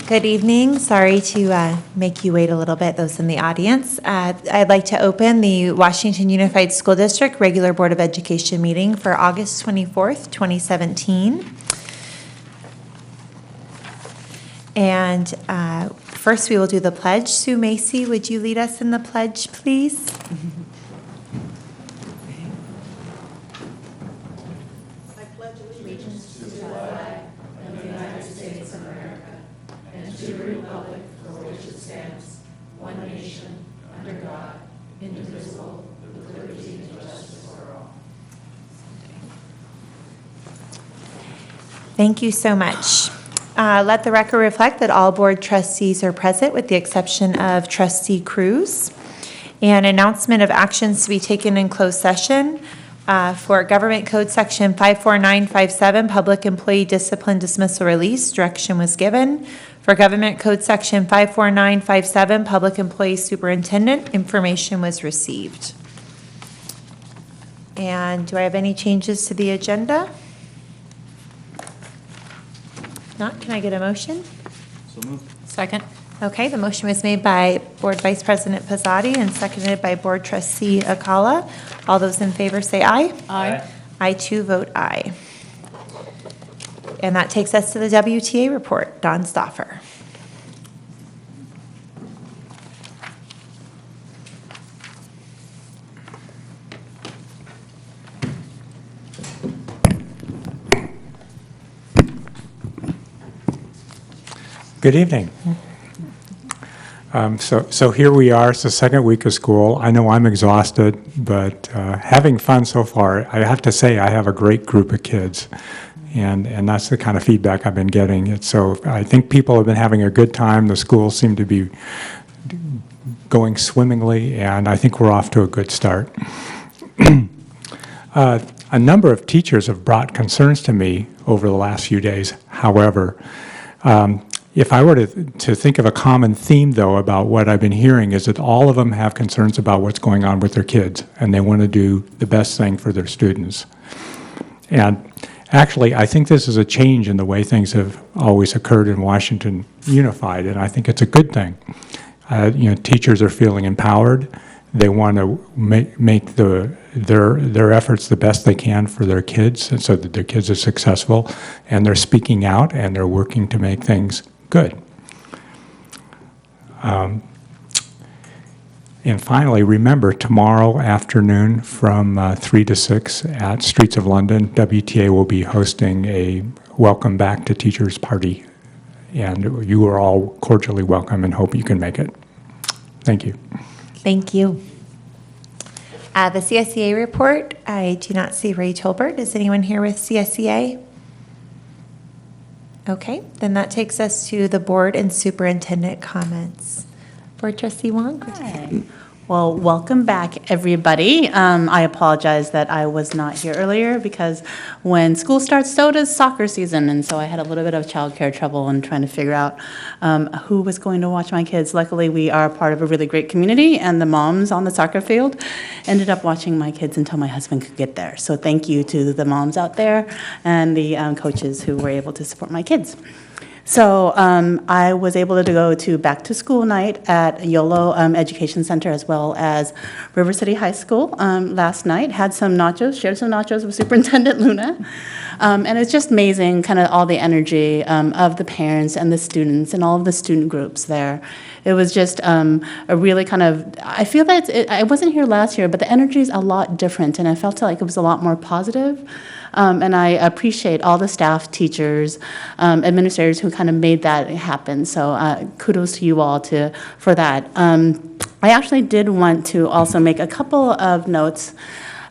Good evening. Sorry to make you wait a little bit, those in the audience. I'd like to open the Washington Unified School District Regular Board of Education meeting for August 24th, 2017. And first we will do the pledge. Sue Macy, would you lead us in the pledge, please? Thank you so much. Let the record reflect that all board trustees are present with the exception of Trustee Cruz. An announcement of actions to be taken in closed session for Government Code Section 54957, Public Employee Discipline Dismissal Release, direction was given. For Government Code Section 54957, Public Employee Superintendent, information was received. And do I have any changes to the agenda? Not, can I get a motion? So moved. Second. Okay, the motion was made by Board Vice President Pizzotti and seconded by Board Trustee Acala. All those in favor say aye. Aye. I too vote aye. And that takes us to the WTA report. Don Stoffer. Good evening. So here we are. It's the second week of school. I know I'm exhausted, but having fun so far. I have to say I have a great group of kids, and that's the kind of feedback I've been getting. So I think people have been having a good time. The schools seem to be going swimmingly, and I think we're off to a good start. A number of teachers have brought concerns to me over the last few days. However, if I were to think of a common theme, though, about what I've been hearing is that all of them have concerns about what's going on with their kids, and they want to do the best thing for their students. And actually, I think this is a change in the way things have always occurred in Washington Unified, and I think it's a good thing. Teachers are feeling empowered. They want to make their efforts the best they can for their kids, and so that their kids are successful, and they're speaking out, and they're working to make things good. And finally, remember, tomorrow afternoon from 3 to 6 at Streets of London, WTA will be hosting a Welcome Back to Teachers party. And you are all cordially welcome and hope you can make it. Thank you. Thank you. The CSEA report, I do not see Ray Tolbert. Is anyone here with CSEA? Okay, then that takes us to the board and superintendent comments. Board Trustee Wong. Hi. Well, welcome back, everybody. I apologize that I was not here earlier because when school starts, so does soccer season, and so I had a little bit of childcare trouble in trying to figure out who was going to watch my kids. Luckily, we are part of a really great community, and the moms on the soccer field ended up watching my kids until my husband could get there. So thank you to the moms out there and the coaches who were able to support my kids. So I was able to go to back to school night at YOLO Education Center as well as River City High School last night. Had some nachos, shared some nachos with Superintendent Luna. And it's just amazing kind of all the energy of the parents and the students and all of the student groups there. It was just a really kind of, I feel that I wasn't here last year, but the energy is a lot different, and I felt like it was a lot more positive. And I appreciate all the staff, teachers, administrators who kind of made that happen. So kudos to you all for that. I actually did want to also make a couple of notes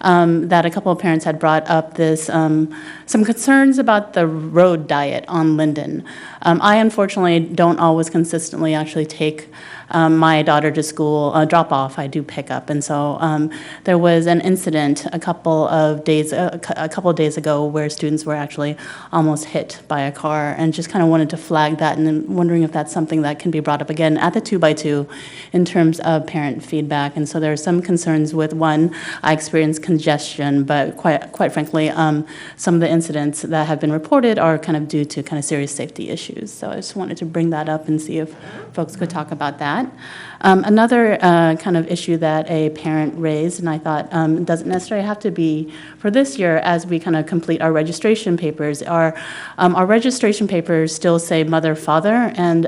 that a couple of parents had brought up some concerns about the road diet on Linden. I unfortunately don't always consistently actually take my daughter to school, drop off, I do pick up. And so there was an incident a couple of days ago where students were actually almost hit by a car, and just kind of wanted to flag that, and then wondering if that's something that can be brought up again at the 2x2 in terms of parent feedback. And so there are some concerns with one, I experienced congestion, but quite frankly, some of the incidents that have been reported are kind of due to kind of serious safety issues. So I just wanted to bring that up and see if folks could talk about that. Another kind of issue that a parent raised, and I thought doesn't necessarily have to be for this year as we kind of complete our registration papers, our registration papers still say mother, father, and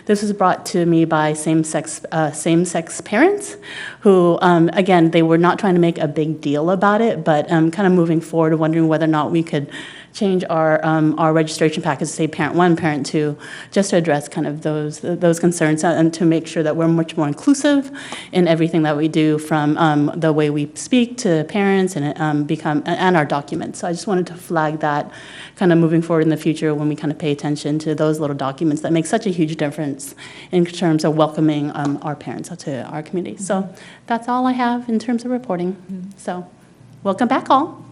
this was brought to me by same-sex parents who, again, they were not trying to make a big deal about it, but kind of moving forward, wondering whether or not we could change our registration package to say parent 1, parent 2, just to address kind of those concerns and to make sure that we're much more inclusive in everything that we do, from the way we speak to parents and and our documents. So I just wanted to flag that kind of moving forward in the future when we kind of pay attention to those little documents that make such a huge difference in terms of welcoming our parents to our community. So that's all I have in terms of reporting. So welcome back all.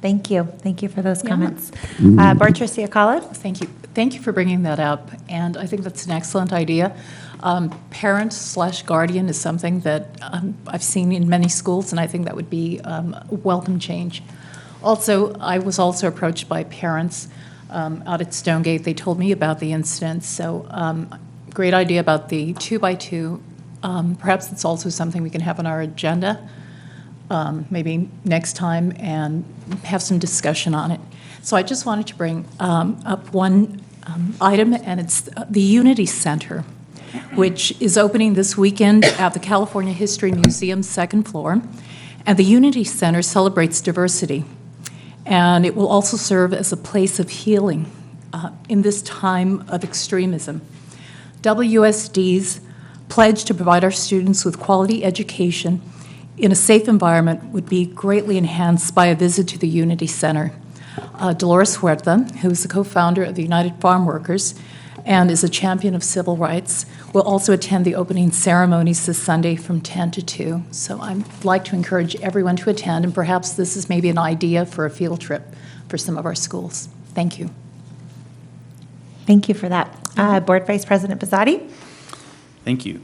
Thank you. Thank you for those comments. Board Trustee Akala? Thank you. Thank you for bringing that up, and I think that's an excellent idea. Parent/guardian is something that I've seen in many schools, and I think that would be a welcome change. Also, I was also approached by parents out at Stonegate. They told me about the incident, so great idea about the 2x2. Perhaps it's also something we can have on our agenda maybe next time and have some discussion on it. So I just wanted to bring up one item, and it's the Unity Center, which is opening this weekend at the California History Museum, second floor. And the Unity Center celebrates diversity, and it will also serve as a place of healing in this time of extremism. WSD's pledge to provide our students with quality education in a safe environment would be greatly enhanced by a visit to the Unity Center. Dolores Huerta, who is the co-founder of the United Farm Workers and is a champion of civil rights, will also attend the opening ceremonies this Sunday from 10 to 2. So I'd like to encourage everyone to attend, and perhaps this is maybe an idea for a field trip for some of our schools. Thank you. Thank you for that. Board Vice President Bizzatti? Thank you.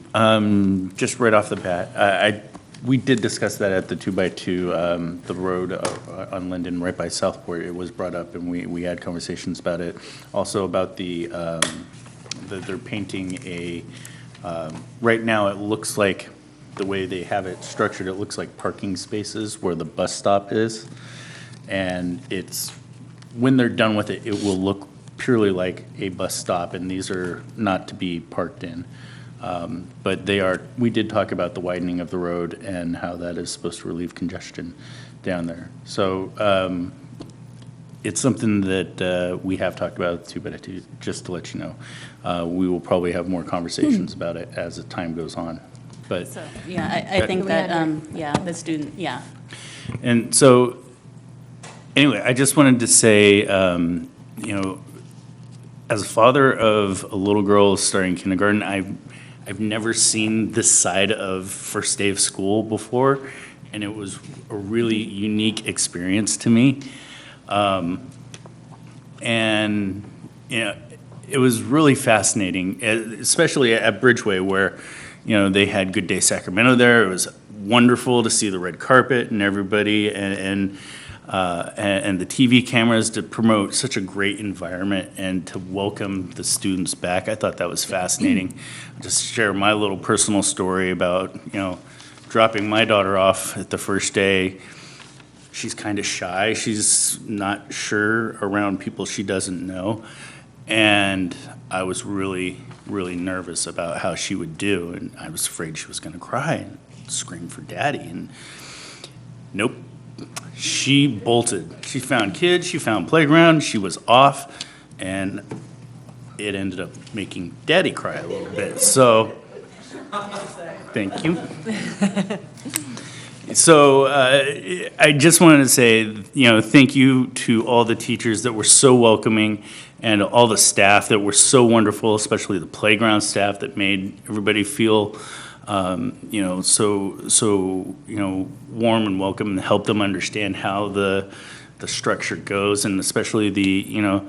Just right off the bat, we did discuss that at the 2x2, the road on Linden, right by Southport. It was brought up, and we had conversations about it. Also about that they're painting a, right now it looks like, the way they have it structured, it looks like parking spaces where the bus stop is. And when they're done with it, it will look purely like a bus stop, and these are not to be parked in. But we did talk about the widening of the road and how that is supposed to relieve congestion down there. So it's something that we have talked about too, but just to let you know, we will probably have more conversations about it as the time goes on. But So, yeah, I think that, the student, yeah. And so, anyway, I just wanted to say, as a father of a little girl starting kindergarten, I've never seen this side of first day of school before, and it was a really unique experience to me. And it was really fascinating, especially at Bridgeway, where they had Good Day Sacramento there. It was wonderful to see the red carpet and everybody, and the TV cameras to promote such a great environment and to welcome the students back. I thought that was fascinating. Just share my little personal story about, dropping my daughter off at the first day. She's kind of shy. She's not sure around people she doesn't know. And I was really, really nervous about how she would do. And I was afraid she was going to cry and scream for daddy. And nope. She bolted. She found kids, she found playground, she was off, and it ended up making Daddy cry a little bit. So, thank you. So, I just wanted to say, thank you to all the teachers that were so welcoming, and all the staff that were so wonderful, especially the playground staff that made everybody feel, so warm and welcome, and help them understand how the structure goes, and especially the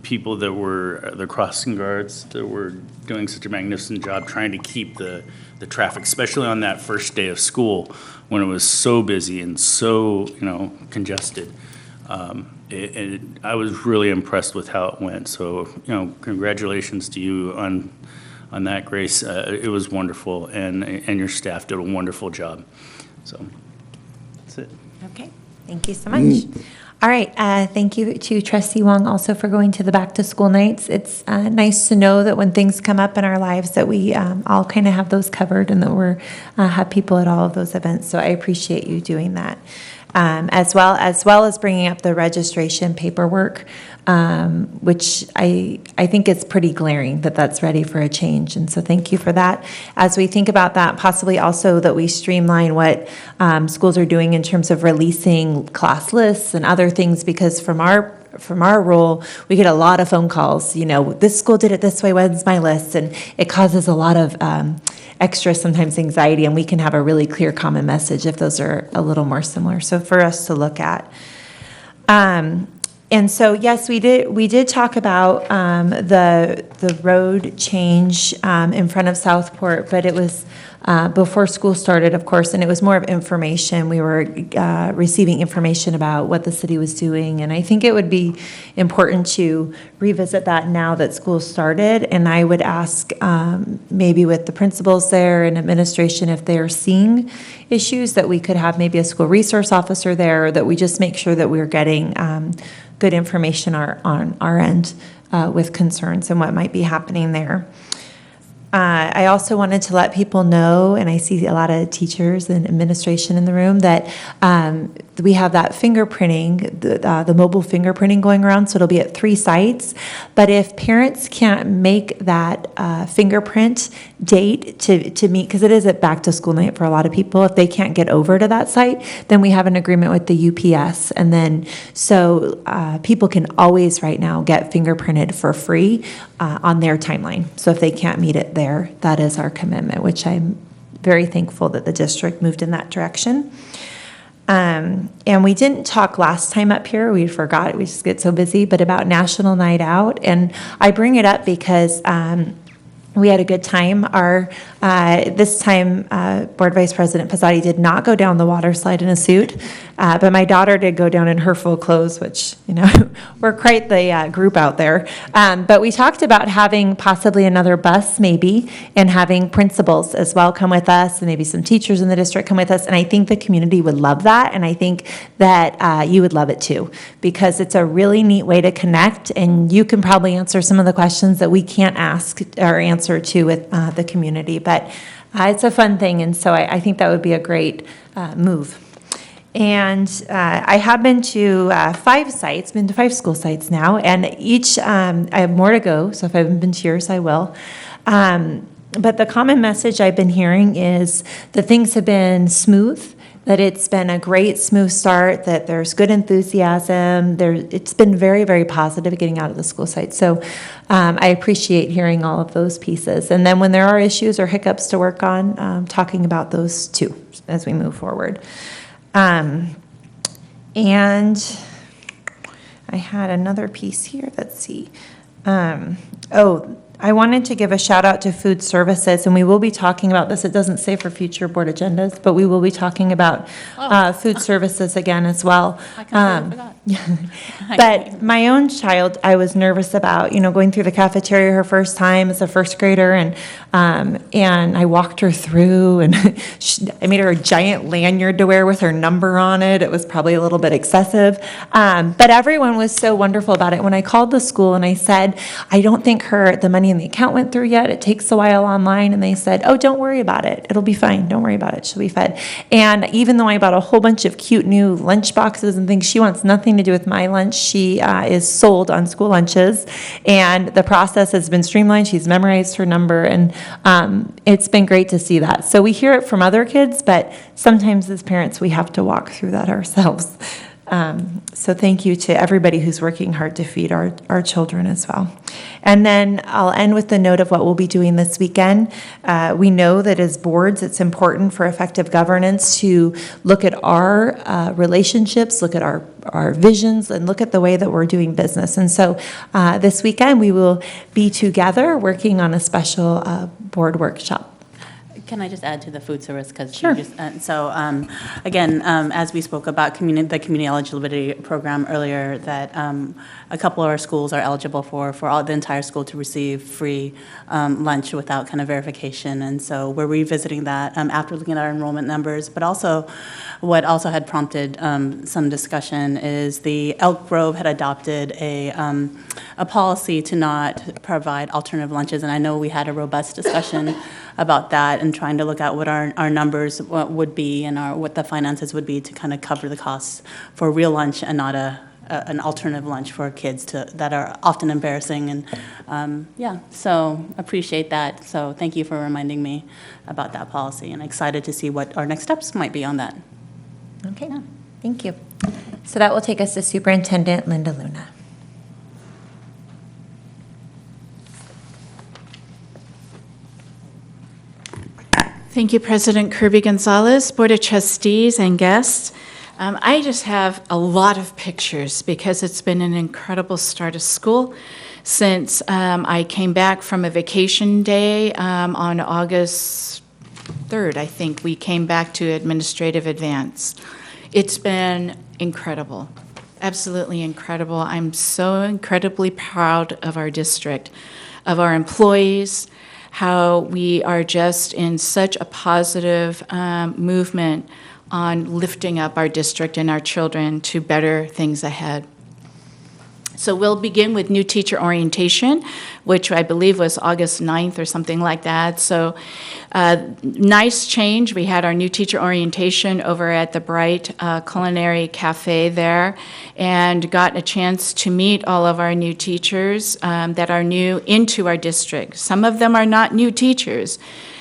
people that were the crossing guards that were doing such a magnificent job trying to keep the traffic, especially on that first day of school when it was so busy and so congested. I was really impressed with how it went. So congratulations to you on that, Grace. It was wonderful, and your staff did a wonderful job. So that's it. Okay, thank you so much. All right, thank you to Trustee Wong also for going to the back-to-school nights. It's nice to know that when things come up in our lives that we all kind of have those covered, and that we're have people at all of those events. So I appreciate you doing that. As well as bringing up the registration paperwork, which I think it's pretty glaring that that's ready for a change. And so thank you for that. As we think about that, possibly also that we streamline what schools are doing in terms of releasing class lists and other things, because from our role, we get a lot of phone calls, this school did it this way, when's my list? And it causes a lot of extra, sometimes anxiety, and we can have a really clear common message if those are a little more similar. So for us to look at. And so, yes, we did talk about the road change in front of Southport, but it was before school started, of course, and it was more of information. We were receiving information about what the city was doing, and I think it would be important to revisit that now that school started. And I would ask maybe with the principals there and administration, if they're seeing issues, that we could have maybe a school resource officer there, or that we just make sure that we're getting good information on our end with concerns and what might be happening there. I also wanted to let people know, and I see a lot of teachers and administration in the room, that we have that fingerprinting, the mobile fingerprinting going around, so it'll be at 3 sites. But if parents can't make that fingerprint date to meet, because it is at back to school night for a lot of people, if they can't get over to that site, then we have an agreement with the UPS. And then, so people can always right now get fingerprinted for free on their timeline. So if they can't meet it there, that is our commitment, which I'm very thankful that the district moved in that direction. And we didn't talk last time up here, we forgot, we just get so busy, but about National Night Out. And I bring it up because we had a good time. This time, Board Vice President Pizzotti did not go down the water slide in a suit, but my daughter did go down in her full clothes, which, we're quite the group out there. But we talked about having possibly another bus maybe, and having principals as well come with us, and maybe some teachers in the district come with us. And I think the community would love that, and I think that you would love it too, because it's a really neat way to connect, and you can probably answer some of the questions that we can't ask or answer to with the community. But it's a fun thing, and so I think that would be a great move. And I have been to 5 sites, been to 5 school sites now, and each, I have more to go, so if I haven't been to yours, I will. But the common message I've been hearing is that things have been smooth, that it's been a great, smooth start, that there's good enthusiasm. It's been very, very positive getting out of the school site. So I appreciate hearing all of those pieces. And then when there are issues or hiccups to work on, talking about those too as we move forward. And I had another piece here. Let's see. I wanted to give a shout out to food services, and we will be talking about this. It doesn't say for future board agendas, but we will be talking about food services again as well. I completely forgot. But my own child, I was nervous about, going through the cafeteria her first time as a first grader, and I walked her through, and I made her a giant lanyard to wear with her number on it. It was probably a little bit excessive, but everyone was so wonderful about it. When I called the school and I said, I don't think the money in the account went through yet. It takes a while online, and they said, oh, don't worry about it. It'll be fine. Don't worry about it. She'll be fed. And even though I bought a whole bunch of cute new lunch boxes and things, she wants nothing to do with my lunch. She is sold on school lunches, and the process has been streamlined. She's memorized her number, and it's been great to see that. So we hear it from other kids, but sometimes as parents we have to walk through that ourselves. So thank you to everybody who's working hard to feed our children as well. And then I'll end with the note of what we'll be doing this weekend. We know that as boards, it's important for effective governance to look at our relationships, look at our visions, and look at the way that we're doing business. And so this weekend, we will be together working on a special board workshop. Can I just add to the food service? Because Sure. Again, as we spoke about the community eligibility program earlier, that a couple of our schools are eligible for all the entire school to receive free lunch without kind of verification. And so we're revisiting that after looking at our enrollment numbers. But also, what also had prompted some discussion is the Elk Grove had adopted a policy to not provide alternative lunches. And I know we had a robust discussion about that and trying to look at what our numbers would be and what the finances would be to kind of cover the costs for real lunch and not an alternative lunch for kids that are often embarrassing. And so appreciate that. So thank you for reminding me about that policy, and excited to see what our next steps might be on that. Okay, thank you. So that will take us to Superintendent Linda Luna. Thank you, President Kirby Gonzalez, Board of Trustees, and guests. I just have a lot of pictures because it's been an incredible start of school since I came back from a vacation day on August 3rd, I think. We came back to administrative advance. It's been incredible, absolutely incredible. I'm so incredibly proud of our district, of our employees, how we are just in such a positive movement on lifting up our district and our children to better things ahead. So we'll begin with new teacher orientation, which I believe was August 9th or something like that. So nice change. We had our new teacher orientation over at the Bright Culinary Cafe there, and got a chance to meet all of our new teachers that are new into our district. Some of them are not new teachers.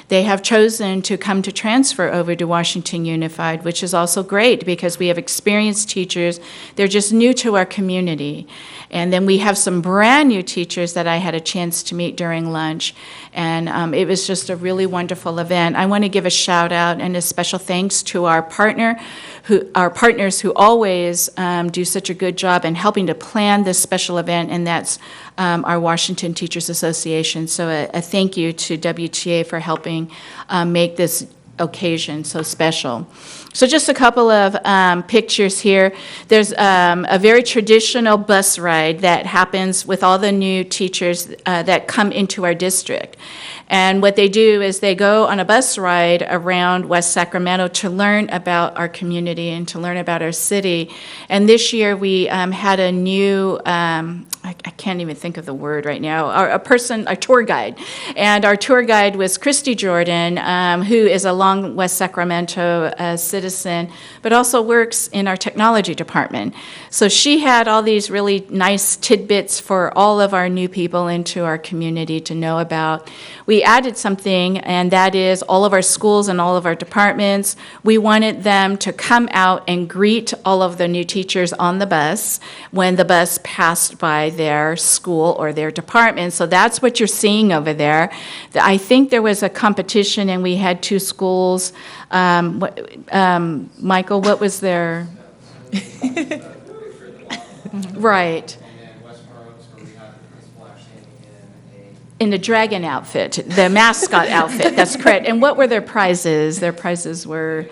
They have chosen to come to transfer over to Washington Unified, which is also great because we have experienced teachers. They're just new to our community. And then we have some brand new teachers that I had a chance to meet during lunch. And it was just a really wonderful event. I want to give a shout out and a special thanks to our partners who always do such a good job in helping to plan this special event, and that's our Washington Teachers Association. So a thank you to WTA for helping make this occasion so special. So just a couple of pictures here. There's a very traditional bus ride that happens with all the new teachers that come into our district. And what they do is they go on a bus ride around West Sacramento to learn about our community and to learn about our city. And this year we had a new, I can't even think of the word right now, a tour guide. And our tour guide was Christy Jordan, who is a long West Sacramento citizen, but also works in our technology department. So she had all these really nice tidbits for all of our new people into our community to know about. We added something, and that is all of our schools and all of our departments. We wanted them to come out and greet all of the new teachers on the bus when the bus passed by their school or their department. So that's what you're seeing over there. I think there was a competition, and we had two schools. Michael, what was their? Right. In the dragon outfit, the mascot outfit, that's correct. And what were their prizes? Their prizes were?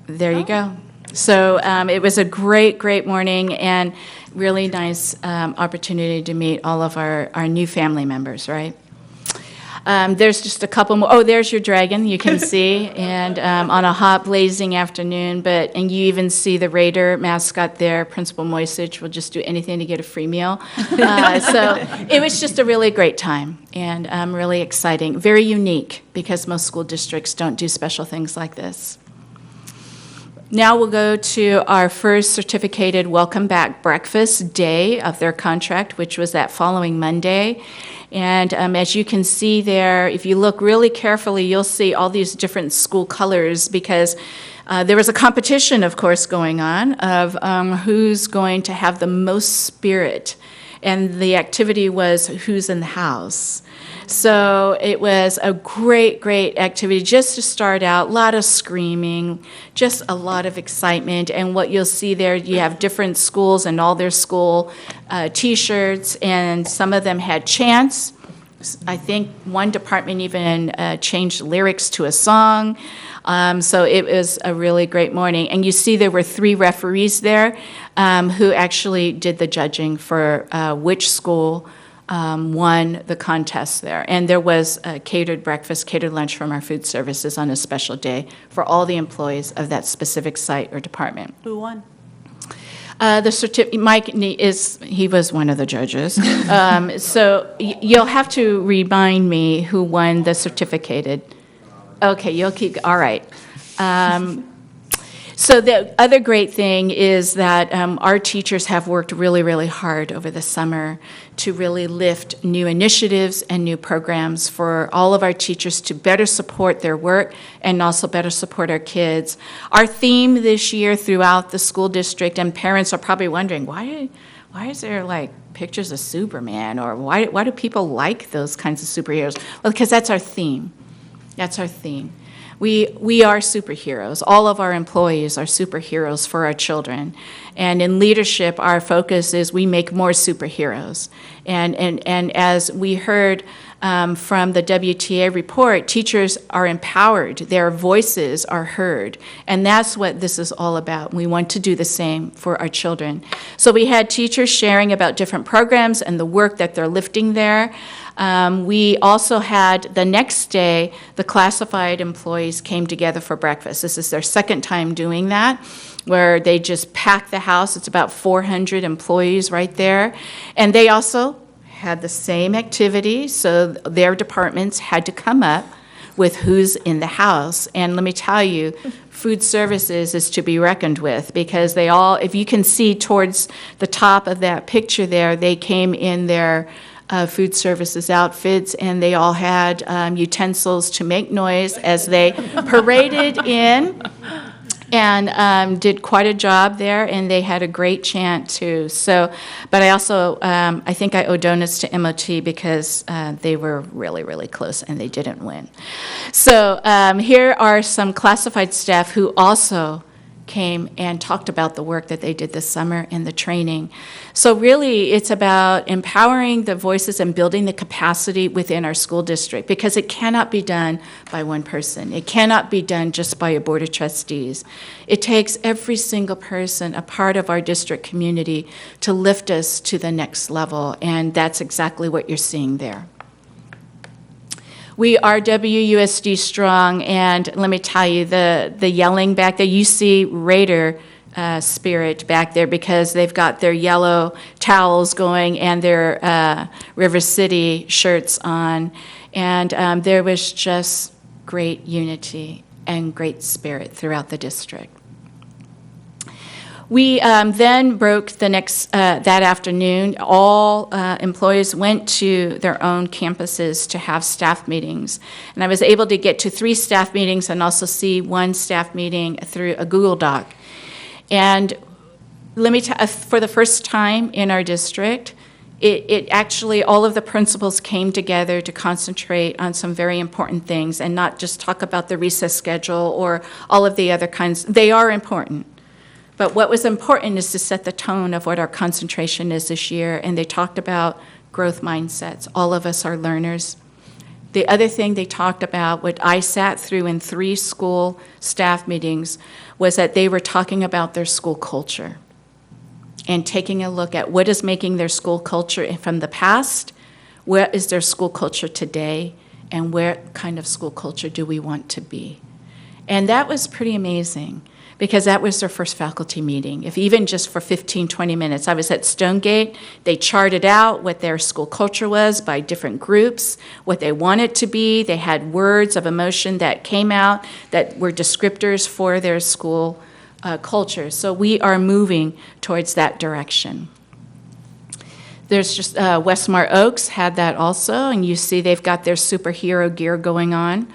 There you go. So it was a great, great morning, and really nice opportunity to meet all of our new family members, right? There's just a couple more. Oh, there's your dragon, you can see, and on a hot, blazing afternoon. And you even see the Raider mascot there, Principal Moisich will just do anything to get a free meal. So it was just a really great time, and really exciting, very unique, because most school districts don't do special things like this. Now we'll go to our first certificated welcome back breakfast day of their contract, which was that following Monday. And as you can see there, if you look really carefully, you'll see all these different school colors because there was a competition, of course, going on of who's going to have the most spirit. And the activity was who's in the house. So it was a great, great activity just to start out, a lot of screaming, just a lot of excitement. And what you'll see there, you have different schools and all their school T-shirts, and some of them had chants. I think one department even changed lyrics to a song. So it was a really great morning. And you see there were 3 referees there who actually did the judging for which school won the contest there. And there was a catered breakfast, catered lunch from our food services on a special day for all the employees of that specific site or department. Who won? Mike he was one of the judges. So you'll have to remind me who won the certificated. Okay, you'll keep, all right. So the other great thing is that our teachers have worked really, really hard over the summer to really lift new initiatives and new programs for all of our teachers to better support their work and also better support our kids. Our theme this year throughout the school district, and parents are probably wondering, why is there like pictures of Superman, or why do people like those kinds of superheroes? Well, because that's our theme. That's our theme. We are superheroes. All of our employees are superheroes for our children. And in leadership, our focus is we make more superheroes. And as we heard from the WTA report, teachers are empowered. Their voices are heard. And that's what this is all about. We want to do the same for our children. So we had teachers sharing about different programs and the work that they're lifting there. We also had, the next day, the classified employees came together for breakfast. This is their second time doing that, where they just packed the house. It's about 400 employees right there. And they also had the same activity, so their departments had to come up with who's in the house. And let me tell you, food services is to be reckoned with, because they all, if you can see towards the top of that picture there, they came in their food services outfits, and they all had utensils to make noise as they paraded in and did quite a job there, and they had a great chant too. So, but I also, I think I owe donuts to MOT because they were really, really close and they didn't win. So here are some classified staff who also came and talked about the work that they did this summer in the training. So really, it's about empowering the voices and building the capacity within our school district, because it cannot be done by one person. It cannot be done just by a board of trustees. It takes every single person, a part of our district community, to lift us to the next level, and that's exactly what you're seeing there. We are WUSD strong, and let me tell you, the yelling back there, you see Raider spirit back there because they've got their yellow towels going and their River City shirts on, and there was just great unity and great spirit throughout the district. We then broke the next, that afternoon, all employees went to their own campuses to have staff meetings. And I was able to get to 3 staff meetings and also see 1 staff meeting through a Google Doc. And let me tell you, for the first time in our district, it actually, all of the principals came together to concentrate on some very important things and not just talk about the recess schedule or all of the other kinds. They are important. But what was important is to set the tone of what our concentration is this year, and they talked about growth mindsets. All of us are learners. The other thing they talked about, what I sat through in 3 school staff meetings, was that they were talking about their school culture and taking a look at what is making their school culture from the past, where is their school culture today, and what kind of school culture do we want to be. And that was pretty amazing, because that was their first faculty meeting, if even just for 15, 20 minutes. I was at Stonegate. They charted out what their school culture was by different groups, what they wanted to be. They had words of emotion that came out that were descriptors for their school culture. So we are moving towards that direction. There's just, Westmar Oaks had that also, and you see they've got their superhero gear going on.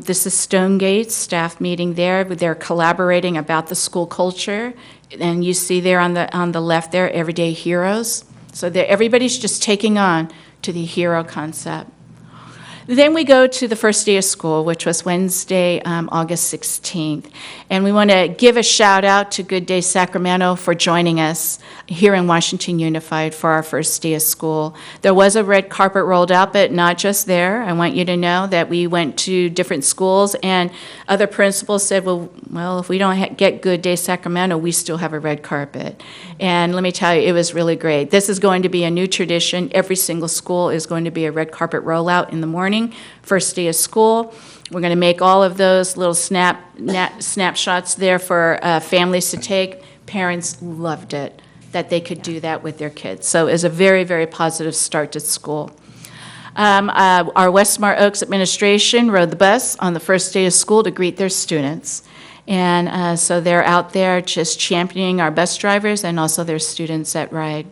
This is Stonegate's staff meeting there. They're collaborating about the school culture. And you see there on the left there, everyday heroes. So everybody's just taking on to the hero concept. Then we go to the first day of school, which was Wednesday, August 16th. And we want to give a shout out to Good Day Sacramento for joining us here in Washington Unified for our first day of school. There was a red carpet rolled out, but not just there. I want you to know that we went to different schools, and other principals said, well, if we don't get Good Day Sacramento, we still have a red carpet. And let me tell you, it was really great. This is going to be a new tradition. Every single school is going to be a red carpet rollout in the morning. First day of school. We're going to make all of those little snapshots there for families to take. Parents loved it, that they could do that with their kids. So it was a very, very positive start to school. Our Westmar Oaks administration rode the bus on the first day of school to greet their students. And so they're out there just championing our bus drivers and also their students that ride.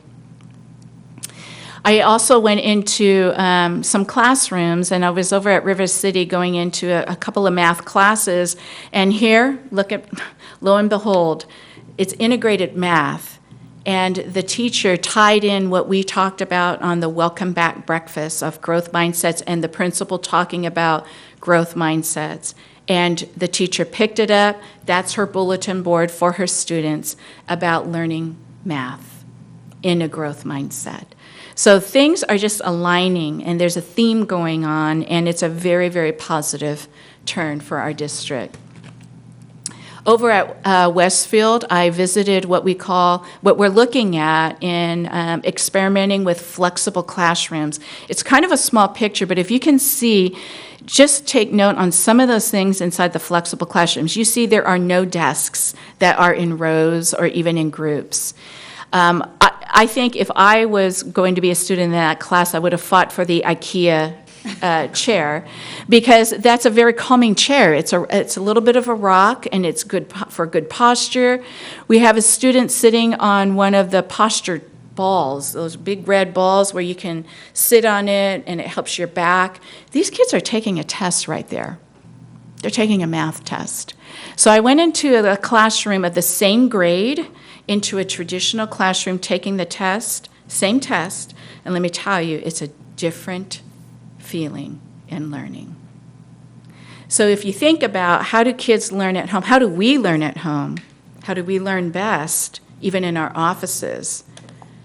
I also went into some classrooms, and I was over at River City going into a couple of math classes, and here, lo and behold, it's integrated math, and the teacher tied in what we talked about on the Welcome Back breakfast of growth mindsets, and the principal talking about growth mindsets. And the teacher picked it up. That's her bulletin board for her students about learning math in a growth mindset. So things are just aligning, and there's a theme going on, and it's a very, very positive turn for our district. Over at Westfield, I visited what we're looking at in experimenting with flexible classrooms. It's kind of a small picture, but if you can see, just take note on some of those things inside the flexible classrooms. You see there are no desks that are in rows or even in groups. I think if I was going to be a student in that class, I would have fought for the IKEA chair, because that's a very calming chair. It's a little bit of a rock, and it's good for good posture. We have a student sitting on one of the posture balls, those big red balls where you can sit on it and it helps your back. These kids are taking a test right there. They're taking a math test. So I went into a classroom of the same grade, into a traditional classroom, taking the test, same test, and let me tell you, it's a different feeling in learning. So if you think about how do kids learn at home, how do we learn at home? How do we learn best, even in our offices?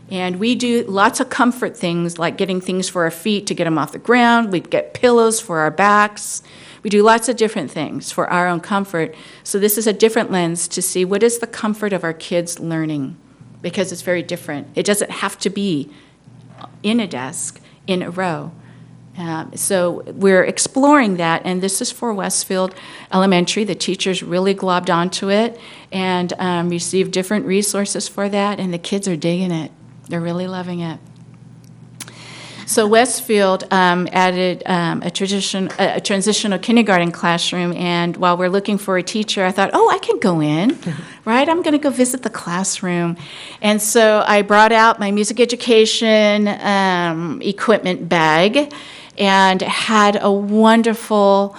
And we do lots of comfort things, like getting things for our feet to get them off the ground. We get pillows for our backs. We do lots of different things for our own comfort. So this is a different lens to see what is the comfort of our kids learning, because it's very different. It doesn't have to be in a desk, in a row. So we're exploring that, and this is for Westfield Elementary. The teachers really globbed onto it and received different resources for that, and the kids are digging it. They're really loving it. So Westfield added a transitional kindergarten classroom, and while we're looking for a teacher, I thought, I can go in, right? I'm going to go visit the classroom. And so I brought out my music education equipment bag and had a wonderful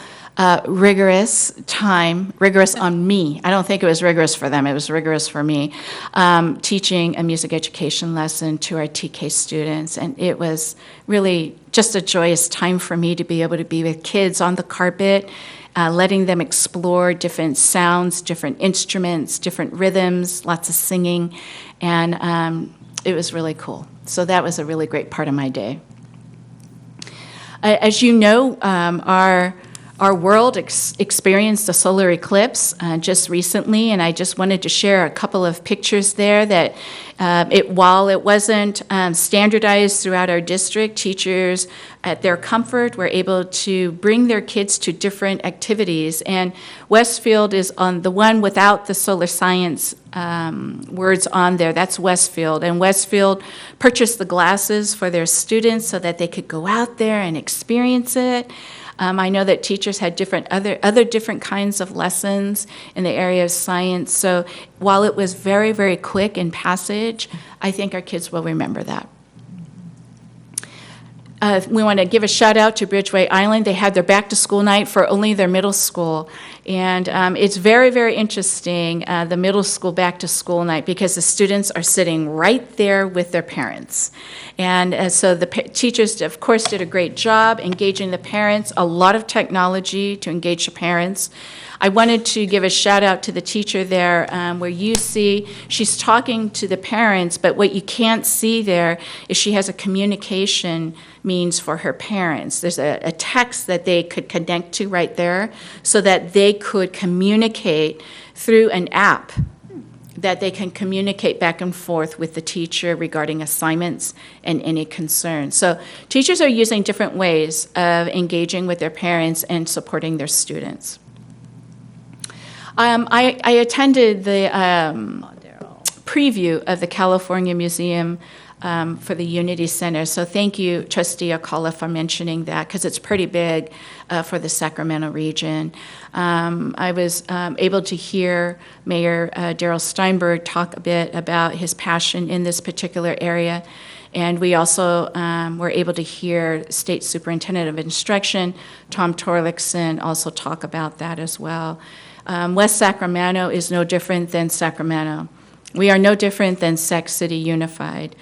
rigorous time, rigorous on me. I don't think it was rigorous for them, it was rigorous for me, teaching a music education lesson to our TK students. And it was really just a joyous time for me to be able to be with kids on the carpet, letting them explore different sounds, different instruments, different rhythms, lots of singing. And it was really cool. So that was a really great part of my day. As you know, our world experienced a solar eclipse just recently, and I just wanted to share a couple of pictures there that while it wasn't standardized throughout our district, teachers at their comfort were able to bring their kids to different activities. And Westfield is on the one without the solar science words on there. That's Westfield. And Westfield purchased the glasses for their students so that they could go out there and experience it. I know that teachers had other different kinds of lessons in the area of science. So while it was very, very quick in passage, I think our kids will remember that. We want to give a shout out to Bridgeway Island. They had their back to school night for only their middle school. And it's very, very interesting, the middle school back to school night, because the students are sitting right there with their parents. And so the teachers, of course, did a great job engaging the parents, a lot of technology to engage the parents. I wanted to give a shout out to the teacher there, where you see she's talking to the parents, but what you can't see there is she has a communication means for her parents. There's a text that they could connect to right there so that they could communicate through an app, that they can communicate back and forth with the teacher regarding assignments and any concerns. So teachers are using different ways of engaging with their parents and supporting their students. I attended the preview of the California Museum for the Unity Center. So thank you, Trustee Alcala, for mentioning that, because it's pretty big for the Sacramento region. I was able to hear Mayor Darrell Steinberg talk a bit about his passion in this particular area. And we also were able to hear State Superintendent of Instruction, Tom Torlakson, also talk about that as well. West Sacramento is no different than Sacramento. We are no different than Sac City Unified.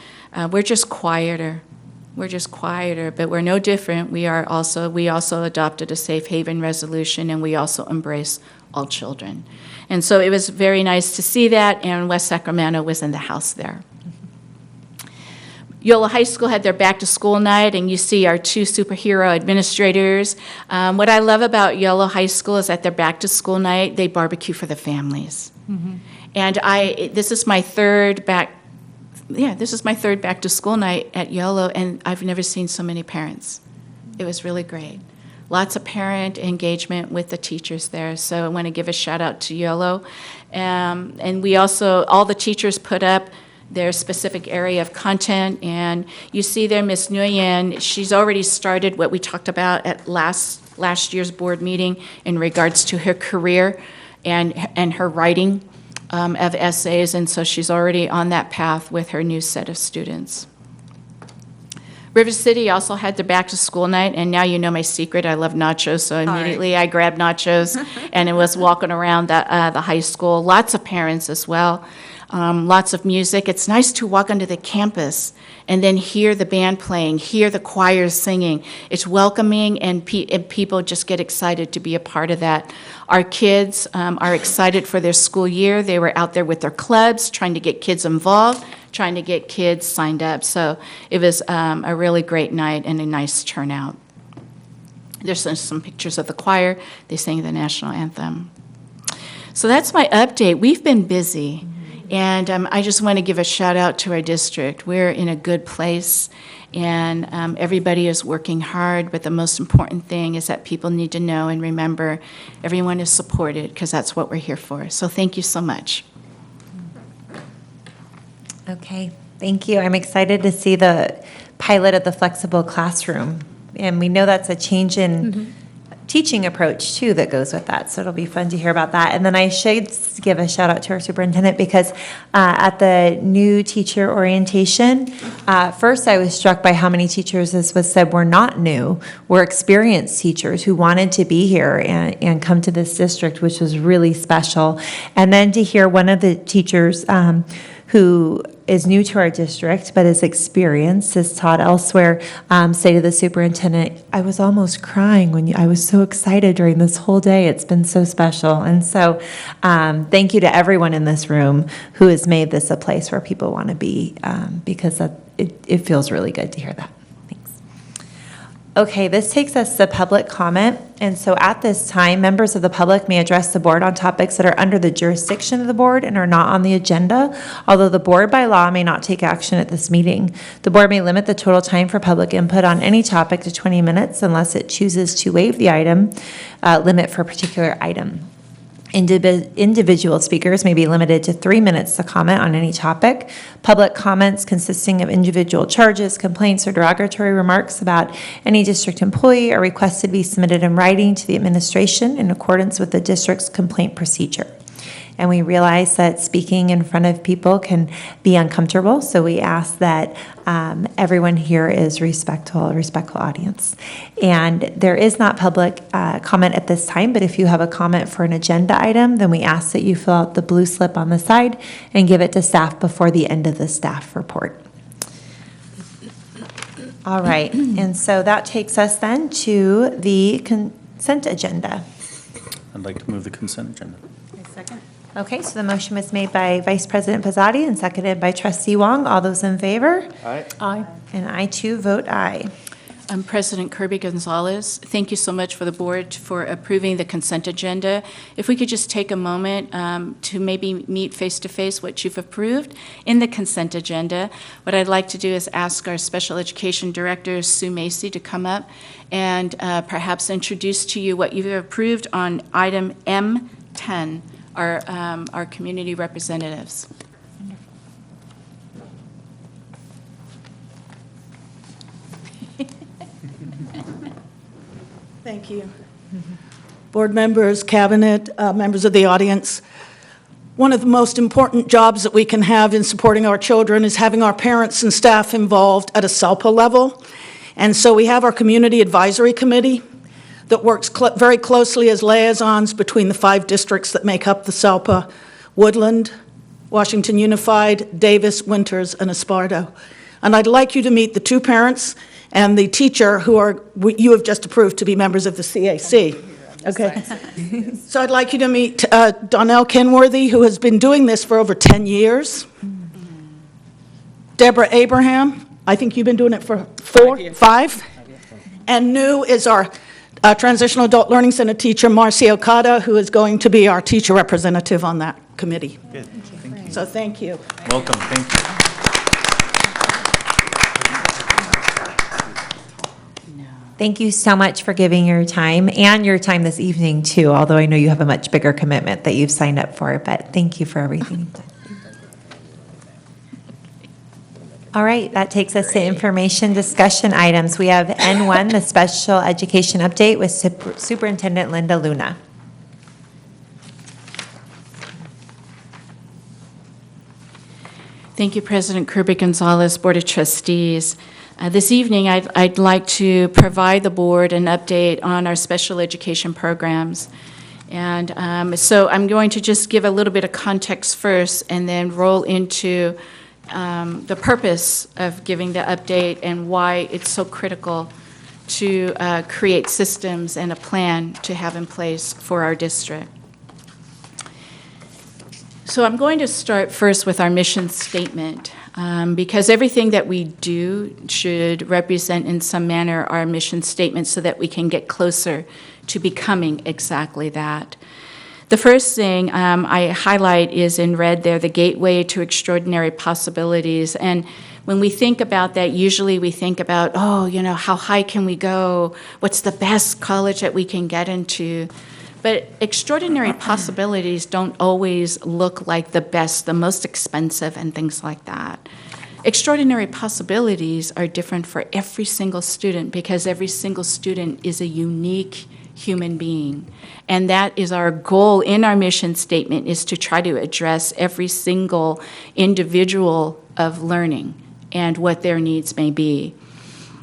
We're just quieter. We're just quieter, but we're no different. We also adopted a safe haven resolution, and we also embrace all children. And so it was very nice to see that, and West Sacramento was in the house there. Yola High School had their back-to-school night, and you see our two superhero administrators. What I love about Yola High School is at their back-to-school night, they barbecue for the families. Mm-hmm. And this is my third back-to-school night at Yolo, and I've never seen so many parents. It was really great. Lots of parent engagement with the teachers there, so I want to give a shout-out to Yolo. And we also, all the teachers put up their specific area of content, and you see there Ms. Nguyen, she's already started what we talked about at last year's board meeting in regards to her career and her writing of essays, and so she's already on that path with her new set of students. River City also had their back-to-school night, and now you know my secret, I love nachos, so immediately I grabbed nachos and it was walking around the high school. Lots of parents as well. Lots of music. It's nice to walk onto the campus and then hear the band playing, hear the choirs singing. It's welcoming, and people just get excited to be a part of that. Our kids are excited for their school year. They were out there with their clubs, trying to get kids involved, trying to get kids signed up. So it was a really great night and a nice turnout. There's some pictures of the choir. They sang the national anthem. So that's my update. We've been busy. And I just want to give a shout out to our district. We're in a good place, and everybody is working hard, but the most important thing is that people need to know and remember everyone is supported, because that's what we're here for. So thank you so much. Okay, thank you. I'm excited to see the pilot of the flexible classroom. And we know that's a change in teaching approach, too, that goes with that. So it'll be fun to hear about that. And then I should give a shout out to our superintendent, because at the new teacher orientation, first I was struck by how many teachers, as was said, were not new, were experienced teachers who wanted to be here and come to this district, which was really special. And then to hear one of the teachers who is new to our district but is experienced, has taught elsewhere, say to the superintendent, I was almost crying when I was so excited during this whole day. It's been so special. And so thank you to everyone in this room who has made this a place where people want to be, because it feels really good to hear that. Okay, this takes us to public comment, and so at this time, members of the public may address the board on topics that are under the jurisdiction of the board and are not on the agenda, although the board by law may not take action at this meeting. The board may limit the total time for public input on any topic to 20 minutes unless it chooses to waive the limit for a particular item. Individual speakers may be limited to 3 minutes to comment on any topic. Public comments consisting of individual charges, complaints, or derogatory remarks about any district employee are requested to be submitted in writing to the administration in accordance with the district's complaint procedure. And we realize that speaking in front of people can be uncomfortable, so we ask that everyone here is respectful audience. And there is not public comment at this time, but if you have a comment for an agenda item, then we ask that you fill out the blue slip on the side and give it to staff before the end of the staff report. All right, and so that takes us then to the consent agenda. I'd like to move the consent agenda. Okay, so the motion was made by Vice President Pizzotti and seconded by Trustee Wong. All those in favor? Aye. And I too vote aye. President Kirby Gonzalez, thank you so much for the board for approving the consent agenda. If we could just take a moment to maybe meet face-to-face what you've approved in the consent agenda. What I'd like to do is ask our Special Education Director, Sue Macy, to come up and perhaps introduce to you what you've approved on item M10, our community representatives. Thank you. Board members, cabinet, members of the audience. One of the most important jobs that we can have in supporting our children is having our parents and staff involved at a SELPA level. And so we have our Community Advisory Committee that works very closely as liaisons between the 5 districts that make up the SELPA: Woodland, Washington Unified, Davis, Winters, and Esparto. And I'd like you to meet the 2 parents and the teacher you have just approved to be members of the CAC. Okay. So I'd like you to meet Donnell Kenworthy, who has been doing this for over 10 years. Deborah Abraham, I think you've been doing it for 5. And new is our Transitional Adult Learning Center teacher, Marcia Okada, who is going to be our teacher representative on that committee. Good. Thank you. So thank you. Welcome. Thank you. Thank you so much for giving your time and your time this evening too, although I know you have a much bigger commitment that you've signed up for, but thank you for everything. All right, that takes us to information discussion items. We have N1, the special education update with Superintendent Linda Luna. Thank you, President Kirby Gonzalez, Board of Trustees. This evening, I'd like to provide the board an update on our special education programs. And so I'm going to just give a little bit of context first and then roll into the purpose of giving the update and why it's so critical to create systems and a plan to have in place for our district. So I'm going to start first with our mission statement, because everything that we do should represent in some manner our mission statement so that we can get closer to becoming exactly that. The first thing I highlight is in red there, the gateway to extraordinary possibilities. And when we think about that, usually we think about, oh, you know, how high can we go? What's the best college that we can get into? But extraordinary possibilities don't always look like the best, the most expensive, and things like that. Extraordinary possibilities are different for every single student because every single student is a unique human being. And that is our goal in our mission statement, is to try to address every single individual of learning and what their needs may be.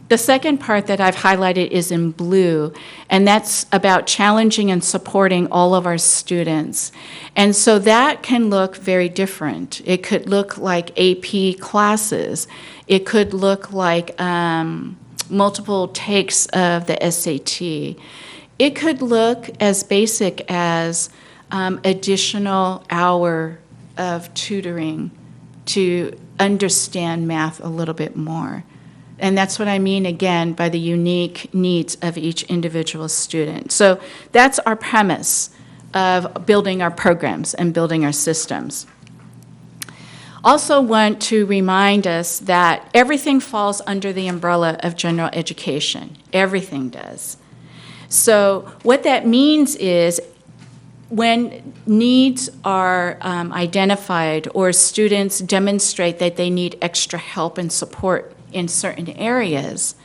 The second part that I've highlighted is in blue, and that's about challenging and supporting all of our students. And so that can look very different. It could look like AP classes. It could look like multiple takes of the SAT. It could look as basic as additional hour of tutoring to understand math a little bit more. And that's what I mean, again, by the unique needs of each individual student. So that's our premise of building our programs and building our systems. Also want to remind us that everything falls under the umbrella of general education. Everything does. So what that means is when needs are identified or students demonstrate that they need extra help and support in certain areas,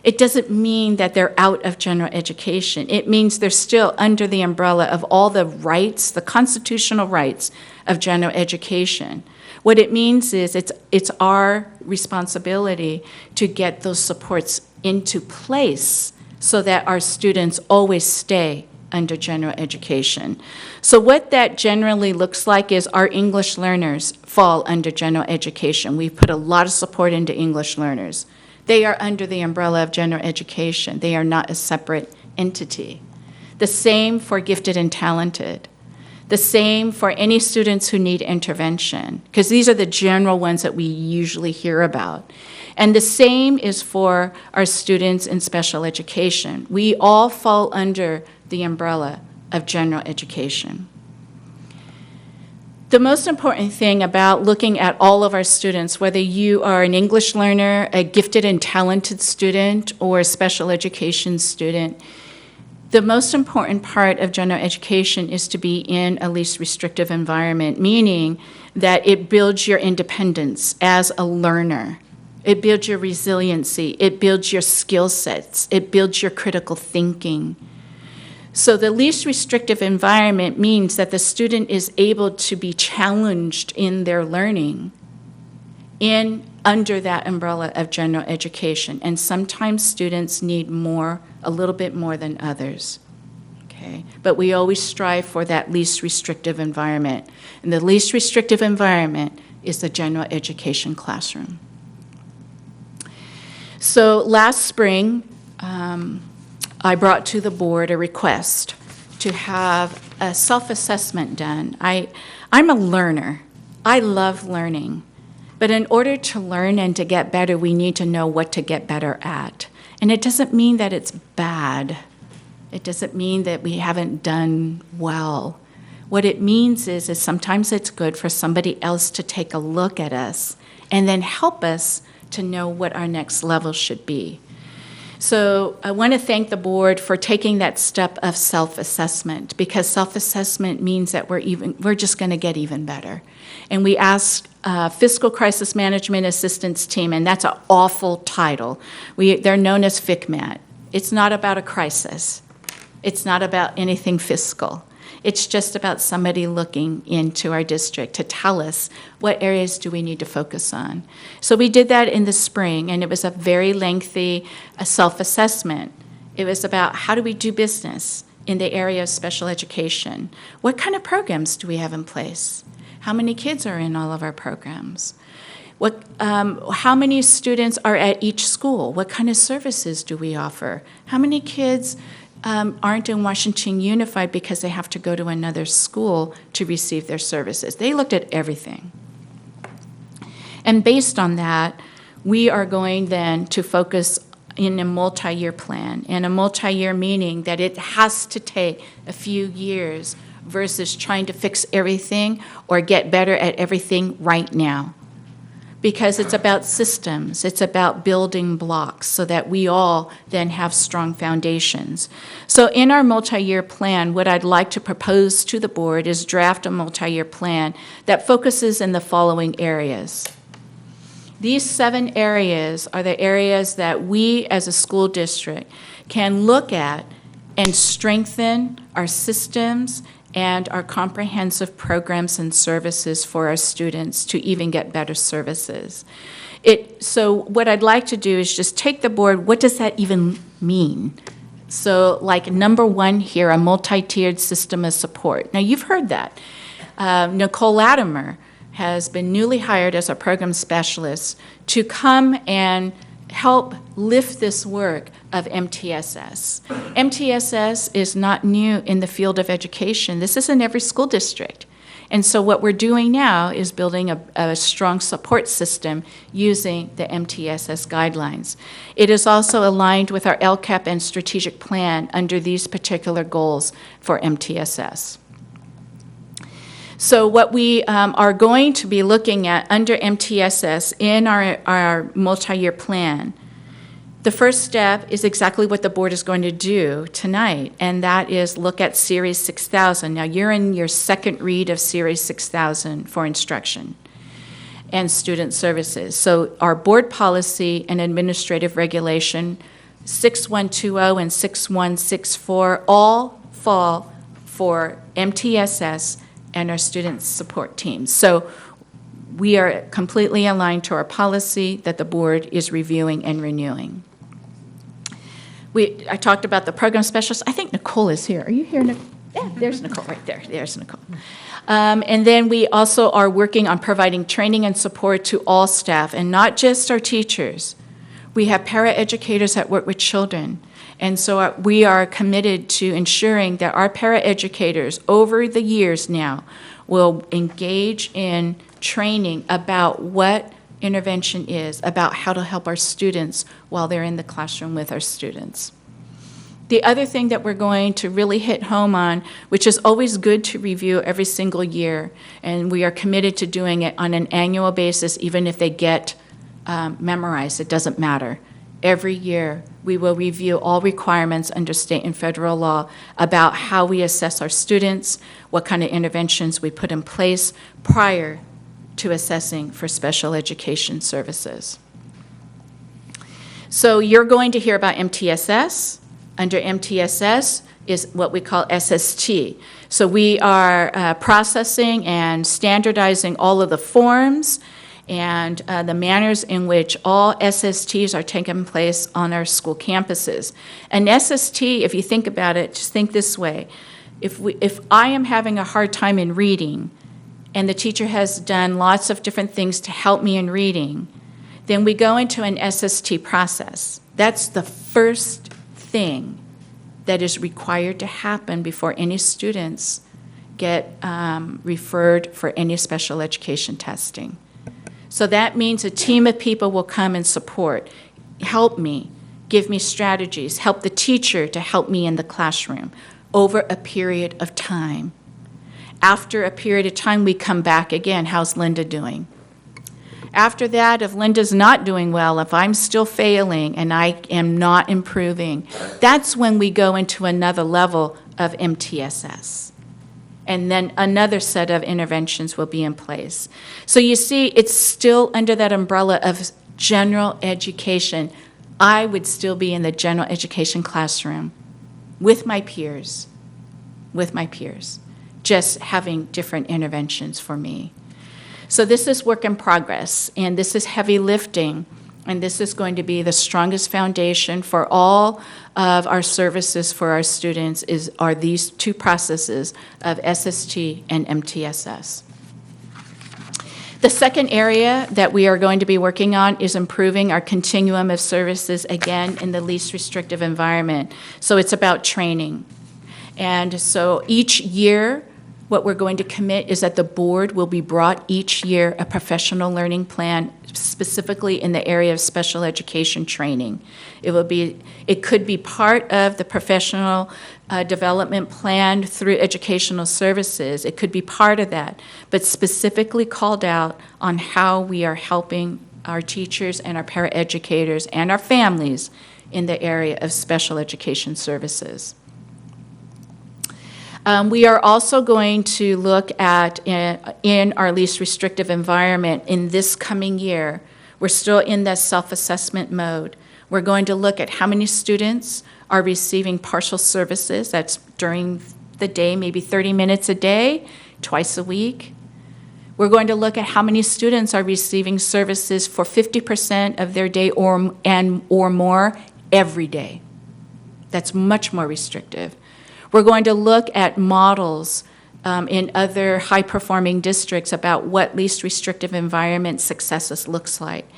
it doesn't mean that they're out of general education. It means they're still under the umbrella of all the rights, the constitutional rights of general education. What it means is it's our responsibility to get those supports into place so that our students always stay under general education. So what that generally looks like is our English learners fall under general education. We've put a lot of support into English learners. They are under the umbrella of general education. They are not a separate entity. The same for gifted and talented. The same for any students who need intervention, because these are the general ones that we usually hear about. And the same is for our students in special education. We all fall under the umbrella of general education. The most important thing about looking at all of our students, whether you are an English learner, a gifted and talented student, or a special education student, the most important part of general education is to be in a least restrictive environment, meaning that it builds your independence as a learner. It builds your resiliency. It builds your skill sets. It builds your critical thinking. So the least restrictive environment means that the student is able to be challenged in their learning under that umbrella of general education. And sometimes students need more, a little bit more than others. Okay? But we always strive for that least restrictive environment. And the least restrictive environment is the general education classroom. So last spring, I brought to the board a request to have a self-assessment done. I'm a learner. I love learning. But in order to learn and to get better, we need to know what to get better at. And it doesn't mean that it's bad. It doesn't mean that we haven't done well. What it means is sometimes it's good for somebody else to take a look at us and then help us to know what our next level should be. So I want to thank the board for taking that step of self-assessment, because self-assessment means that we're just going to get even better. And we asked Fiscal Crisis Management Assistance Team, and that's an awful title. They're known as FICMAT. It's not about a crisis. It's not about anything fiscal. It's just about somebody looking into our district to tell us what areas do we need to focus on. So we did that in the spring, and it was a very lengthy self-assessment. It was about how do we do business in the area of special education? What kind of programs do we have in place? How many kids are in all of our programs? How many students are at each school? What kind of services do we offer? How many kids aren't in Washington Unified because they have to go to another school to receive their services? They looked at everything. And based on that, we are going then to focus in a multi-year plan. And a multi-year meaning that it has to take a few years versus trying to fix everything or get better at everything right now. Because it's about systems, it's about building blocks so that we all then have strong foundations. So in our multi-year plan, what I'd like to propose to the board is draft a multi-year plan that focuses in the following areas. These 7 areas are the areas that we as a school district can look at and strengthen our systems and our comprehensive programs and services for our students to even get better services. So what I'd like to do is just take the board, what does that even mean? So like number 1 here, a multi-tiered system of support. Now you've heard that. Nicole Latimer has been newly hired as a program specialist to come and help lift this work of MTSS. MTSS is not new in the field of education. This is in every school district. And so what we're doing now is building a strong support system using the MTSS guidelines. It is also aligned with our LCAP and strategic plan under these particular goals for MTSS. So what we are going to be looking at under MTSS in our multi-year plan The first step is exactly what the board is going to do tonight, and that is look at Series 6000. Now, you're in your second read of Series 6000 for instruction and student services. So our board policy and administrative regulation 6120 and 6164 all fall for MTSS and our student support teams. So we are completely aligned to our policy that the board is reviewing and renewing. I talked about the program specialist. I think Nicole is here. Are you here, Nicole? Yeah, there's Nicole right there. There's Nicole. And then we also are working on providing training and support to all staff, and not just our teachers. We have paraeducators that work with children. And so we are committed to ensuring that our paraeducators over the years now will engage in training about what intervention is, about how to help our students while they're in the classroom with our students. The other thing that we're going to really hit home on, which is always good to review every single year, and we are committed to doing it on an annual basis, even if they get memorized, it doesn't matter. Every year, we will review all requirements under state and federal law about how we assess our students, what kind of interventions we put in place prior to assessing for special education services. So you're going to hear about MTSS. Under MTSS is what we call SST. So we are processing and standardizing all of the forms and the manners in which all SSTs are taking place on our school campuses. An SST, if you think about it, just think this way. If I am having a hard time in reading, and the teacher has done lots of different things to help me in reading, then we go into an SST process. That's the first thing that is required to happen before any students get referred for any special education testing. So that means a team of people will come and support, help me, give me strategies, help the teacher to help me in the classroom over a period of time. After a period of time, we come back again. How's Linda doing? After that, if Linda's not doing well, if I'm still failing and I am not improving, that's when we go into another level of MTSS. And then another set of interventions will be in place. So you see, it's still under that umbrella of general education. I would still be in the general education classroom with my peers, just having different interventions for me. So this is work in progress, and this is heavy lifting, and this is going to be the strongest foundation for all of our services for our students are these two processes of SST and MTSS. The second area that we are going to be working on is improving our continuum of services, again, in the least restrictive environment. So it's about training. And so each year, what we're going to commit is that the board will be brought each year a professional learning plan, specifically in the area of special education training. It could be part of the professional development plan through educational services. It could be part of that, but specifically called out on how we are helping our teachers and our paraeducators and our families in the area of special education services. We are also going to look at, in our least restrictive environment in this coming year, we're still in that self-assessment mode. We're going to look at how many students are receiving partial services, that's during the day, maybe 30 minutes a day, twice a week. We're going to look at how many students are receiving services for 50% of their day or more every day. That's much more restrictive. We're going to look at models in other high-performing districts about what least restrictive environment successes looks like.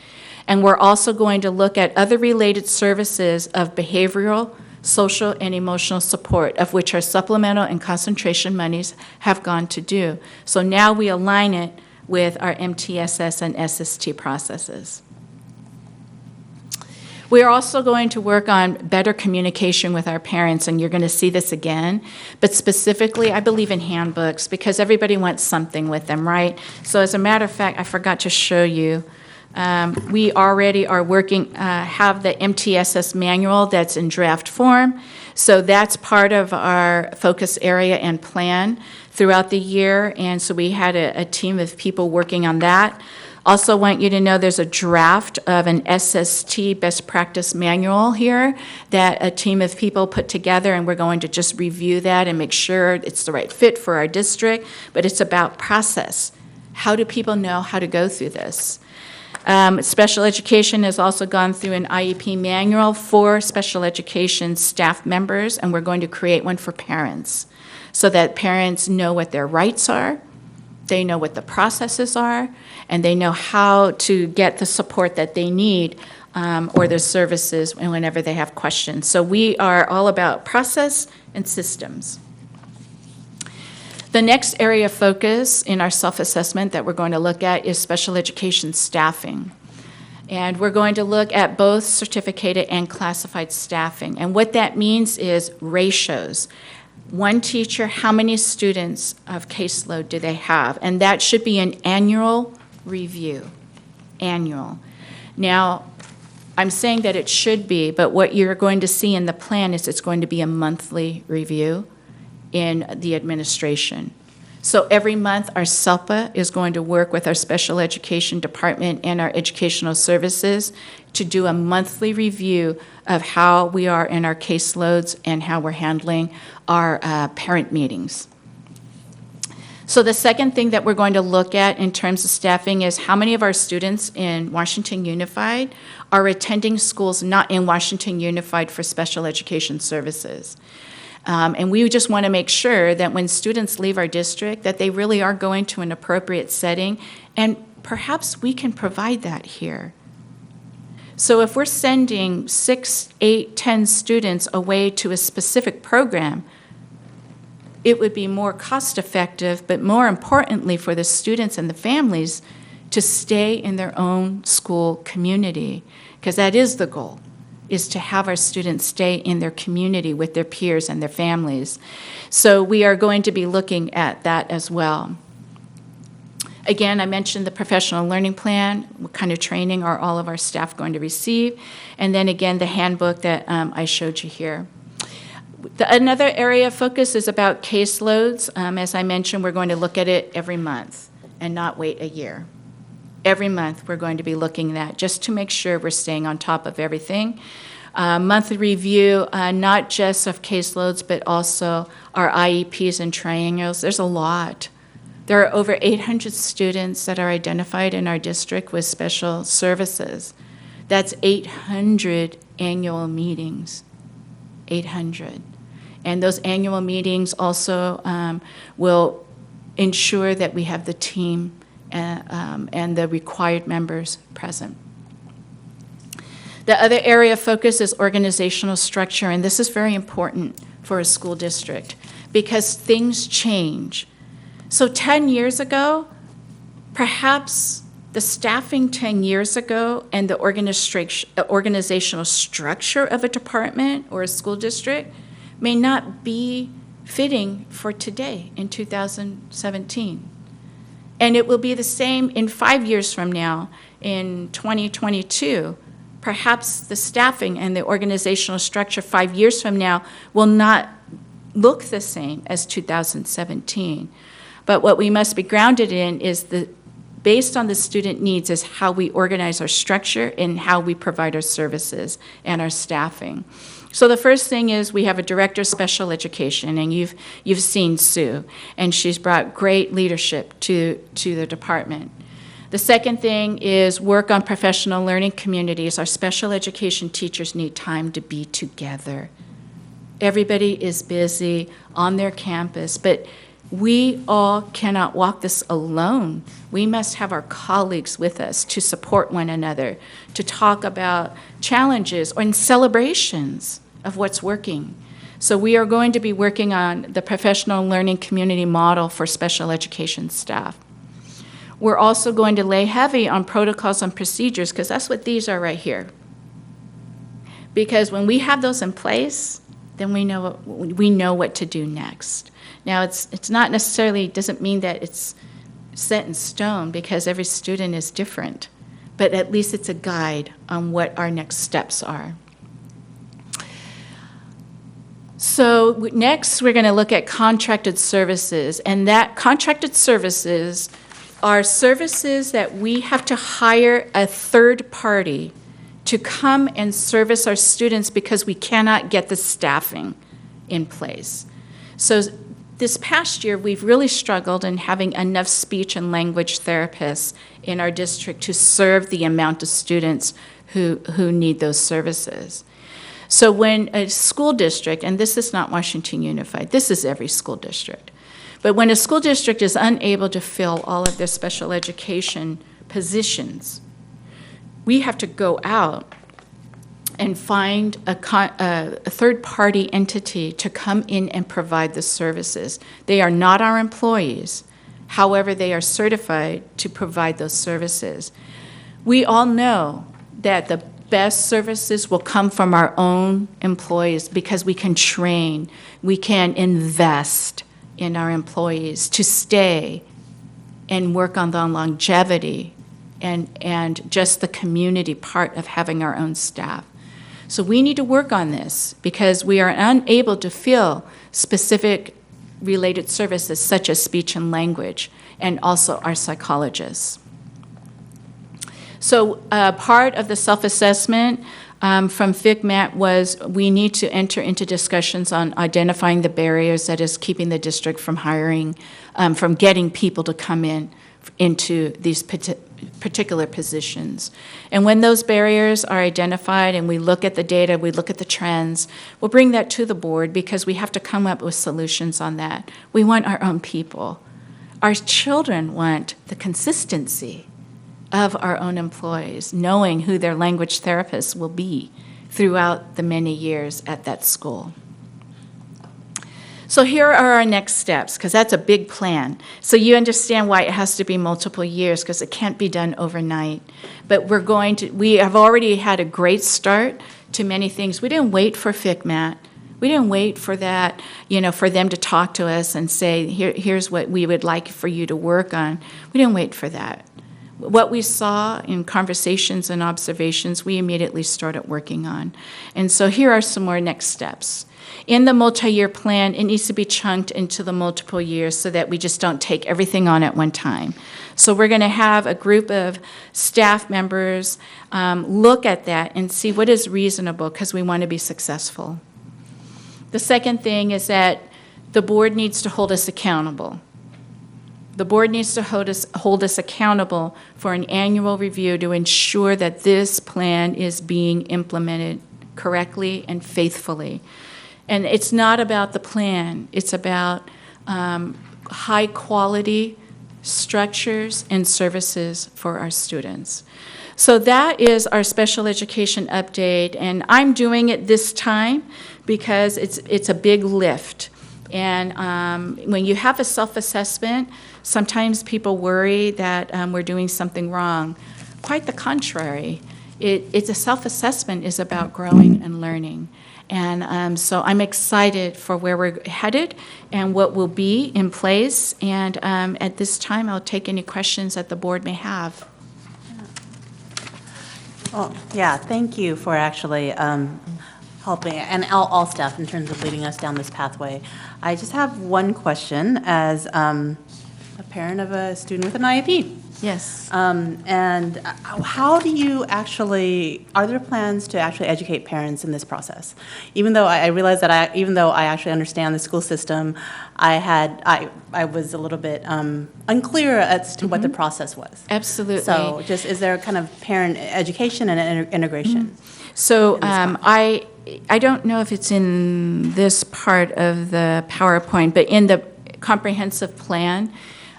And we're also going to look at other related services of behavioral, social, and emotional support, of which our supplemental and concentration monies have gone to do. So now we align it with our MTSS and SST processes. We are also going to work on better communication with our parents, and you're going to see this again. But specifically, I believe in handbooks because everybody wants something with them, right? So as a matter of fact, I forgot to show you We already are working, have the MTSS manual that's in draft form. So that's part of our focus area and plan throughout the year. And so we had a team of people working on that. Also want you to know there's a draft of an SST best practice manual here that a team of people put together, and we're going to just review that and make sure it's the right fit for our district. But it's about process. How do people know how to go through this? Special education has also gone through an IEP manual for special education staff members, and we're going to create one for parents so that parents know what their rights are, they know what the processes are, and they know how to get the support that they need or the services whenever they have questions. So we are all about process and systems. The next area of focus in our self-assessment that we're going to look at is special education staffing. And we're going to look at both certificated and classified staffing. And what that means is ratios. One teacher, how many students of caseload do they have? And that should be an annual review, annual. Now, I'm saying that it should be, but what you're going to see in the plan is it's going to be a monthly review in the administration. So every month, our SELPA is going to work with our special education department and our educational services to do a monthly review of how we are in our caseloads and how we're handling our parent meetings. So the second thing that we're going to look at in terms of staffing is how many of our students in Washington Unified are attending schools not in Washington Unified for special education services. And we just want to make sure that when students leave our district, that they really are going to an appropriate setting, and perhaps we can provide that here. So if we're sending 6, 8, 10 students away to a specific program, it would be more cost-effective, but more importantly for the students and the families to stay in their own school community, because that is the goal, is to have our students stay in their community with their peers and their families. So we are going to be looking at that as well. Again, I mentioned the professional learning plan. What kind of training are all of our staff going to receive? And then again, the handbook that I showed you here. Another area of focus is about caseloads. As I mentioned, we're going to look at it every month and not wait a year. Every month, we're going to be looking at that just to make sure we're staying on top of everything. Monthly review, not just of caseloads, but also our IEPs and triennials. There's a lot. There are over 800 students that are identified in our district with special services. That's 800 annual meetings, 800. And those annual meetings also will ensure that we have the team and the required members present. The other area of focus is organizational structure, and this is very important for a school district because things change. So 10 years ago, perhaps the staffing 10 years ago and the organizational structure of a department or a school district may not be fitting for today in 2017. And it will be the same in 5 years from now, in 2022. Perhaps the staffing and the organizational structure 5 years from now will not look the same as 2017. But what we must be grounded in is based on the student needs is how we organize our structure and how we provide our services and our staffing. So the first thing is we have a director of special education, and you've seen Sue, and she's brought great leadership to the department. The second thing is work on professional learning communities. Our special education teachers need time to be together. Everybody is busy on their campus, but we all cannot walk this alone. We must have our colleagues with us to support one another, to talk about challenges or celebrations of what's working. So we are going to be working on the professional learning community model for special education staff. We're also going to lay heavy on protocols and procedures, because that's what these are right here. Because when we have those in place, then we know what to do next. Now, it's not necessarily, doesn't mean that it's set in stone, because every student is different. but at least it's a guide on what our next steps are. So next, we're going to look at contracted services, and that contracted services are services that we have to hire a third party to come and service our students because we cannot get the staffing in place. So this past year, we've really struggled in having enough speech and language therapists in our district to serve the amount of students who need those services. So when a school district, and this is not Washington Unified, this is every school district, but when a school district is unable to fill all of their special education positions, we have to go out and find a third-party entity to come in and provide the services. They are not our employees. However, they are certified to provide those services. We all know that the best services will come from our own employees because we can train, we can invest in our employees to stay and work on the longevity and just the community part of having our own staff. So we need to work on this because we are unable to fill specific related services such as speech and language and also our psychologists. So part of the self-assessment from FICMAT was we need to enter into discussions on identifying the barriers that is keeping the district from hiring, from getting people to come into these particular positions. And when those barriers are identified and we look at the data, we look at the trends, we'll bring that to the board because we have to come up with solutions on that. We want our own people. Our children want the consistency of our own employees, knowing who their language therapists will be throughout the many years at that school. So here are our next steps, because that's a big plan. So you understand why it has to be multiple years, because it can't be done overnight. But we have already had a great start to many things. We didn't wait for FICMAT. We didn't wait for that, for them to talk to us and say, here's what we would like for you to work on. We didn't wait for that. What we saw in conversations and observations, we immediately started working on. And so here are some more next steps. In the multi-year plan, it needs to be chunked into the multiple years so that we just don't take everything on at one time. So we're going to have a group of staff members look at that and see what is reasonable because we want to be successful. The second thing is that the board needs to hold us accountable. The board needs to hold us accountable for an annual review to ensure that this plan is being implemented correctly and faithfully. And it's not about the plan. It's about high-quality structures and services for our students. So that is our special education update, and I'm doing it this time because it's a big lift. And when you have a self-assessment, sometimes people worry that we're doing something wrong. Quite the contrary. It's a self-assessment is about growing and learning. And so I'm excited for where we're headed and what will be in place. And at this time, I'll take any questions that the board may have. Oh, yeah, thank you for actually helping, and all staff in terms of leading us down this pathway. I just have one question as a parent of a student with an IEP. Yes. And how do you actually, are there plans to actually educate parents in this process? Even though I realize that even though I actually understand the school system, I was a little bit unclear as to what the process was. Absolutely. So just, is there kind of parent education and integration? So I don't know if it's in this part of the PowerPoint, but in the comprehensive plan,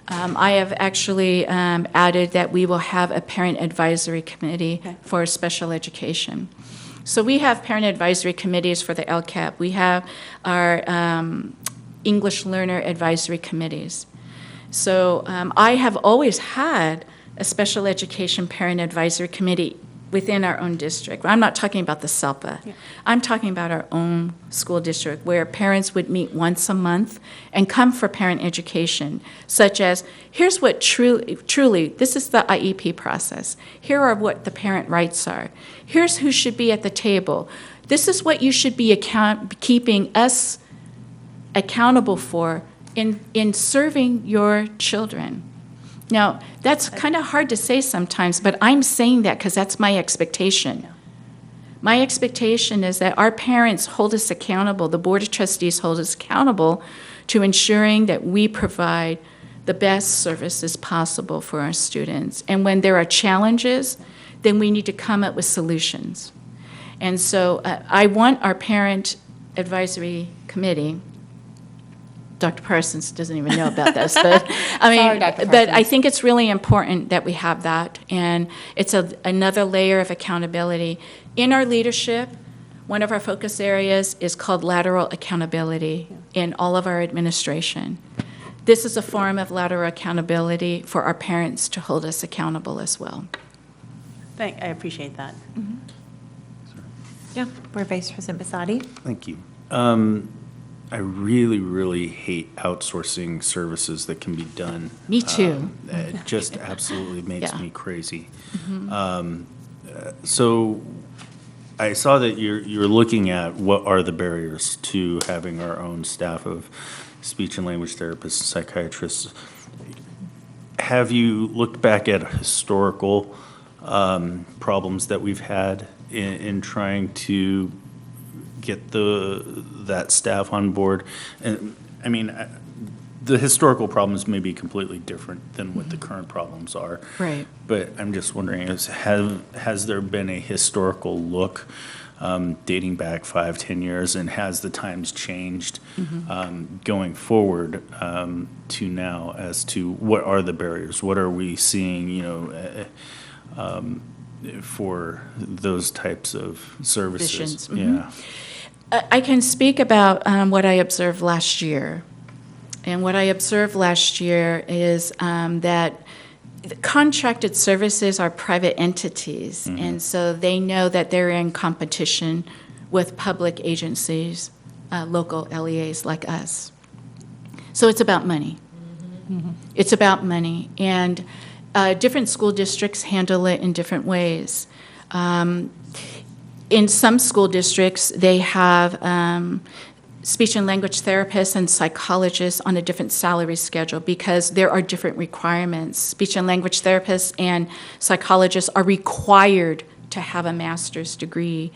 I have actually added that we will have a parent advisory committee for special education. So we have parent advisory committees for the LCAP. We have our English learner advisory committees. So I have always had a special education parent advisory committee within our own district. I'm not talking about the SELPA. I'm talking about our own school district where parents would meet once a month and come for parent education, such as, here's what truly, this is the IEP process. Here are what the parent rights are. Here's who should be at the table. This is what you should be keeping us accountable for in serving your children. Now, that's kind of hard to say sometimes, but I'm saying that because that's my expectation. My expectation is that our parents hold us accountable, the Board of Trustees hold us accountable to ensuring that we provide the best services possible for our students. And when there are challenges, then we need to come up with solutions. And so I want our Parent Advisory Committee, Dr. Parsons doesn't even know about this, but I mean, Sorry, Dr. but I Parsons. think it's really important that we have that, and it's another layer of accountability. In our leadership, one of our focus areas is called lateral accountability in all of our administration. This is a form of lateral accountability for our parents to hold us accountable as well. I appreciate that. Yeah. Board Vice President Basadi? Thank you. I really, really hate outsourcing services that can be done. Me too. It just absolutely makes Yeah. me crazy. So I saw that you're looking at what are the barriers to having our own staff of speech and language therapists, psychiatrists. Have you looked back at historical problems that we've had in trying to get that staff on board? And I mean, the historical problems may be completely different than what the current problems are. Right. But I'm just wondering, has there been a historical look dating back 5-10 years, and has the times changed going forward to now as to what are the barriers? What are we seeing, for those types of services? Positions, Yeah. I can speak about what I observed last year. And what I observed last year is that contracted services are private entities. And so they know that they're in competition with public agencies, local LEAs like us. So it's about money. It's about money. And different school districts handle it in different ways. In some school districts, they have speech and language therapists and psychologists on a different salary schedule because there are different requirements. Speech and language therapists and psychologists are required to have a master's degree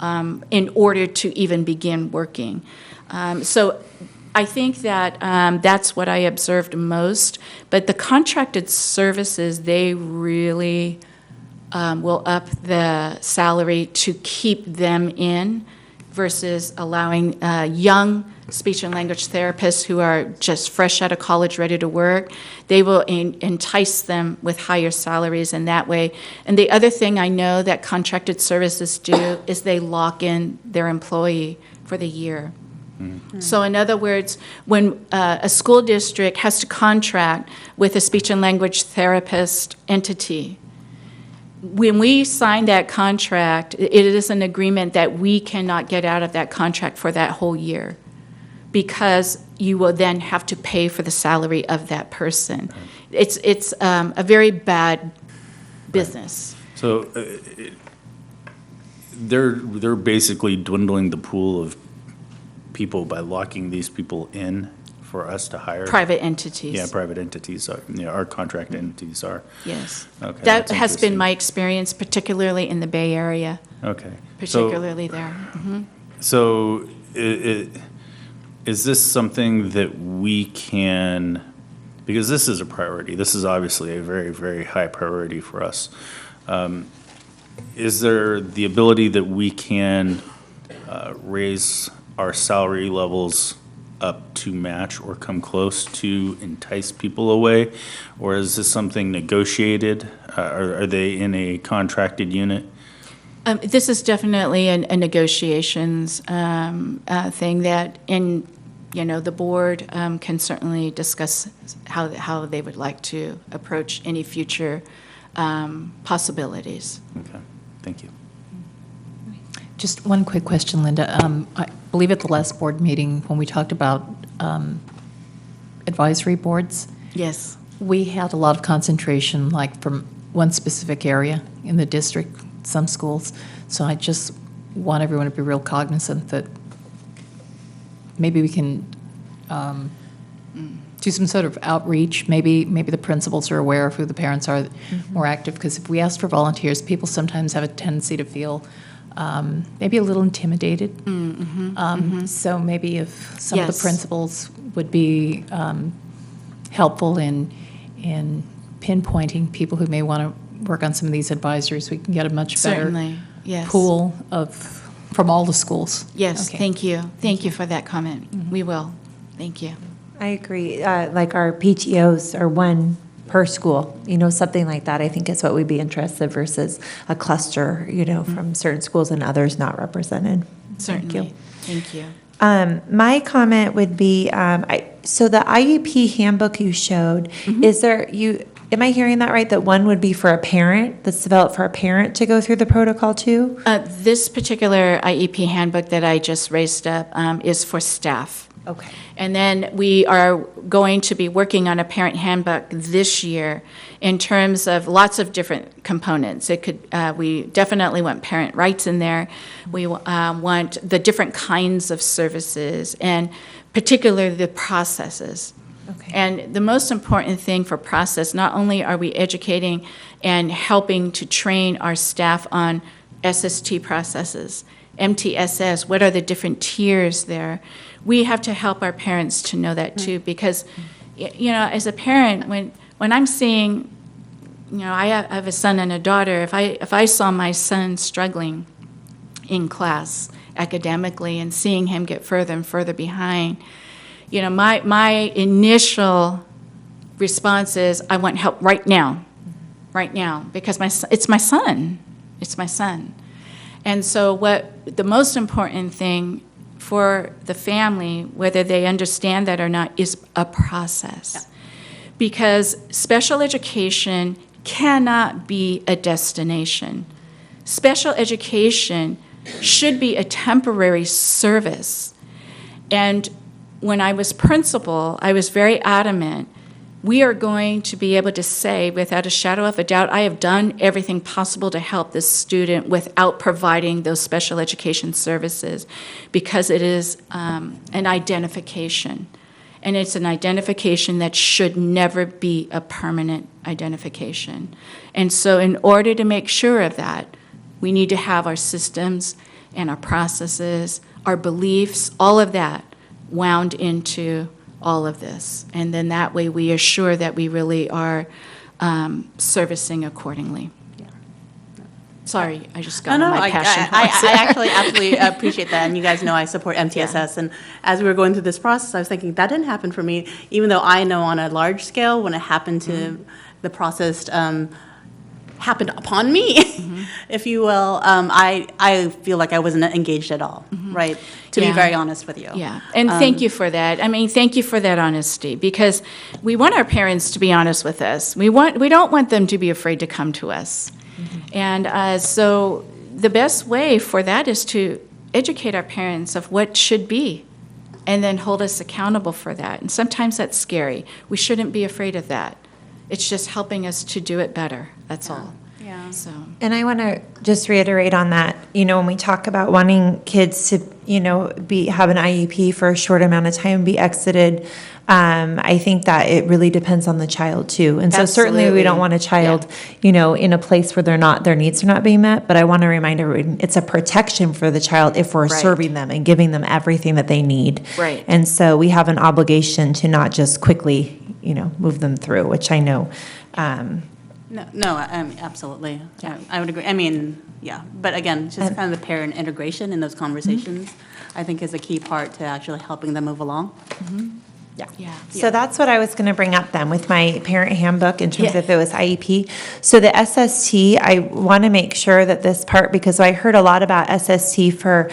in order to even begin working. So I think that that's what I observed most. But the contracted services, they really will up the salary to keep them in versus allowing young speech and language therapists who are just fresh out of college, ready to work. They will entice them with higher salaries in that way. And the other thing I know that contracted services do is they lock in their employee for the year. So in other words, when a school district has to contract with a speech and language therapist entity, when we sign that contract, it is an agreement that we cannot get out of that contract for that whole year because you will then have to pay for the salary of that person. It's a very bad business. So they're basically dwindling the pool of people by locking these people in for us to hire? Private entities. Yeah, private entities, our contract entities are. Yes. Okay, That that's has been interesting. my experience, particularly in the Bay Area, Okay. particularly there. So is this something that we can, because this is a priority, this is obviously a very, very high priority for us. Is there the ability that we can raise our salary levels up to match or come close to entice people away? Or is this something negotiated? Are they in a contracted unit? This is definitely a negotiations thing that, the board can certainly discuss how they would like to approach any future possibilities. Okay, Thank you. Just one quick question, Linda. I believe at the last board meeting, when we talked about advisory boards, Yes. we had a lot of concentration, like from one specific area in the district, some schools. So I just want everyone to be real cognizant that maybe we can do some sort of outreach. Maybe the principals are aware of who the parents are more active, because if we ask for volunteers, people sometimes have a tendency to feel maybe a little intimidated. So maybe if some of the Yes. principals would be helpful in pinpointing people who may want to work on some of these advisories, we can get a much better Certainly, yes. pool from all the schools. Yes, Okay. thank you. Thank you for that comment. We will. Thank you. I agree. Like our PTOs are one per school, something like that, I think is what we'd be interested versus a cluster, from certain schools and others not represented. Thank you. Certainly. Thank you. My comment would be, so the IEP handbook you showed, am I hearing that right? That one would be for a parent, that's developed for a parent to go through the protocol too? This particular IEP handbook that I just raised up is for staff. Okay. And then we are going to be working on a parent handbook this year in terms of lots of different components. We definitely want parent rights in there. We want the different kinds of services and particularly the processes. Okay. And the most important thing for process, not only are we educating and helping to train our staff on SST processes, MTSS, what are the different tiers there? We have to help our parents to know that too, because, as a parent, when I'm seeing, I have a son and a daughter, if I saw my son struggling in class academically and seeing him get further and further behind, my initial response is, I want help right now, because it's my son. And so the most important thing for the family, whether they understand that or not, is a process. Because special education cannot be a destination. Special education should be a temporary service. And when I was principal, I was very adamant, we are going to be able to say without a shadow of a doubt, I have done everything possible to help this student without providing those special education services, because it is an identification. And it's an identification that should never be a permanent identification. And so in order to make sure of that, we need to have our systems and our processes, our beliefs, all of that wound into all of this. And then that way we assure that we really are servicing accordingly. Sorry, I just got on my passion horse. I actually absolutely appreciate that, and you guys know I support MTSS, and as we were going through this process, I was thinking, that didn't happen for me, even though I know on a large scale, when it happened to the process happened upon me, if you will, I feel like I wasn't engaged at all, right? To be Yeah. very honest with you. Yeah, and thank you for that. I mean, thank you for that honesty, because we want our parents to be honest with us. We don't want them to be afraid to come to us. And so the best way for that is to educate our parents of what should be, and then hold us accountable for that. And sometimes that's scary. We shouldn't be afraid of that. It's just helping us to do it better, that's all. Yeah. So, And I want to just reiterate on that, when we talk about wanting kids to, have an IEP for a short amount of time, be exited, I think that it really depends on the child too. And so certainly we Absolutely. don't want a child, in a place where their needs are not being met, but I want to remind everyone, it's a protection for the child if we're Right. serving them and giving them everything that they need. Right. And so we have an obligation to not just quickly, move them through, which I know, No, absolutely. I would agree. I mean, yeah, but again, just kind of the parent integration in those conversations, I think is a key part to actually helping them move along. Yeah. So that's what I was going to bring up then with my parent handbook in terms Yeah. of if it was IEP. So the SST, I want to make sure that this part, because I heard a lot about SST for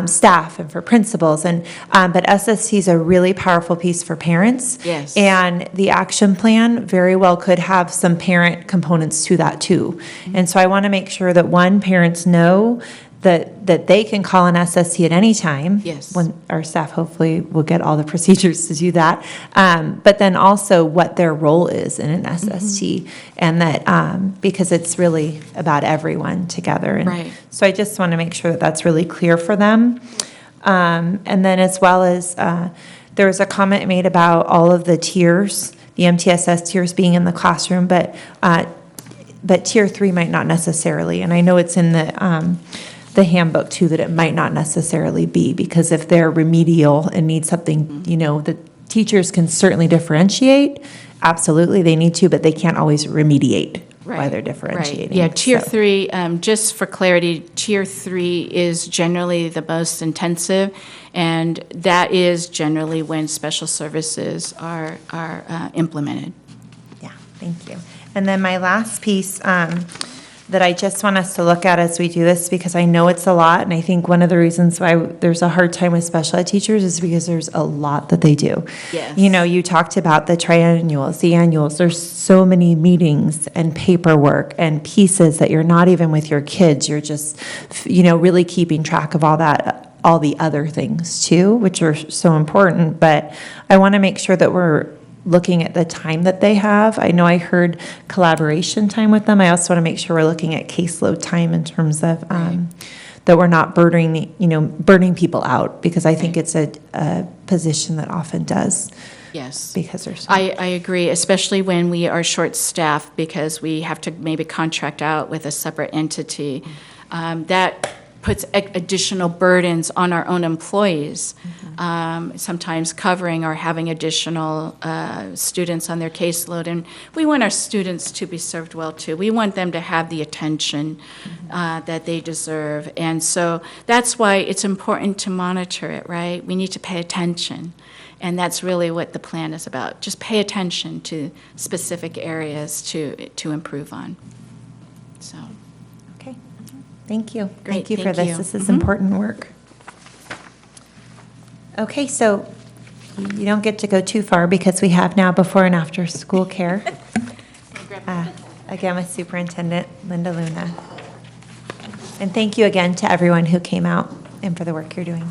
staff and for principals, and but SST is a really powerful piece for parents. Yes. And the action plan very well could have some parent components to that too. And so I want to make sure that parents know that they can call an SST at any time. Yes. When our staff hopefully will get all the procedures to do that. But then also what their role is in an SST, and that, because it's really about everyone together. And Right. so I just want to make sure that that's really clear for them. And then as well as, there was a comment made about all of the tiers, the MTSS tiers being in the classroom, but tier 3 might not necessarily. And I know it's in the handbook too, that it might not necessarily be, because if they're remedial and need something, the teachers can certainly differentiate. Absolutely, they need to, but they can't always remediate while they're differentiating. Yeah, Tier So- 3, just for clarity, Tier 3 is generally the most intensive, and that is generally when special services are implemented. Yeah, thank you. And then my last piece that I just want us to look at as we do this, because I know it's a lot, and I think one of the reasons why there's a hard time with special ed teachers is because there's a lot that they do. Yes. You talked about the triennials, the annuals. There's so many meetings and paperwork and pieces that you're not even with your kids. You're just, really keeping track of all that, all the other things too, which are so important. But I want to make sure that we're looking at the time that they have. I know I heard collaboration time with them. I also want to make sure we're looking at caseload time in terms of that we're not burning people out, because I think it's a position that often does. Yes. Because there's. I agree, especially when we are short-staffed because we have to maybe contract out with a separate entity. That puts additional burdens on our own employees, sometimes covering or having additional students on their caseload. And we want our students to be served well, too. We want them to have the attention that they deserve. And so that's why it's important to monitor it, right? We need to pay attention. And that's really what the plan is about. Just pay attention to specific areas to improve on. So. Okay, thank you. Great, Thank you for thank this. you. This is important work. Okay, so you don't get to go too far because we have now before and after school care. Again, with Superintendent Linda Luna. And thank you again to everyone who came out and for the work you're doing.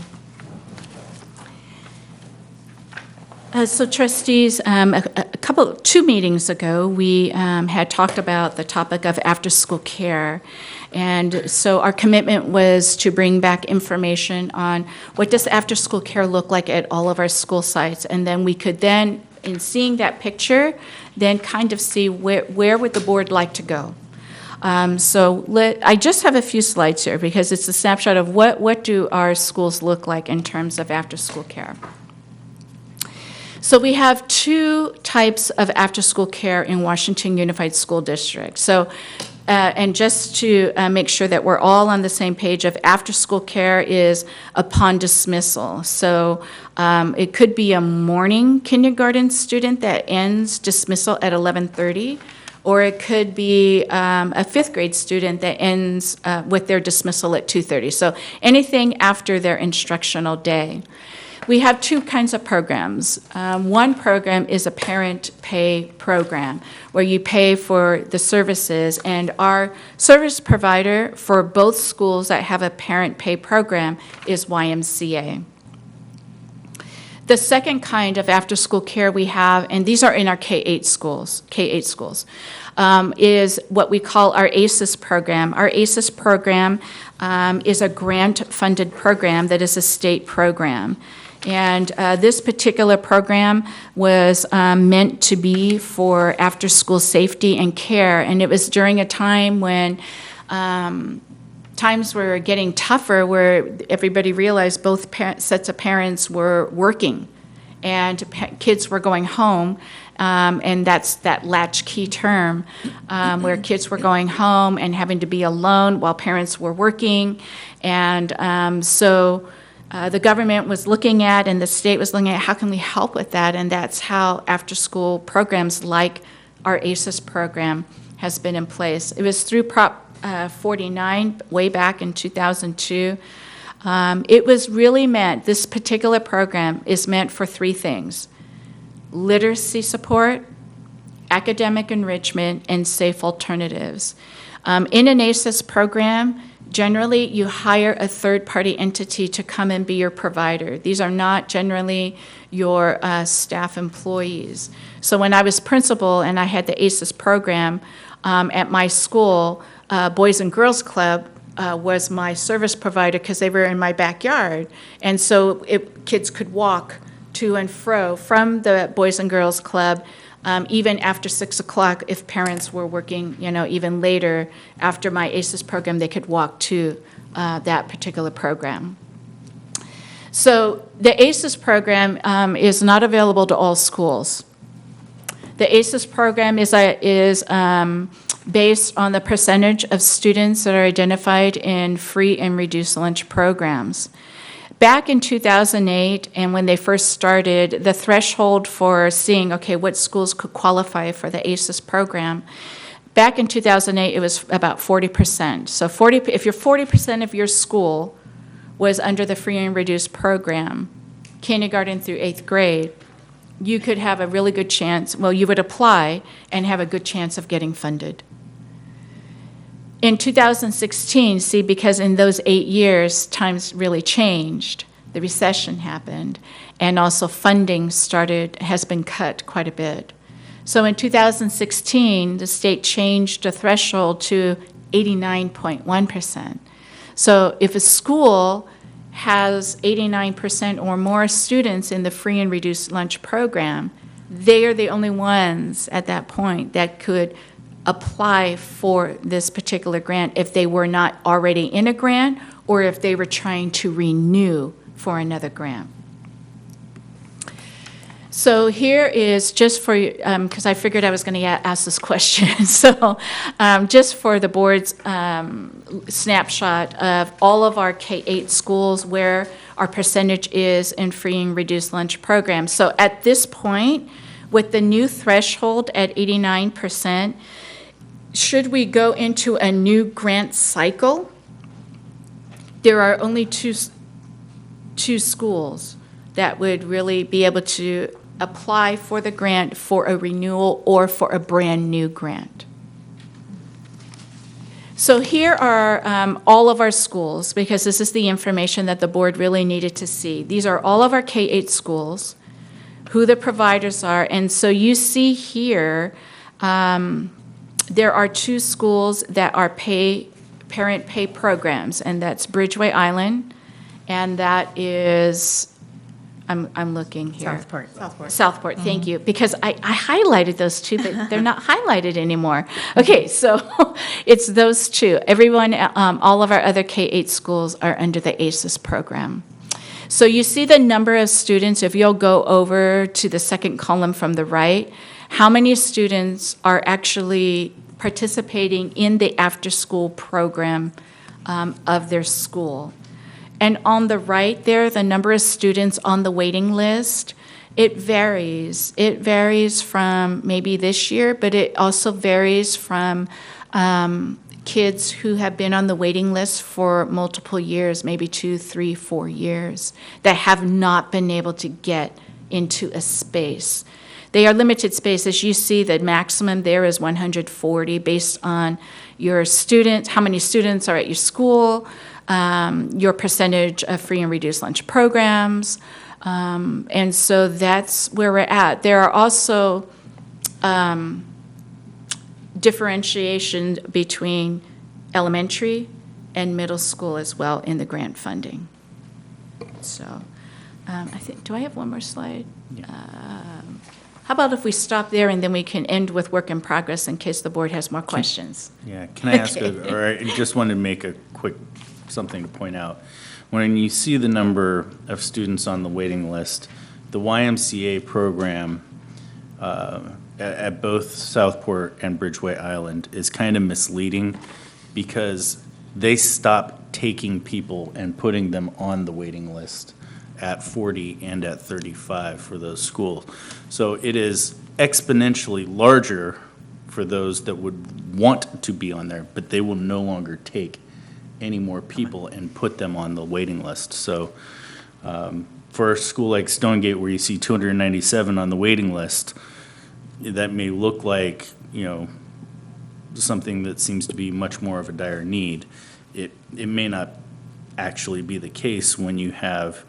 So trustees, 2 meetings ago, we had talked about the topic of after-school care. And so our commitment was to bring back information on what does after-school care look like at all of our school sites. And then we could then, in seeing that picture, then kind of see where would the board like to go. I just have a few slides here because it's a snapshot of what do our schools look like in terms of after-school care. So we have 2 types of after-school care in Washington Unified School District. So, and just to make sure that we're all on the same page of after-school care is upon dismissal. So it could be a morning kindergarten student that ends dismissal at 11:30, or it could be a 5th grade student that ends with their dismissal at 2:30. So anything after their instructional day. We have 2 kinds of programs. One program is a parent pay program, where you pay for the services, and our service provider for both schools that have a parent pay program is YMCA. The second kind of after-school care we have, and these are in our K-8 schools, is what we call our ACES program. Our ACES program is a grant-funded program that is a state program. And this particular program was meant to be for after-school safety and care, and it was during a time when times were getting tougher, where everybody realized both sets of parents were working, and kids were going home, and that's that latchkey term, where kids were going home and having to be alone while parents were working, and the government was looking at and the state was looking at how can we help with that, and that's how after-school programs like our ACES program has been in place. It was through Prop 49 way back in 2002. It was really meant, this particular program is meant for three things: literacy support, academic enrichment, and safe alternatives. In an ACES program, generally you hire a third-party entity to come and be your provider. These are not generally your staff employees. So when I was principal and I had the ACES program at my school, Boys and Girls Club was my service provider because they were in my backyard. And so kids could walk to and fro from the Boys and Girls Club even after 6 o'clock. If parents were working, even later after my ACES program, they could walk to that particular program. So the ACES program is not available to all schools. The ACES program is based on the percentage of students that are identified in free and reduced lunch programs. Back in 2008, and when they first started, the threshold for seeing, okay, what schools could qualify for the ACES program, back in 2008, it was about 40%. So if you're 40% of your school was under the free and reduced program, kindergarten through 8th grade, you could have a really good chance, you would apply and have a good chance of getting funded. In 2016, because in those 8 years, times really changed. The recession happened, and also funding has been cut quite a bit. So in 2016, the state changed the threshold to 89.1%. So if a school has 89% or more students in the free and reduced lunch program, they are the only ones at that point that could apply for this particular grant if they were not already in a grant or if they were trying to renew for another grant. So here is just for, because I figured I was going to ask this question, so just for the board's snapshot of all of our K-8 schools where our percentage is in free and reduced lunch programs. So at this point, with the new threshold at 89%, should we go into a new grant cycle, there are only two schools that would really be able to apply for the grant for a renewal or for a brand new grant. So here are all of our schools, because this is the information that the board really needed to see. These are all of our K-8 schools, who the providers are, and so you see here there are 2 schools that are parent pay programs, and that's Bridgeway Island, and that is, I'm looking here. Southport, thank you, because I highlighted those 2, but they're not highlighted anymore. Okay, so it's those 2. Everyone, all of our other K-8 schools are under the ACES program. So you see the number of students, if you'll go over to the second column from the right, how many students are actually participating in the after-school program of their school. And on the right there, the number of students on the waiting list, it varies. It varies from maybe this year, but it also varies from kids who have been on the waiting list for multiple years, maybe 2, 3, 4 years, that have not been able to get into a space. They are limited spaces. You see the maximum there is 140 based on your students, how many students are at your school, your percentage of free and reduced lunch programs. And so that's where we're at. There are also differentiation between elementary and middle school as well in the grant funding. So I think, do I have one more slide? Yeah. How about if we stop there and then we can end with work in progress in case the board has more questions? Yeah, can I ask, or I just wanted to make a quick something to point out. When you see the number of students on the waiting list, the YMCA program at both Southport and Bridgeway Island is kind of misleading because they stop taking people and putting them on the waiting list at 40 and at 35 for those schools. So it is exponentially larger for those that would want to be on there, but they will no longer take any more people and put them on the waiting list. So for a school like Stonegate, where you see 297 on the waiting list, that may look like, something that seems to be much more of a dire need. It may not actually be the case when you have,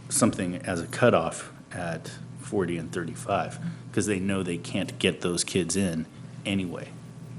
something as a cutoff at 40 and 35, because they know they can't get those kids in anyway,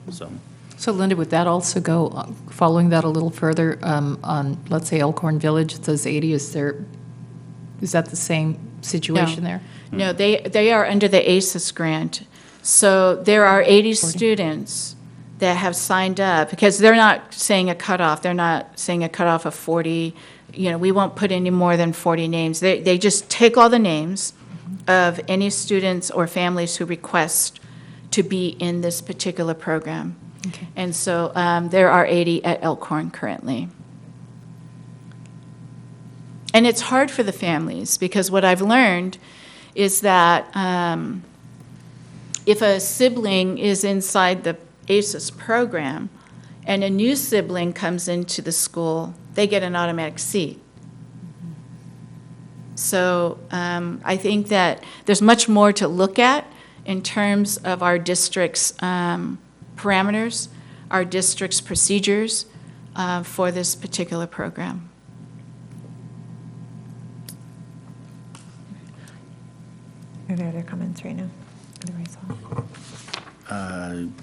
so. So Linda, would that also go, following that a little further, on, let's say, Elkhorn Village, it says 80, is that the same situation there? No, they are under the ACES grant. So there are 80 students that have signed up, because they're not saying a cutoff. They're not saying a cutoff of 40. We won't put any more than 40 names. They just take all the names of any students or families who request to be in this particular program. Okay. And so there are 80 at Elkhorn currently. And it's hard for the families, because what I've learned is that if a sibling is inside the ACES program and a new sibling comes into the school, they get an automatic seat. So I think that there's much more to look at in terms of our district's parameters, our district's procedures for this particular program. Are there other comments right now? Otherwise,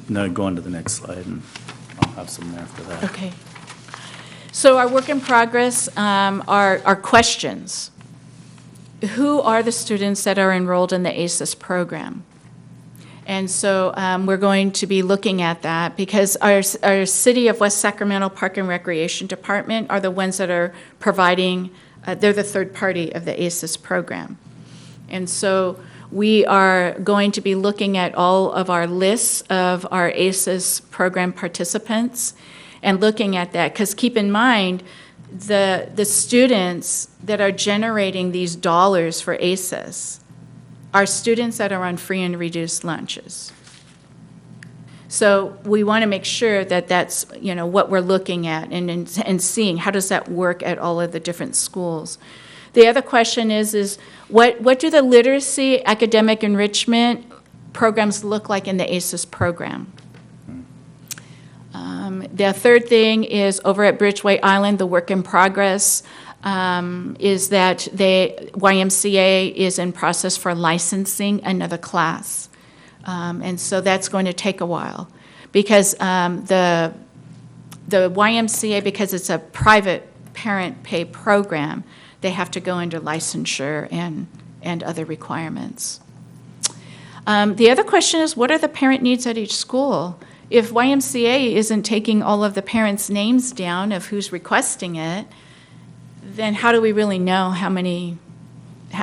No, go on to the next slide, and I'll have some after that. Okay. So our work in progress are questions. Who are the students that are enrolled in the ACES program? And so we're going to be looking at that, because our City of West Sacramento Park and Recreation Department are the ones that are providing, they're the third party of the ACES program. And so we are going to be looking at all of our lists of our ACES program participants and looking at that, because keep in mind, the students that are generating these dollars for ACES are students that are on free and reduced lunches. So we want to make sure that that's, what we're looking at and seeing how does that work at all of the different schools. The other question is what do the literacy, academic enrichment programs look like in the ACES program? The third thing is over at Bridgeway Island, the work in progress is that YMCA is in process for licensing another class. And so that's going to take a while, because the YMCA, because it's a private parent pay program, they have to go under licensure and other requirements. The other question is, what are the parent needs at each school? If YMCA isn't taking all of the parents' names down of who's requesting it, then how do we really know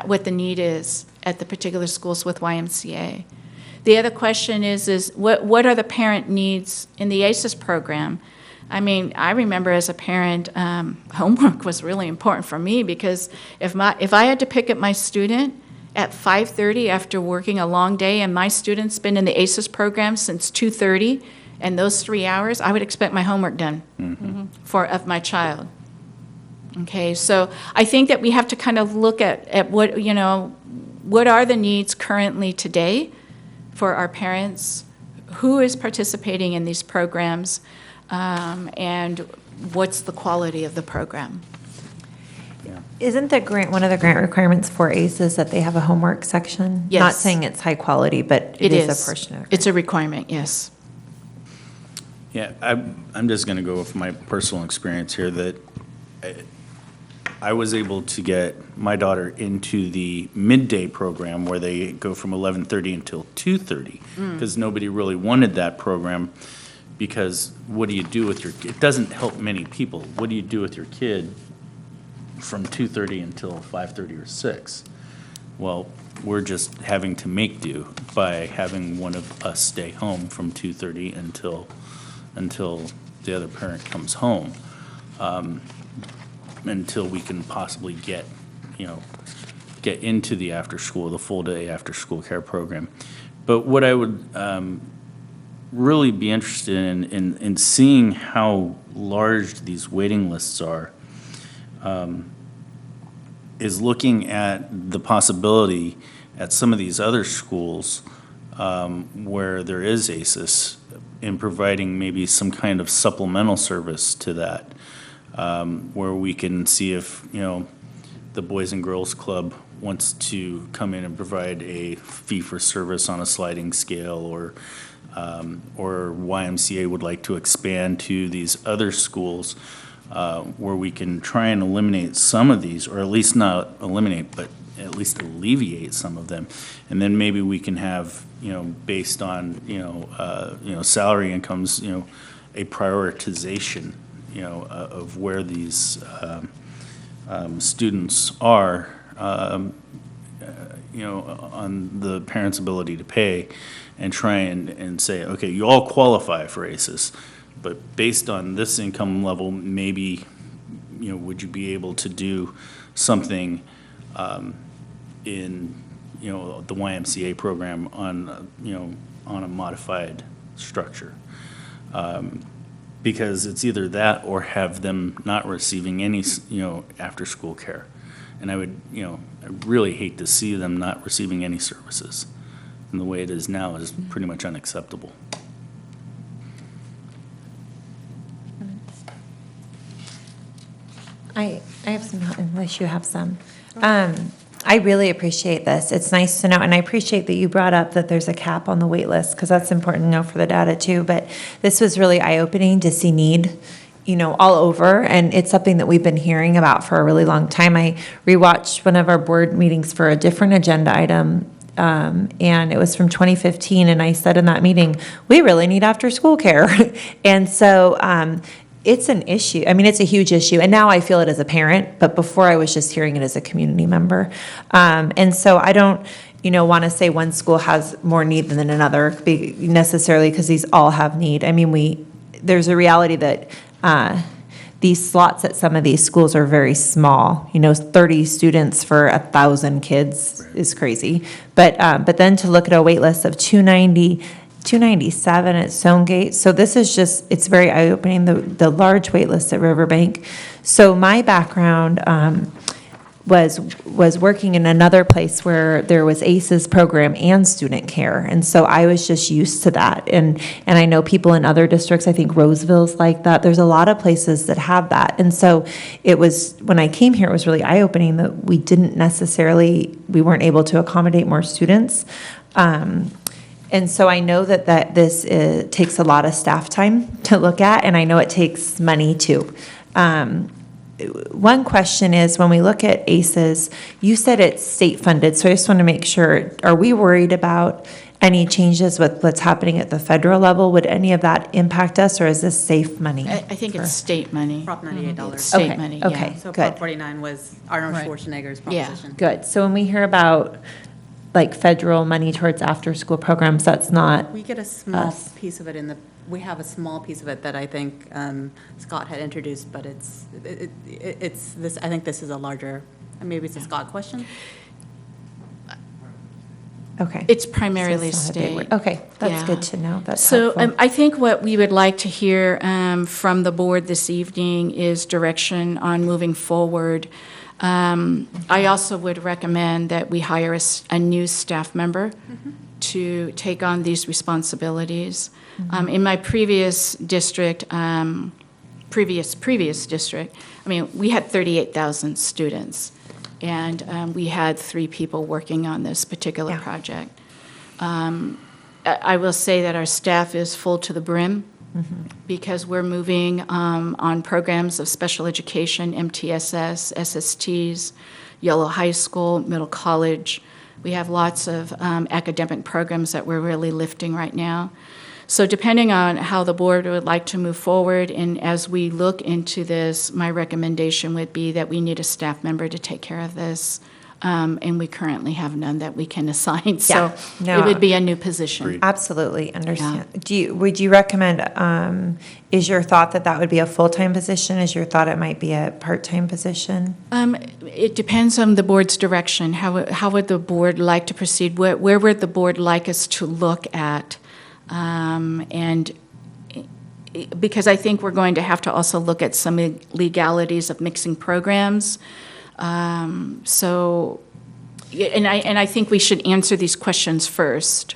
what the need is at the particular schools with YMCA? The other question is what are the parent needs in the ACES program? I mean, I remember as a parent, homework was really important for me, because if I had to pick up my student at 5:30 after working a long day, and my student's been in the ACES program since 2:30, and those 3 hours, I would expect my homework done of my child. Okay, so I think that we have to kind of look at what are the needs currently today for our parents, who is participating in these programs, and what's the quality of the program. isn't the grant, one of the grant requirements for ACES that they have a homework section? Yes. Not saying it's high quality, but it is a portion of it. It's a requirement, yes. Yeah, I'm just going to go with my personal experience here that I was able to get my daughter into the midday program where they go from 11:30 until 2:30 because nobody really wanted that program because what do you do with your kid? It doesn't help many people. What do you do with your kid from 2:30 until 5:30 or 6? Well, we're just having to make do by having one of us stay home from 2:30 until the other parent comes home, until we can possibly get into the after-school, the full-day after-school care program. But what I would really be interested in seeing how large these waiting lists are, is looking at the possibility at some of these other schools where there is ACES, in providing maybe some kind of supplemental service to that, where we can see if, the Boys and Girls Club wants to come in and provide a fee for service on a sliding scale, or YMCA would like to expand to these other schools, where we can try and eliminate some of these, or at least not eliminate, but at least alleviate some of them. And then maybe we can have, based on, salary incomes, a prioritization, of where these students are, on the parents' ability to pay, and try and say, okay, you all qualify for ACES, but based on this income level, maybe, would you be able to do something in, the YMCA program on, on a modified structure? Because it's either that or have them not receiving any, after-school care. And I would, I really hate to see them not receiving any services. And the way it is now is pretty much unacceptable. I have some, unless you have some. I really appreciate this. It's nice to know, and I appreciate that you brought up that there's a cap on the wait list, because that's important to know for the data too. But this was really eye-opening to see need, all over, and it's something that we've been hearing about for a really long time. I rewatched one of our board meetings for a different agenda item, and it was from 2015, and I said in that meeting, we really need after-school care. And so it's an issue. I mean, it's a huge issue. And now I feel it as a parent, but before I was just hearing it as a community member. And so I don't, want to say one school has more need than another necessarily, because these all have need. I mean, there's a reality that these slots at some of these schools are very small. 30 students for 1,000 kids is crazy. But then to look at a wait list of 297 at Stonegate. So this is just, it's very eye-opening, the large wait list at Riverbank. So my background was working in another place where there was ACES program and student care. And so I was just used to that. And I know people in other districts, I think Roseville's like that. There's a lot of places that have that. And so it was, when I came here, it was really eye-opening that we weren't able to accommodate more students. And so I know that this takes a lot of staff time to look at, and I know it takes money too. One question is, when we look at ACES, you said it's state funded, so I just want to make sure, are we worried about any changes with what's happening at the federal level? Would any of that impact us, or is this safe money? I think it's state money. Prop $98. It's state Okay, money, okay. yeah. So Good. Prop 49 was Arnold Right. Schwarzenegger's Yeah. proposition. Good. So when we hear about like federal money towards after-school programs, that's not, We get a small Us. piece of it we have a small piece of it that I think Scott had introduced, but it's this, I think this is a larger, maybe it's a Scott question? okay. It's So primarily it's not a big state. word. Okay, that's Yeah. good to know. That's So helpful. I think what we would like to hear from the board this evening is direction on moving forward. I also would recommend that we hire a new staff member to take on these responsibilities. In my previous district, previous district, I mean, we had 38,000 students, and we had 3 people working on this particular Yeah. project. I will say that our staff is full to the brim, because we're moving on programs of special education, MTSS, SSTs, Yellow High School, Middle College. We have lots of academic programs that we're really lifting right now. So depending on how the board would like to move forward, and as we look into this, my recommendation would be that we need a staff member to take care of this and we currently have none that we can assign. So Yeah, no. it would be a new position. Agreed. Absolutely, understand. Would you recommend, is your thought that that would be a full-time position? Is your thought it might be a part-time position? It depends on the board's direction. How would the board like to proceed? Where would the board like us to look at? And because I think we're going to have to also look at some legalities of mixing programs. So, and I think we should answer these questions first.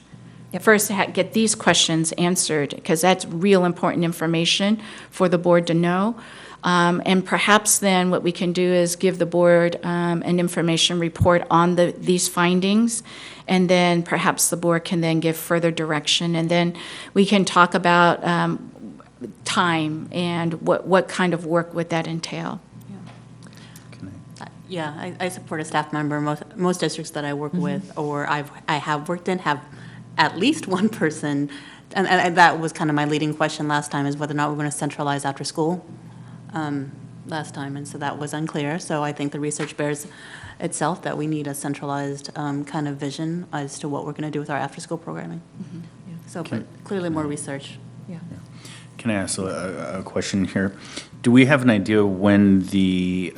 First, get these questions answered, because that's real important information for the board to know. And perhaps then what we can do is give the board an information report on these findings, and then perhaps the board can then give further direction, and then we can talk about time and what kind of work would that entail. Yeah, I support a staff member. Most districts that I work with, or I have worked in, have at least one person, and that was kind of my leading question last time, is whether or not we're going to centralize after school last time, and so that was unclear. So I think the research bears itself that we need a centralized kind of vision as to what we're going to do with our after-school programming. So but clearly more research. Can I ask a question here? Do we have an idea when the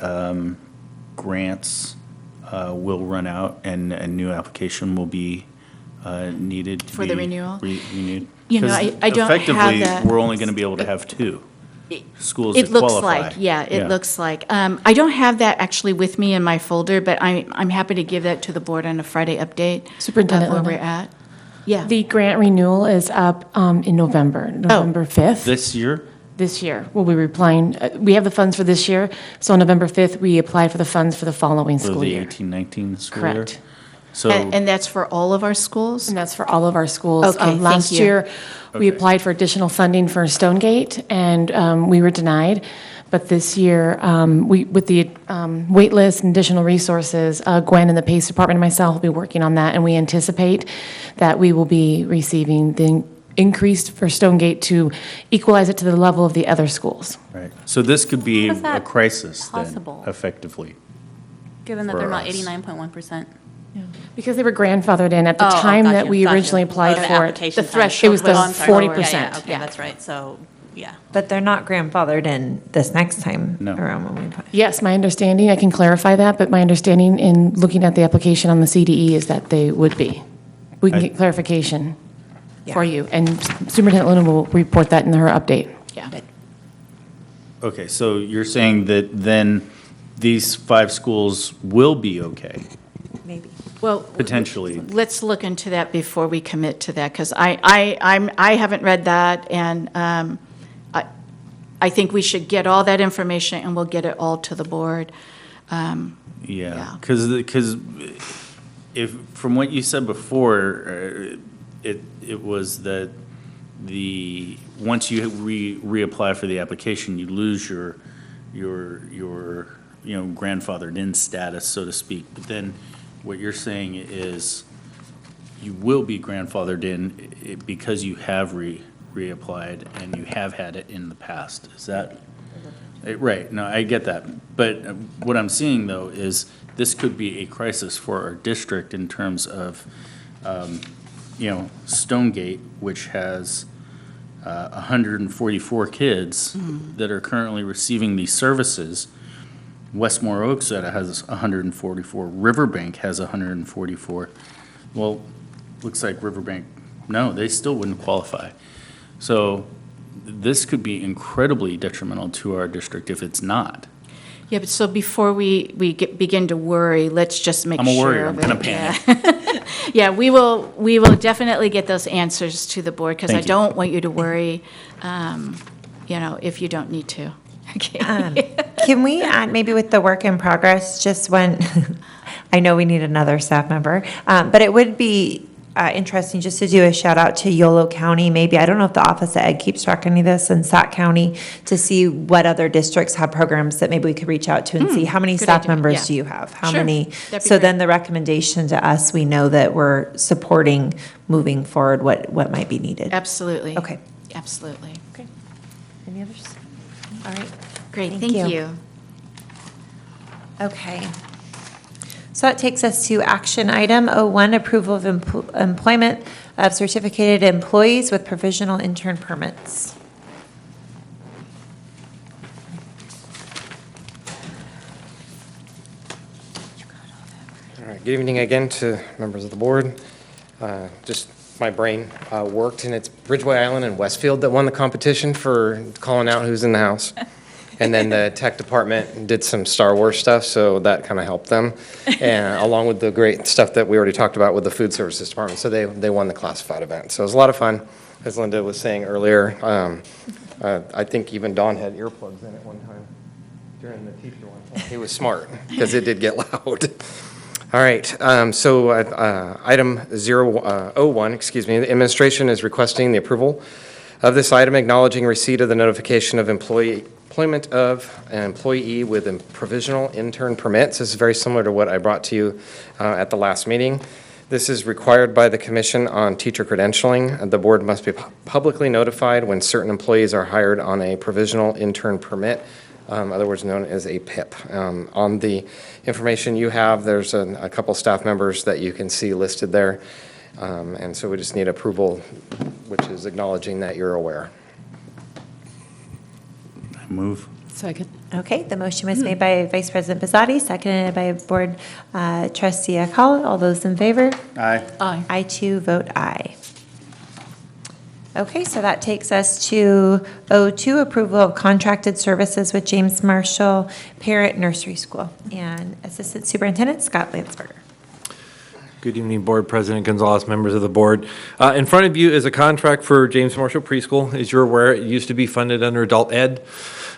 grants will run out and a new application will be needed to be? For the renewal? Renewed? You know, 'Cause I don't have effectively, that. we're only going to be able to have two schools that It looks qualify. like, it looks like. I don't have that actually with me in my folder, but I'm happy to give that to the board on a Friday update. Superintendent of where Luna. we're at. Yeah. The grant renewal is up in November, November 5th. This year? This year. We'll be replying, we have the funds for this year, so on November 5th, we apply for the funds for the following For school the year. 18-19 school year? Correct. So, And that's for all of our schools? And that's for all of our schools. Okay, thank Last you. year, we Okay. applied for additional funding for Stonegate, and we were denied. But this year, with the wait list and additional resources, Gwen and the PACE department and myself will be working on that, and we anticipate that we will be receiving the increase for Stonegate to equalize it to the level of the other schools. right. So this could be How is a that crisis then, possible? effectively. Given that For they're not us. 89.1%. Because they were grandfathered in at the time got that you, we got you. originally applied Oh, the for it. application The time. threshold It was the was- Oh, I'm sorry. 40%. Okay, yeah. that's right. So, yeah. But they're not grandfathered in this next time No. around when we put. Yes, my understanding, I can clarify that, but my understanding in looking at the application on the CDE is that they would be. We can get clarification for Yeah. you, and Superintendent Luna will report that in her update. Yeah. Okay, so you're saying that then these 5 schools will be okay, Maybe. Well, potentially? let's look into that before we commit to that, because I haven't read that, and I think we should get all that information, and we'll get it all to the board. Yeah, Yeah. because if, from what you said before, it was that once you reapply for the application, you lose your grandfathered in status, so to speak. But then what you're saying is you will be grandfathered in because you have reapplied and you have had it in the past. Is that? Right, no, I get that. But what I'm seeing, though, is this could be a crisis for our district in terms of, Stonegate, which has 144 kids that are currently receiving these services. Westmore Oaks that has 144. Riverbank has 144. Well, looks like Riverbank, no, they still wouldn't qualify. So this could be incredibly detrimental to our district if it's not. Yeah, but so before we begin to worry, let's just make I'm sure. a worrier, I'm of gonna it. panic. Yeah. Yeah, we will definitely get those answers to the board, because I Thank you. don't want you to worry, if you don't need to. Okay. Can we add, maybe with the work in progress, just when, I know we need another staff member, but it would be interesting just to do a shout out to Yolo County, maybe, I don't know if the Office of Ed keeps track of any of this, and Sac County, to see what other districts have programs that maybe we could reach out to and see how many good staff idea, members yeah. do you have? How Sure, many? that'd be So then great. the recommendation to us, we know that we're supporting moving forward what might be needed. Absolutely. Okay. Absolutely. Any others? All right. Great, Thank thank you. you. Okay. So that takes us to action item 01, approval of employment of certificated employees with provisional intern permits. All right, good evening again to members of the board. Just my brain worked, and it's Bridgeway Island and Westfield that won the competition for calling out who's in the house. And then the tech department did some Star Wars stuff, so that kind of helped them, and along with the great stuff that we already talked about with the food services department. So they won the classified event. So it was a lot of fun, as Linda was saying earlier. I think even Don had earplugs in at one time during the teacher one. He was smart, because it did get loud. All right, so item 01, the administration is requesting the approval of this item, acknowledging receipt of the notification of employment of an employee with a provisional intern permits. This is very similar to what I brought to you at the last meeting. This is required by the Commission on Teacher Credentialing. The board must be publicly notified when certain employees are hired on a provisional intern permit, other words known as a PIP. On the information you have, there's a couple staff members that you can see listed there. And so we just need approval, which is acknowledging that you're aware. Move. Second. Okay, the motion was made by Vice President Bisotti, seconded by Board Trustee Akal. All those in favor? Aye. Aye. I too vote aye. Okay, so that takes us to 02, approval of contracted services with James Marshall Parent Nursery School, and Assistant Superintendent Scott Landsberger. Good evening, Board President Gonzalez, members of the board. In front of you is a contract for James Marshall Preschool. As you're aware, it used to be funded under adult ed.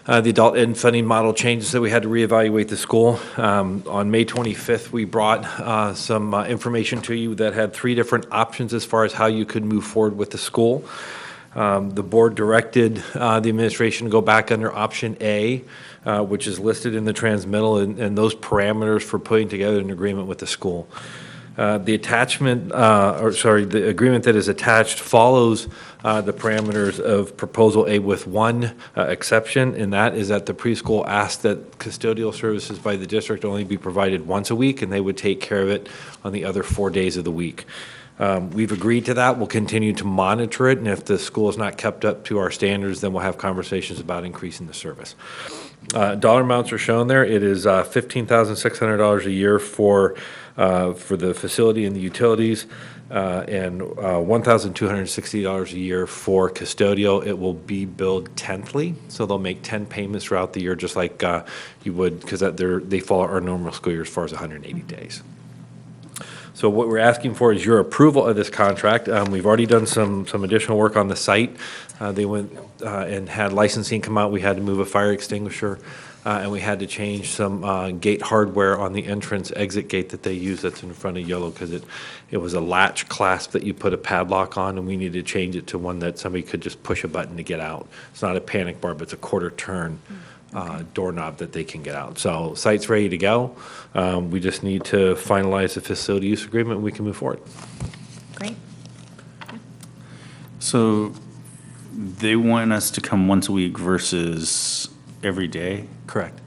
The adult ed funding model changes, so we had to reevaluate the school. On May 25th, we brought some information to you that had 3 different options as far as how you could move forward with the school. The board directed the administration to go back under option A, which is listed in the transmittal, and those parameters for putting together an agreement with the school. The agreement that is attached follows the parameters of Proposal A with one exception, and that is that the preschool asked that custodial services by the district only be provided once a week, and they would take care of it on the other 4 days of the week. We've agreed to that. We'll continue to monitor it, and if the school is not kept up to our standards, then we'll have conversations about increasing the service. Dollar amounts are shown there. It is $15,600 a year for the facility and the utilities, and $1,260 a year for custodial. It will be billed tenthly, so they'll make 10 payments throughout the year, just like you would, because they follow our normal school year as far as 180 days. So what we're asking for is your approval of this contract. We've already done some additional work on the site. They went and had licensing come out. We had to move a fire extinguisher, and we had to change some gate hardware on the entrance exit gate that they use that's in front of Yellow, because it was a latch clasp that you put a padlock on, and we needed to change it to one that somebody could just push a button to get out. It's not a panic bar, but it's a quarter turn doorknob that they can get out. So site's ready to go. We just need to finalize the facility use agreement, and we can move forward. Great. So they want us to come once a week versus every day? Correct.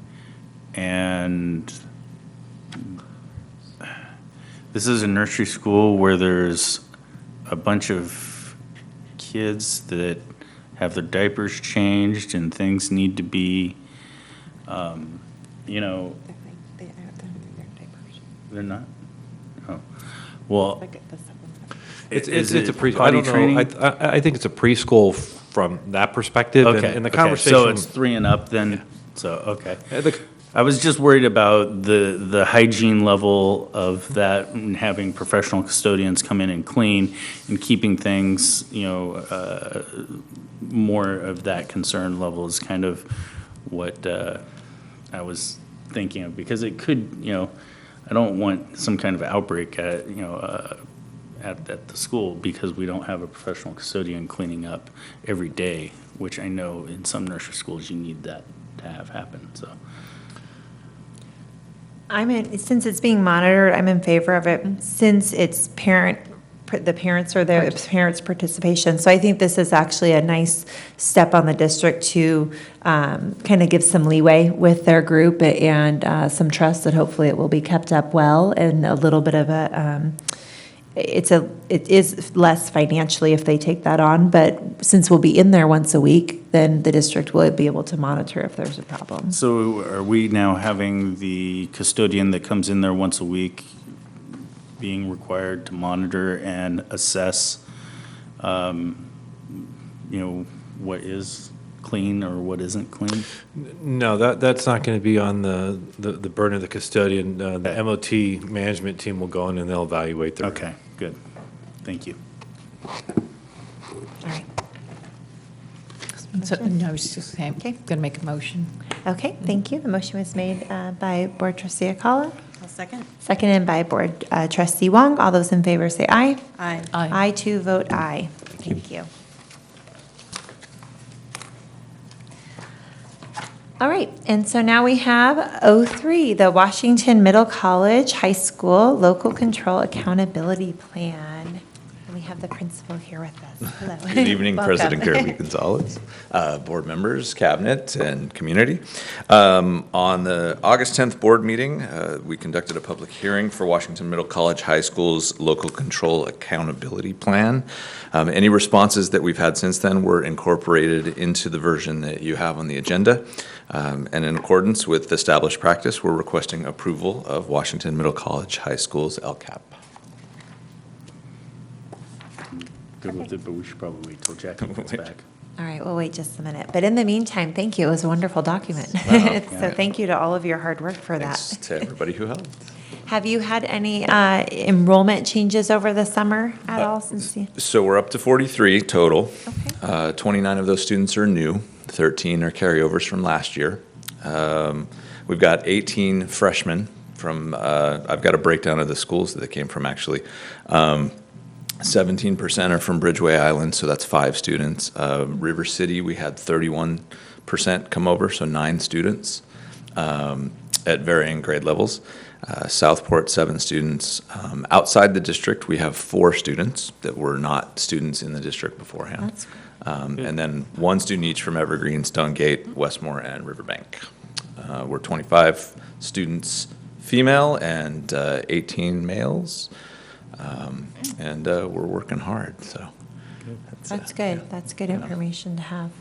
And this is a nursery school where there's a bunch of kids that have their diapers changed and things need to be, they're not? Oh, well. It's a preschool. potty I don't know. training? I think it's a preschool from that perspective. Okay. And the okay, conversation. So it's 3 and up then? Yeah. So, okay. The- I was just worried about the hygiene level of that and having professional custodians come in and clean and keeping things, more of that concern level is kind of what I was thinking of, because it could, I don't want some kind of outbreak at the school because we don't have a professional custodian cleaning up every day, which I know in some nursery schools you need that to have happen, so. Since it's being monitored, I'm in favor of it, since it's parent the parents or their parents' participation. So I think this is actually a nice step on the district to kind of give some leeway with their group and some trust that hopefully it will be kept up well, and a little bit of a, it is less financially if they take that on, but since we'll be in there once a week, then the district will be able to monitor if there's a problem. So are we now having the custodian that comes in there once a week being required to monitor and assess, what is clean or what isn't clean? No, that's not going to be on the burden of the custodian. The MOT management team will go in and they'll evaluate their. Okay, good. Thank you. All right. So, no, I was just saying, Okay. going to make a motion. Okay, thank you. The motion was made by Board Trustee Akala, I'll second. seconded by Board Trustee Wong. All those in favor say aye. Aye. I too vote aye. Thank you. All right, and so now we have 03, the Washington Middle College High School Local Control Accountability Plan. And we have the principal here with us. Hello. Good evening, Welcome. President Kirby Gonzalez, board members, cabinet, and community. On the August 10th board meeting, we conducted a public hearing for Washington Middle College High School's Local Control Accountability Plan. Any responses that we've had since then were incorporated into the version that you have on the agenda. And in accordance with established practice, we're requesting approval of Washington Middle College High School's LCAP. Good with it, but we should probably wait till Jackie gets back. All right, we'll wait just a minute. But in the meantime, thank you. It was a wonderful document. So thank you to all of your hard work for that. Thanks to everybody who helped. Have you had any enrollment changes over the summer at all since you? So we're up to 43 total. Okay. 29 of those students are new, 13 are carryovers from last year. We've got 18 freshmen from, I've got a breakdown of the schools that they came from actually. 17% are from Bridgeway Island, so that's 5 students. River City, we had 31% come over, so 9 students at varying grade levels. Southport, 7 students. Outside the district, we have 4 students that were not students in the district beforehand. That's And then 1 student each from Evergreen, Stonegate, Westmore, and Riverbank. We're 25 students female and 18 males. And we're working hard, so. That's good. That's good information to have.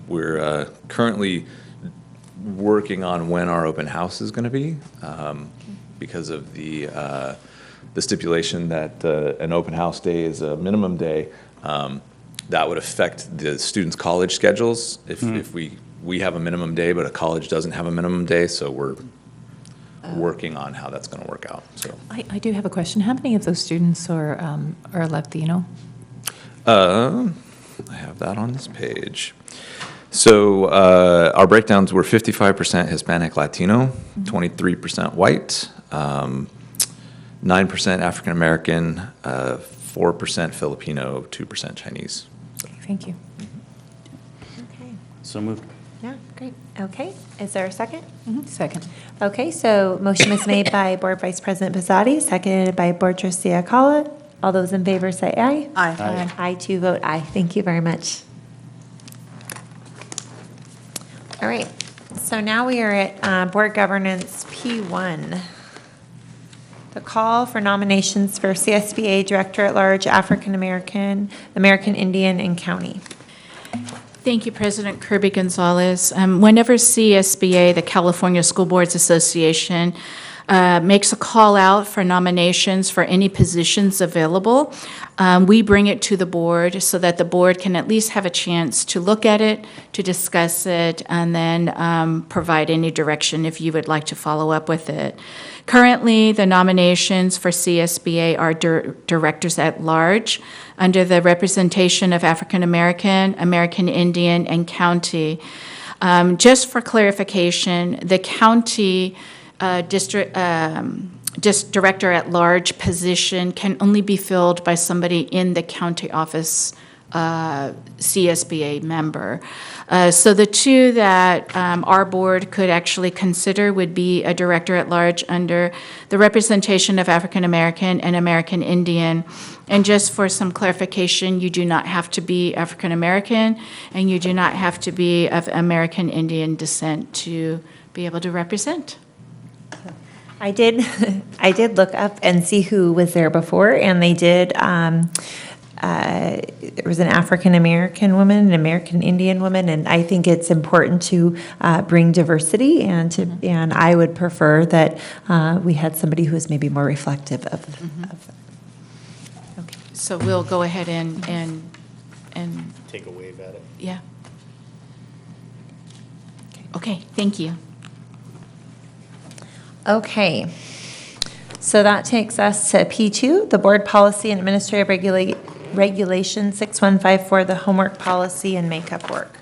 We're currently working on when our open house is going to be, because of the stipulation that an open house day is a minimum day. That would affect the students' college schedules if we have a minimum day, but a college doesn't have a minimum day, so we're working on how that's going to work out. So I do have a question. How many of those students are Latino? I have that on this page. So our breakdowns were 55% Hispanic Latino, 23% white, 9% African American, 4% Filipino, 2% Chinese. Thank you. Okay. So moved. Yeah, great. Okay. Is there a second? Second. Okay, so motion was made by Board Vice President Pizzotti, seconded by Board Trustee Akala. All those in favor say aye. Aye. I too vote aye. Thank you very much. All right, so now we are at Board Governance P1. The call for nominations for CSBA Director at Large, African American, American Indian, and County. Thank you, President Kirby Gonzalez. Whenever CSBA, the California School Boards Association, makes a call out for nominations for any positions available, we bring it to the board so that the board can at least have a chance to look at it, to discuss it, and then provide any direction if you would like to follow up with it. Currently, the nominations for CSBA are directors at large under the representation of African American, American Indian, and county. Just for clarification, the county district director at large position can only be filled by somebody in the county office CSBA member. So the two that our board could actually consider would be a director at large under the representation of African American and American Indian, And just for some clarification, you do not have to be African American, and you do not have to be of American Indian descent to be able to represent. I did, I did look up and see who was there before, and they did, there was an African-American woman, an American Indian woman, and I think it's important to bring diversity, and I would prefer that we had somebody who was maybe more reflective of. Okay, so we'll go ahead and Take a wave at it. yeah. Okay, thank you. Okay, so that takes us to P2, the Board Policy and Administrative Regulation 6154, the homework policy and makeup work.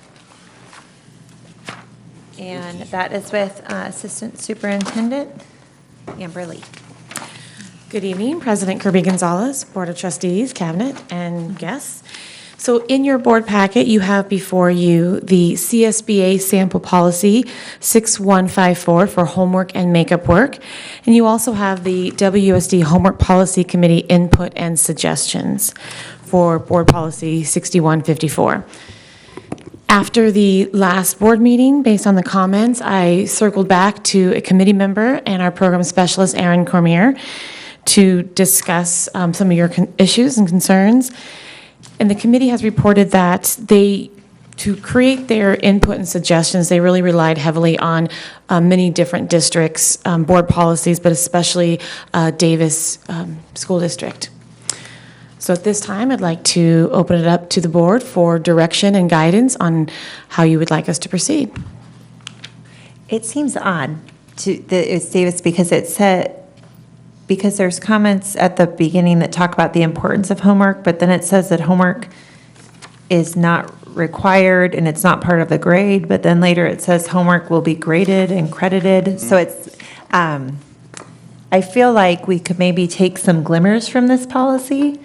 And that is with Assistant Superintendent Amber Lee. Good evening, President Kirby Gonzalez, Board of Trustees, Cabinet, and guests. So in your board packet, you have before you the CSBA sample policy 6154 for homework and makeup work. And you also have the WUSD Homework Policy Committee input and suggestions for board policy 6154. After the last board meeting, based on the comments, I circled back to a committee member and our program specialist, Erin Cormier, to discuss some of your issues and concerns. And the committee has reported that to create their input and suggestions, they really relied heavily on many different districts' board policies, but especially Davis School District. So at this time, I'd like to open it up to the board for direction and guidance on how you would like us to proceed. It seems odd that it's Davis because it said, because there's comments at the beginning that talk about the importance of homework, but then it says that homework is not required and it's not part of the grade, but then later it says homework will be graded and credited. So it's, I feel like we could maybe take some glimmers from this policy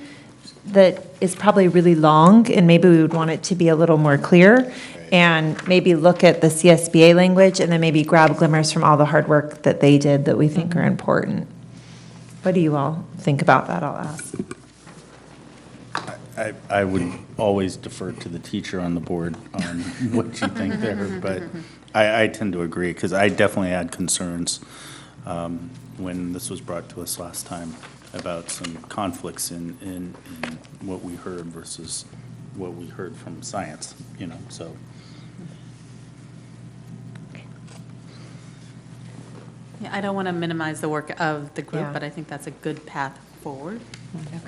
that is probably really long, and maybe we would want it to be a little more clear, and maybe look at the CSBA language, and then maybe grab glimmers from all the hard work that they did that we think are important. What do you all think about that? I'll ask. I would always defer to the teacher on the board on what you think there, but I tend to agree, because I definitely had concerns when this was brought to us last time about some conflicts in what we heard versus what we heard from science, so. Yeah, I don't want to minimize the work of the group, Yeah. but I think that's a good path forward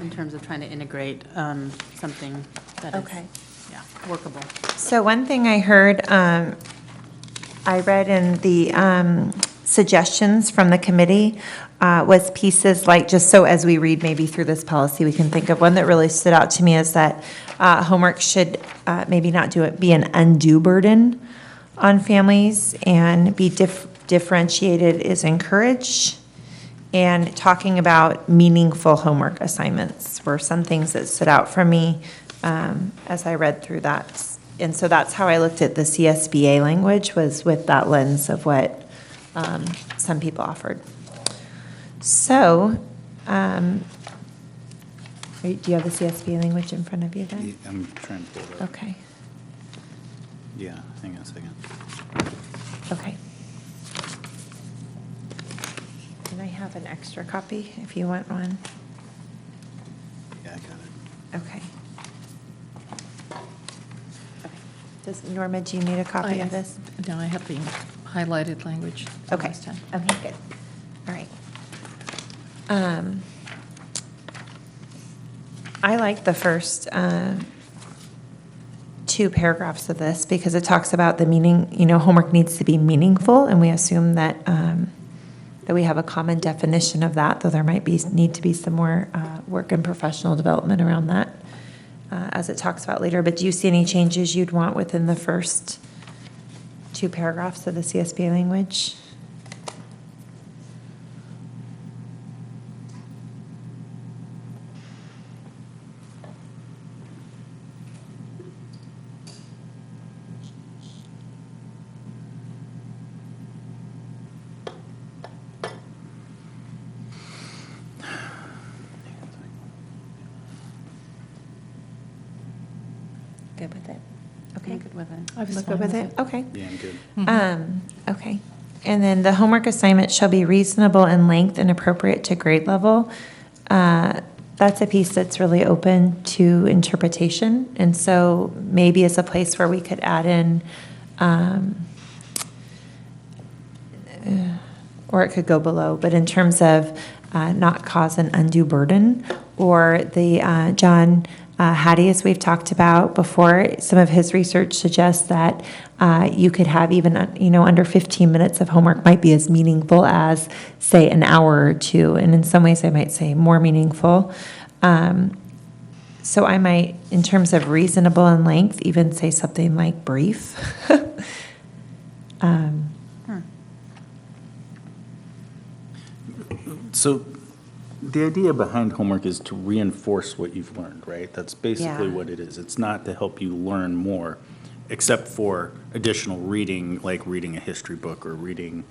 in terms of trying to integrate something that is, Okay. yeah, workable. So one thing I heard, I read in the suggestions from the committee was pieces like, just so as we read maybe through this policy, we can think of one that really stood out to me is that homework should maybe not be an undue burden on families, and be differentiated is encouraged. And talking about meaningful homework assignments were some things that stood out for me as I read through that. And so that's how I looked at the CSBA language, was with that lens of what some people offered. So, do you have the CSBA language in front of you then? I'm trying to pull it up. Okay, Yeah, hang on a second. okay. And I have an extra copy if you want one. Yeah, I got it. Okay. Norma, do you need a copy of this? No, I have the highlighted language Okay, last time. okay, good. All right. I like the first two paragraphs of this because it talks about the meaning, homework needs to be meaningful, and we assume that that we have a common definition of that, though there might need to be some more work and professional development around that as it talks about later. But do you see any changes you'd want within the first two paragraphs of the CSBA language? Good with it? Okay. Good with it. I was Look fine good with with it? it. Okay. Yeah, I'm good. Okay. And then the homework assignment shall be reasonable in length and appropriate to grade level. That's a piece that's really open to interpretation. And so maybe it's a place where we could add in, or it could go below, but in terms of not cause an undue burden, or the John Hattie, as we've talked about before, some of his research suggests that you could have even, under 15 minutes of homework might be as meaningful as, say, an hour or two, and in some ways I might say more meaningful. So I might, in terms of reasonable in length, even say something like brief. So the idea behind homework is to reinforce what you've learned, right? That's basically Yeah. what it is. It's not to help you learn more, except for additional reading, like reading a history book or reading,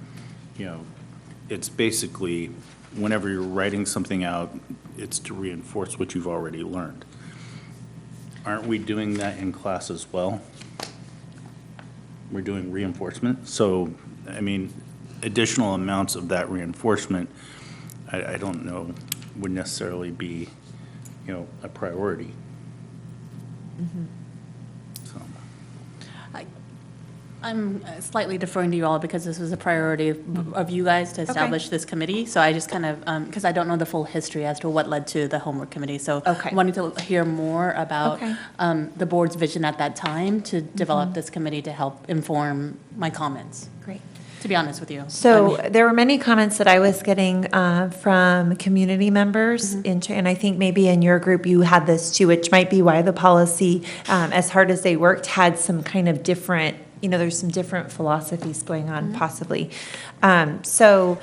it's basically whenever you're writing something out, it's to reinforce what you've already learned. Aren't we doing that in class as well? We're doing reinforcement. So, additional amounts of that reinforcement, I don't know, would necessarily be, a priority. So, I'm slightly deferring to you all because this was a priority of you guys to establish this committee. So I just kind of, because I don't know the full history as to what led to the homework committee. So Okay. I wanted to hear more about Okay. the board's vision at that time to develop this committee to help inform my comments, Great. to be honest with you. So there were many comments that I was getting from community members, and I think maybe in your group you had this too, which might be why the policy, as hard as they worked, had some kind of different, there's some different philosophies going on possibly. So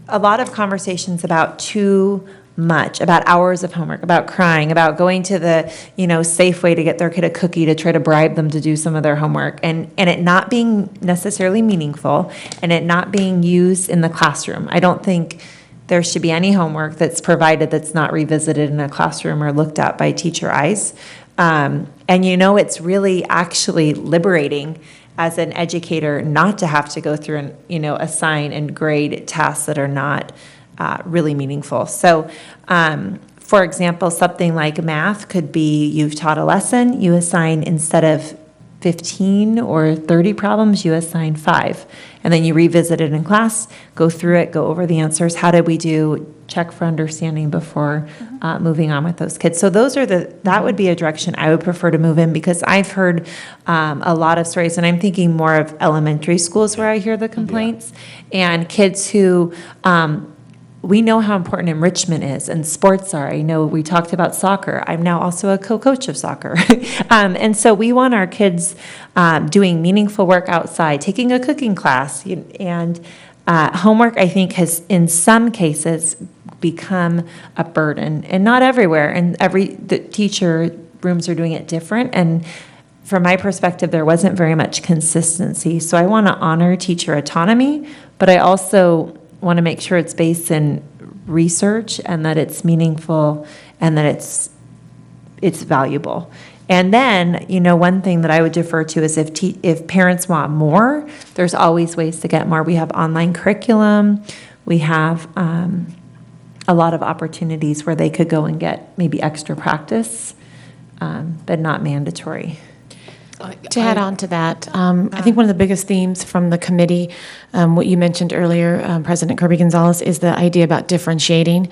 a lot of conversations about too much, about hours of homework, about crying, about going to the, Safeway to get their kid a cookie to try to bribe them to do some of their homework, and it not being necessarily meaningful, and it not being used in the classroom. I don't think there should be any homework that's provided that's not revisited in a classroom or looked at by teacher eyes. And it's really actually liberating as an educator not to have to go through and, assign and grade tasks that are not really meaningful. So, for example, something like math could be you've taught a lesson, you assign instead of 15 or 30 problems, you assign 5. And then you revisit it in class, go through it, go over the answers. How did we do? Check for understanding before moving on with those kids. So that would be a direction I would prefer to move in, because I've heard a lot of stories, and I'm thinking more of elementary schools where I hear the complaints, and kids who, we know how important enrichment is and sports are. I know we talked about soccer. I'm now also a co-coach of soccer. And so we want our kids doing meaningful work outside, taking a cooking class. And homework, I think, has in some cases become a burden, and not everywhere. And the teacher rooms are doing it different. And from my perspective, there wasn't very much consistency. So I want to honor teacher autonomy, but I also want to make sure it's based in research and that it's meaningful and that it's valuable. And then, one thing that I would defer to is if parents want more, there's always ways to get more. We have online curriculum. We have a lot of opportunities where they could go and get maybe extra practice, but not mandatory. To add on to that, I think one of the biggest themes from the committee, what you mentioned earlier, President Kirby-Gonzalez, is the idea about differentiating.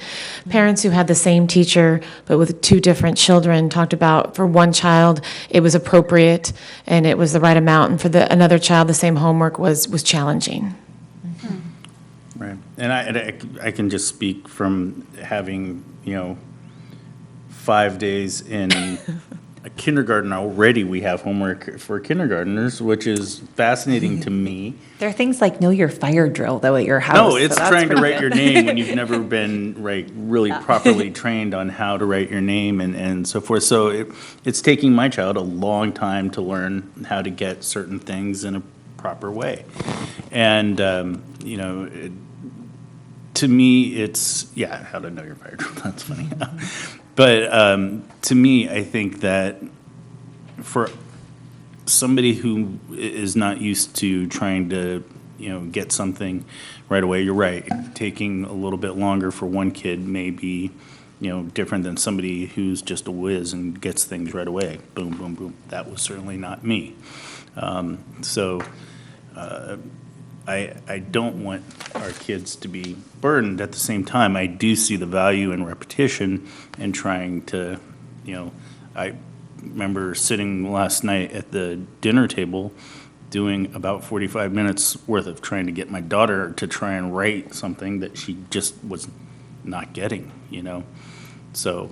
Parents who had the same teacher but with 2 different children talked about for one child it was appropriate and it was the right amount, and for another child the same homework was challenging. right. And I can just speak from having, 5 days in a kindergarten already. We have homework for kindergartners, which is fascinating to me. There are things like know your fire drill, though, at your house. No, so it's that's trying to pretty write good. your name when you've never been really properly trained on how to write your name and so forth. So it's taking my child a long time to learn how to get certain things in a proper way. And, to me, it's, how to know your fire drill. That's funny. But to me, I think that for somebody who is not used to trying to, get something right away, you're right. Taking a little bit longer for one kid may be, different than somebody who's just a whiz and gets things right away. Boom, boom, boom. That was certainly not me. I don't want our kids to be burdened. At the same time, I do see the value in repetition and trying to, I remember sitting last night at the dinner table doing about 45 minutes worth of trying to get my daughter to try and write something that she just was not getting, So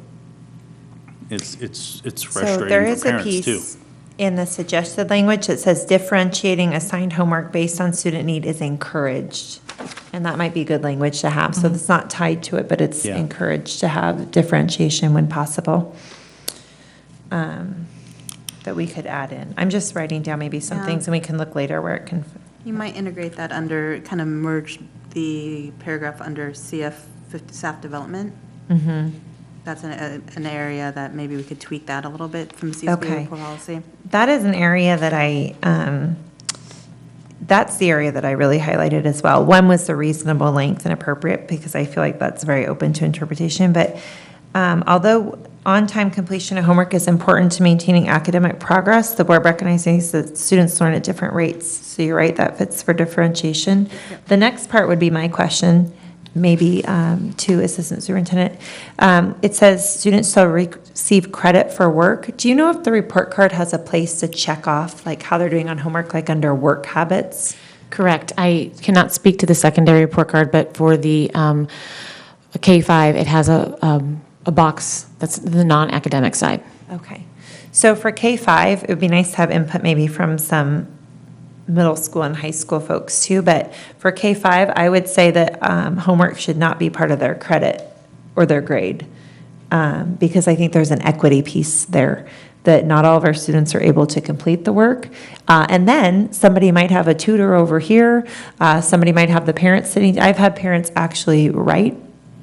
it's So frustrating there for is a parents too. piece in the suggested language that says differentiating assigned homework based on student need is encouraged. And that might be good language to have. So it's not tied to it, but it's Yeah. encouraged to have differentiation when possible. That we could add in. I'm just writing down maybe some Yeah. things and we can look later where it can. You might integrate that under, kind of merge the paragraph under CF staff development. That's an area that maybe we could tweak that a little bit from the CSB Okay. report policy. That is an area that that's the area that I really highlighted as well. One was the reasonable length and appropriate, because I feel like that's very open to interpretation. But although on-time completion of homework is important to maintaining academic progress, the board recognizes that students learn at different rates. So you're right, that fits for differentiation. The next part would be my question, maybe to Assistant Superintendent. It says students shall receive credit for work. Do you know if the report card has a place to check off, like how they're doing on homework, like under work habits? Correct. I cannot speak to the secondary report card, but for the K-5, it has a box that's the non-academic side. Okay. So for K-5, it would be nice to have input maybe from some middle school and high school folks too, but for K-5, I would say that homework should not be part of their credit or their grade, because I think there's an equity piece there, that not all of our students are able to complete the work. And then somebody might have a tutor over here, somebody might have the parents sitting. I've had parents actually write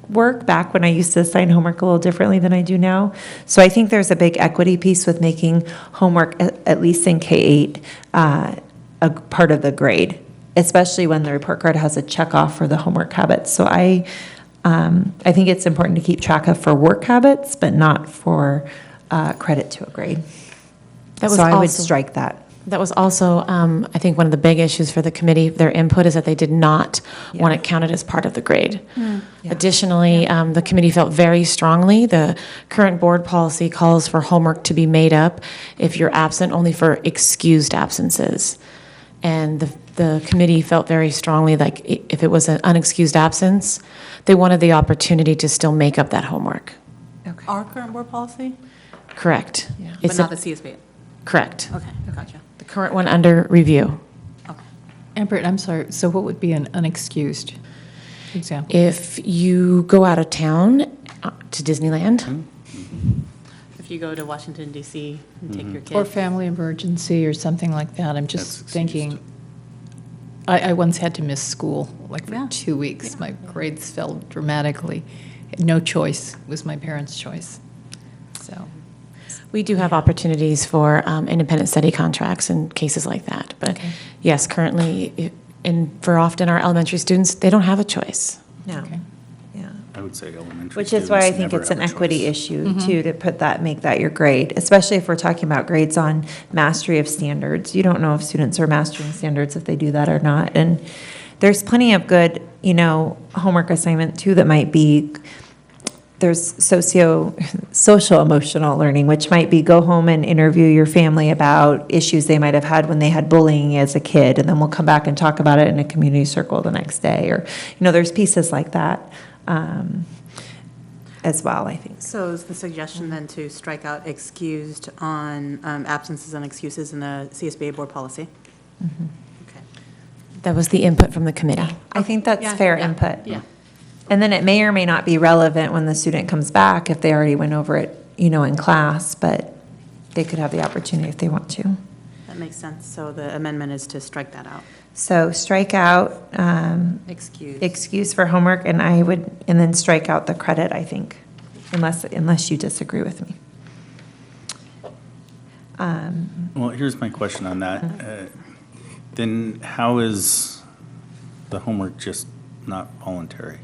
work back when I used to assign homework a little differently than I do now. So I think there's a big equity piece with making homework, at least in K-8, a part of the grade, especially when the report card has a check off for the homework habits. So I think it's important to keep track of for work habits, but not for credit to a grade. That was So I would also- strike that. That was also, I think, one of the big issues for the committee. Their input is that they did not want it counted as part of the grade. Yeah. Additionally, the committee felt very strongly, the current board policy calls for homework to be made up if you're absent only for excused absences. And the committee felt very strongly like if it was an unexcused absence, they wanted the opportunity to still make up that homework. Okay. Our current board policy? Correct. But It's not a- the CSB? Correct. Okay, gotcha. The current one under review. Okay. Amber, I'm sorry, so what would be an unexcused example? If you go out of town to Disneyland, If you go to Washington DC and take your Or kids. family emergency or something like that, I'm just That's thinking, I once had to miss school, like for Yeah. 2 weeks. My grades fell dramatically. No choice, it was my parents' choice, so. we do have opportunities for independent study contracts and cases like that. But yes, currently, and for often our elementary students, they don't have a choice. No. Okay. Yeah. I would say elementary Which is why I students think never it's an have a equity choice. issue too, to put that, make that your grade, especially if we're talking about grades on mastery of standards. You don't know if students are mastering standards if they do that or not. And there's plenty of good, homework assignment too that might be, there's social emotional learning, which might be go home and interview your family about issues they might have had when they had bullying as a kid, and then we'll come back and talk about it in a community circle the next day. Or, there's pieces like that as well, I think. So is the suggestion then to strike out excused on absences and excuses in the CSBA board policy? Okay. That was the input from the committee. I think that's Yeah, fair yeah, input. yeah. And then it may or may not be relevant when the student comes back if they already went over it, in class, but they could have the opportunity if they want to. That makes sense. So the amendment is to strike that out. So strike out Excused. excuse for homework, and then strike out the credit, I think, unless you disagree with me. Well, here's my question on that. Then how is the homework just not voluntary?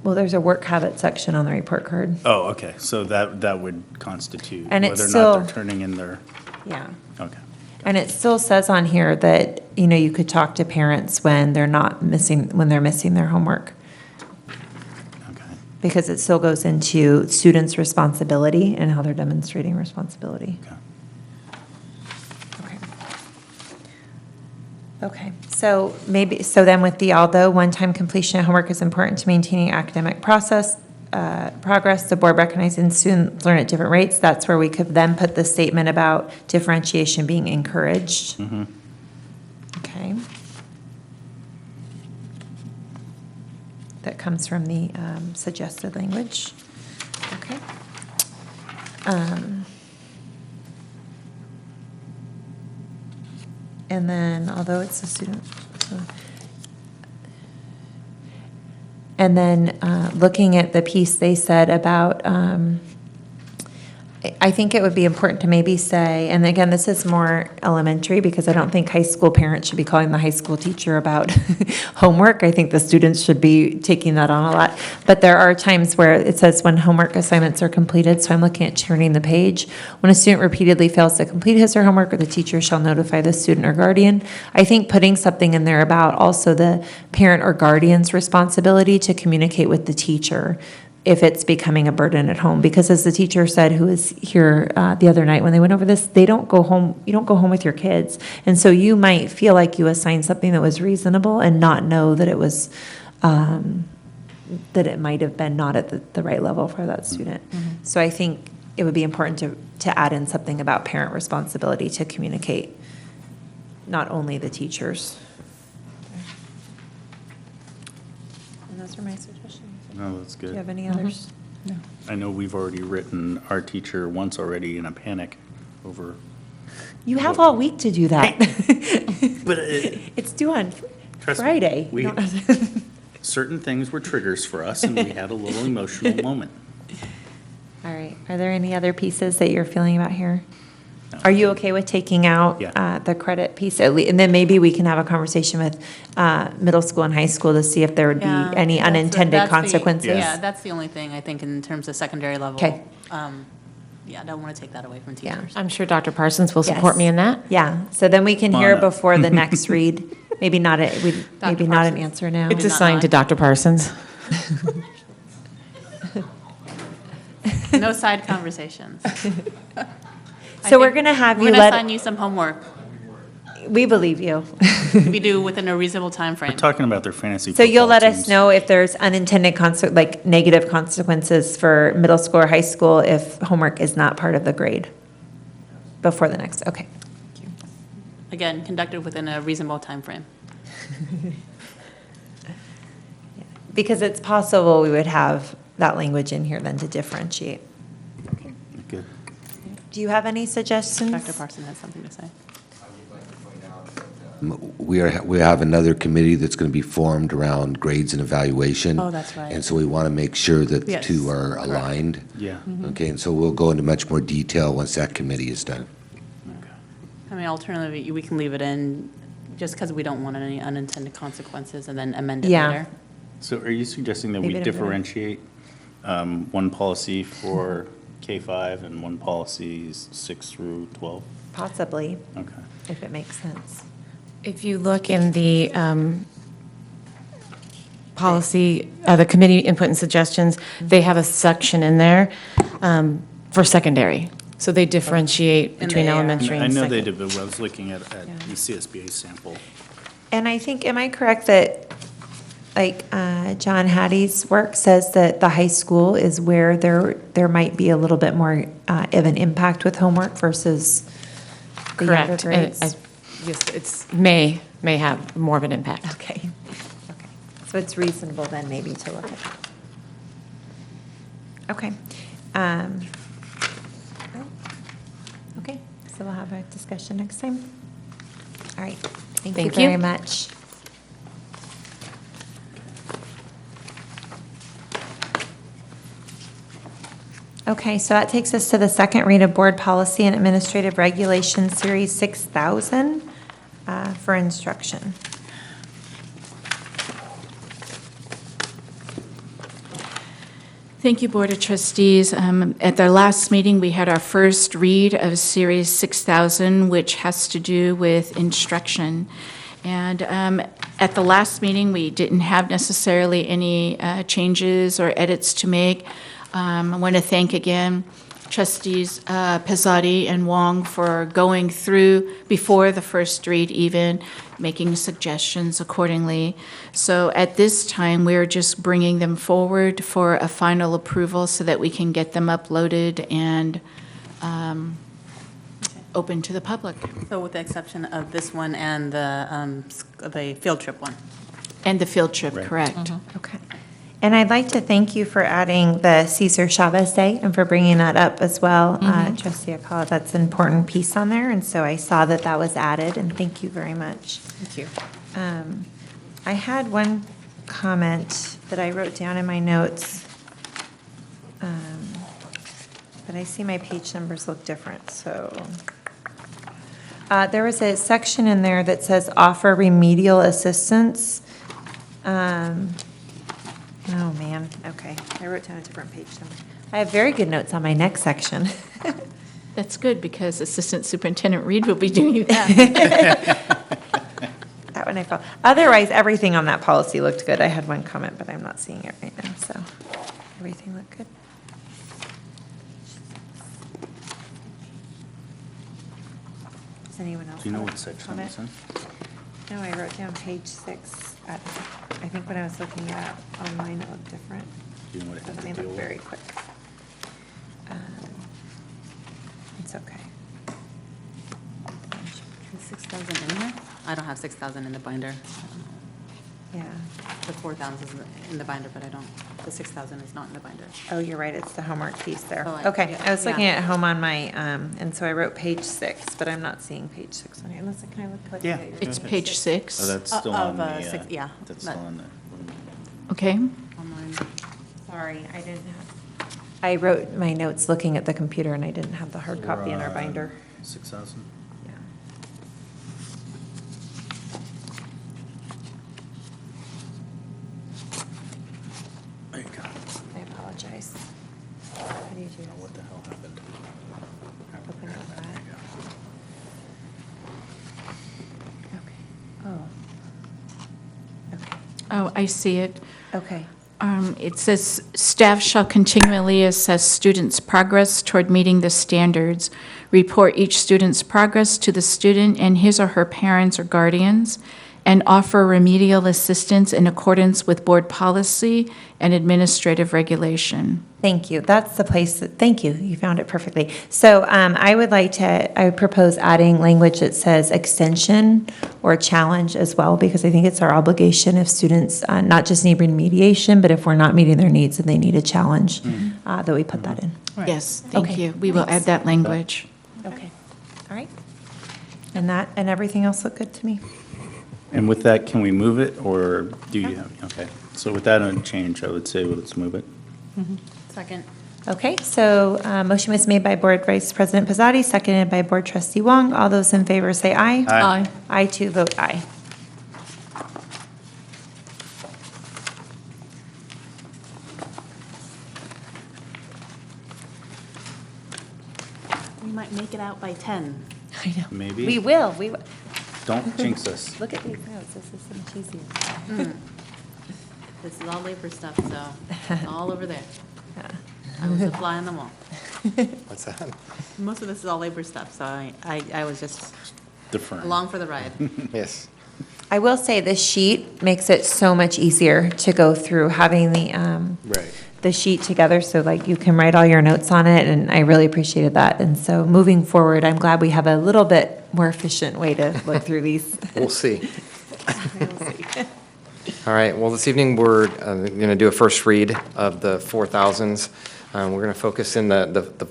Well, there's a work habit section on the report card. Oh, okay, so that would constitute And whether it's or not still- they're turning in their, Yeah. okay. And it still says on here that, you could talk to parents when they're missing their homework. Okay. Because it still goes into students' responsibility and how they're demonstrating responsibility. Okay. Okay, so then although one-time completion of homework is important to maintaining academic progress, the board recognizes students learn at different rates. That's where we could then put the statement about differentiation being encouraged. Okay. That comes from the suggested language. Okay. And then, although it's a student, and then looking at the piece they said about, I think it would be important to maybe say, and again, this is more elementary because I don't think high school parents should be calling the high school teacher about homework. I think the students should be taking that on a lot. But there are times where it says when homework assignments are completed, so I'm looking at turning the page. When a student repeatedly fails to complete his or her homework, the teacher shall notify the student or guardian. I think putting something in there about also the parent or guardian's responsibility to communicate with the teacher if it's becoming a burden at home. Because as the teacher said, who was here the other night when they went over this, you don't go home with your kids. And so you might feel like you assigned something that was reasonable and not know that it was, that it might have been not at the right level for that student. So I think it would be important to add in something about parent responsibility to communicate, not only the teachers. And those are my suggestions. No, that's good. Do you have any others? No. I know we've already written our teacher once already in a panic over. You have all week to do that. But It's due on trust me, Friday. we- No. certain things were triggers for us, and we had a little emotional moment. All right. Are there any other pieces that you're feeling about here? Are you okay with taking out Yeah. the credit piece? And then maybe we can have a conversation with middle school and high school to see if there would be Yeah, any that's the- unintended that's the- consequences. Yeah, that's the only thing, I think, in terms of secondary level. Okay. Yeah, I don't want to take that away from Yeah. teachers. I'm sure Dr. Parsons will support Yes. me in that. Yeah, so then we can Come hear on up. before the next read. Maybe not maybe not an Parsons. answer now. It's not assigned to on. Dr. Parsons. No side conversations. So we're going to have you We're going to assign let, you some homework, we believe you. if you do within a reasonable time We're frame. talking about their fantasy So you'll football let us teams. know if there's unintended like negative consequences for middle school or high school if homework is not part of the grade before the next, okay. Again, conducted within a reasonable time frame. Because it's possible we would have that language in here then to differentiate. Good. Do you have any suggestions? Dr. Parson has something to say. We have another committee that's going to be formed around grades and evaluation. Oh, that's right. And so we want to make sure that the Yes, two are correct. aligned. Yeah. Okay, and so we'll go into much more detail once that committee is done. I mean, alternatively, we can leave it in just because we don't want any unintended consequences and then amend it Yeah. later. So are you suggesting that Leave we it in there. differentiate one policy for K-5 and one policy 6 through 12? Possibly, Okay. if it makes sense. If you look in the policy, the committee input and suggestions, they have a section in there for secondary. So they differentiate In between the AR. elementary I and know they secondary. did, but I was looking at the CSBA sample. And I think, am I correct that, like, John Hattie's work says that the high school is where there might be a little bit more of an impact with homework versus the younger Correct. grades? Yes, it's may have more of an impact. Okay, okay. So it's reasonable then maybe to look at that. Okay. Okay, so we'll have a discussion next time. All right, thank you Thank you. very much. Okay, so that takes us to the second read of Board Policy and Administrative Regulations, Series 6000, for instruction. Thank you, Board of Trustees. At their last meeting, we had our first read of Series 6000, which has to do with instruction. And at the last meeting, we didn't have necessarily any changes or edits to make. I want to thank again Trustees Pizzotti and Wong for going through before the first read even, making suggestions accordingly. So at this time, we're just bringing them forward for a final approval so that we can get them uploaded and open to the public. So with the exception of this one and the field trip one. And the field trip, Right. correct. Okay. And I'd like to thank you for adding the Cesar Chavez Day and for bringing that up as well. Trustee Akala, that's an important piece on there, and so I saw that that was added, and thank you very much. Thank you. I had one comment that I wrote down in my notes, but I see my page numbers look different, so. There was a section in there that says offer remedial assistance. Oh, man, okay. I wrote down a different page number. I have very good notes on my next section. That's good, because Assistant Superintendent Reed will be doing that. That one I felt. Otherwise, everything on that policy looked good. I had one comment, but I'm not seeing it right now, so everything looked good. Does anyone else Do you know have a what section comment? it's in? No, I wrote down page 6. I think when I was looking it up online, it looked different. Do you know what it But had let me to deal look with? very quick. It's okay. Is 6,000 in here? I don't have 6,000 in the binder. Yeah. The 4,000 is in the binder, but I don't, the 6,000 is not in the binder. Oh, you're right, it's the homework piece there. Oh, Okay, yeah, I was looking yeah. at home on my, and so I wrote page 6, but I'm not seeing page 6 on here, unless, can I look? Like, Yeah. It's page 6. Oh, that's still Of, on the, six- yeah, that's but- still on the. Okay. Online. Sorry, I didn't have, I wrote my notes looking at the computer and I didn't have the hard copy in our binder. 6,000? Yeah. There you go. I apologize. How do you do What the hell happened? Open up that. Okay. Oh. Okay. Oh, I see it. Okay. It says, "Staff shall continually assess students' progress toward meeting the standards, report each student's progress to the student and his or her parents or guardians, and offer remedial assistance in accordance with board policy and administrative regulation." Thank you. That's the place, thank you. You found it perfectly. So I would propose adding language that says extension or challenge as well, because I think it's our obligation if students not just need remediation, but if we're not meeting their needs and they need a challenge, that we put that in. Yes, thank Okay, you. We will add thanks. that language. Okay. All right. And everything else looked good to me. And with that, can we move it, or do you have, okay. So with that change, I would say let's move it. Second. Okay, so motion was made by Board Vice President Pizzotti, seconded by Board Trustee Wong. All those in favor say aye. Aye. I too vote aye. We might make it out by 10. I know. Maybe. We will. Don't jinx us. Look at these notes. This is some cheesy. This is all labor stuff, so all over there. I was a fly on the wall. What's that? Most of this is all labor stuff, so I was just Deferring. along for the ride. Yes. I will say this sheet makes it so much easier to go through having Right. the sheet together, so like you can write all your notes on it, and I really appreciated that. And so moving forward, I'm glad we have a little bit more efficient way to look through these. We'll see. All right, well, this evening, we're going to do a first read of the 4000s. We're going to focus in the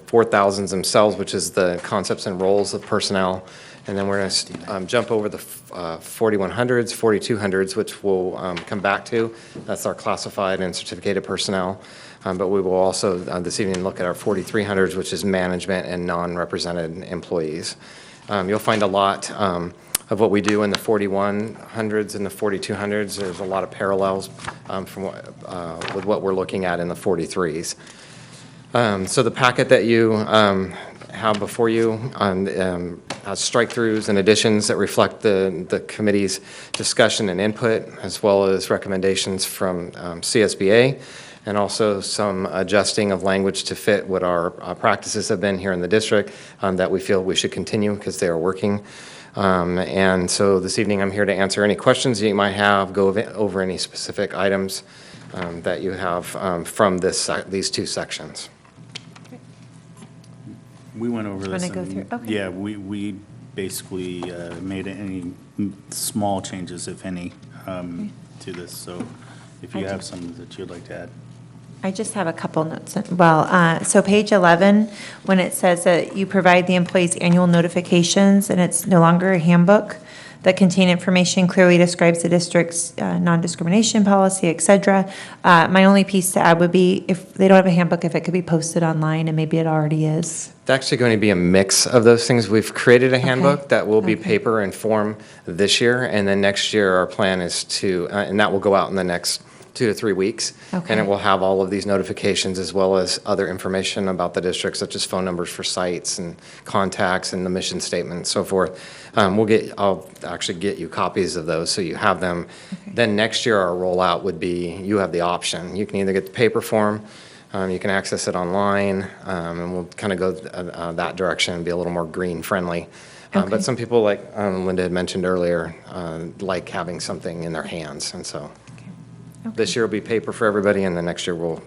4000s themselves, which is the concepts and roles of personnel. And then we're going to jump over the 4100s, 4200s, which we'll come back to. That's our classified and certificated personnel. But we will also this evening look at our 4300s, which is management and non-represented employees. You'll find a lot of what we do in the 4100s and the 4200s. There's a lot of parallels with what we're looking at in the 43s. So the packet that you have before you has strike-throughs and additions that reflect the committee's discussion and input, as well as recommendations from CSBA, and also some adjusting of language to fit what our practices have been here in the district that we feel we should continue because they are working. And so this evening I'm here to answer any questions that you might have, go over any specific items that you have from these two sections. We went over this. Wanna go and, through? Okay. Yeah, we basically made any small changes, if any, to this. So if you have some that you'd like to add. I just have a couple notes. Well, so page 11, when it says that you provide the employees annual notifications and it's no longer a handbook that contain information clearly describes the district's non-discrimination policy, et cetera. My only piece to add would be if they don't have a handbook, if it could be posted online, and maybe it already is. It's actually going to be a mix of those things. We've created a handbook that will be paper and form this year, and then next year our plan is to, and that will go out in the next 2 to 3 weeks. Okay. And it will have all of these notifications as well as other information about the district, such as phone numbers for sites and contacts and the mission statement and so forth. I'll actually get you copies of those so you have them. Okay. Then next year our rollout would be, you have the option. You can either get the paper form, you can access it online, and we'll kind of go that direction and be a little more green friendly. Okay. But some people, like Linda had mentioned earlier, like having something in their hands, and so. Okay. This year will be paper for everybody, and then next year we'll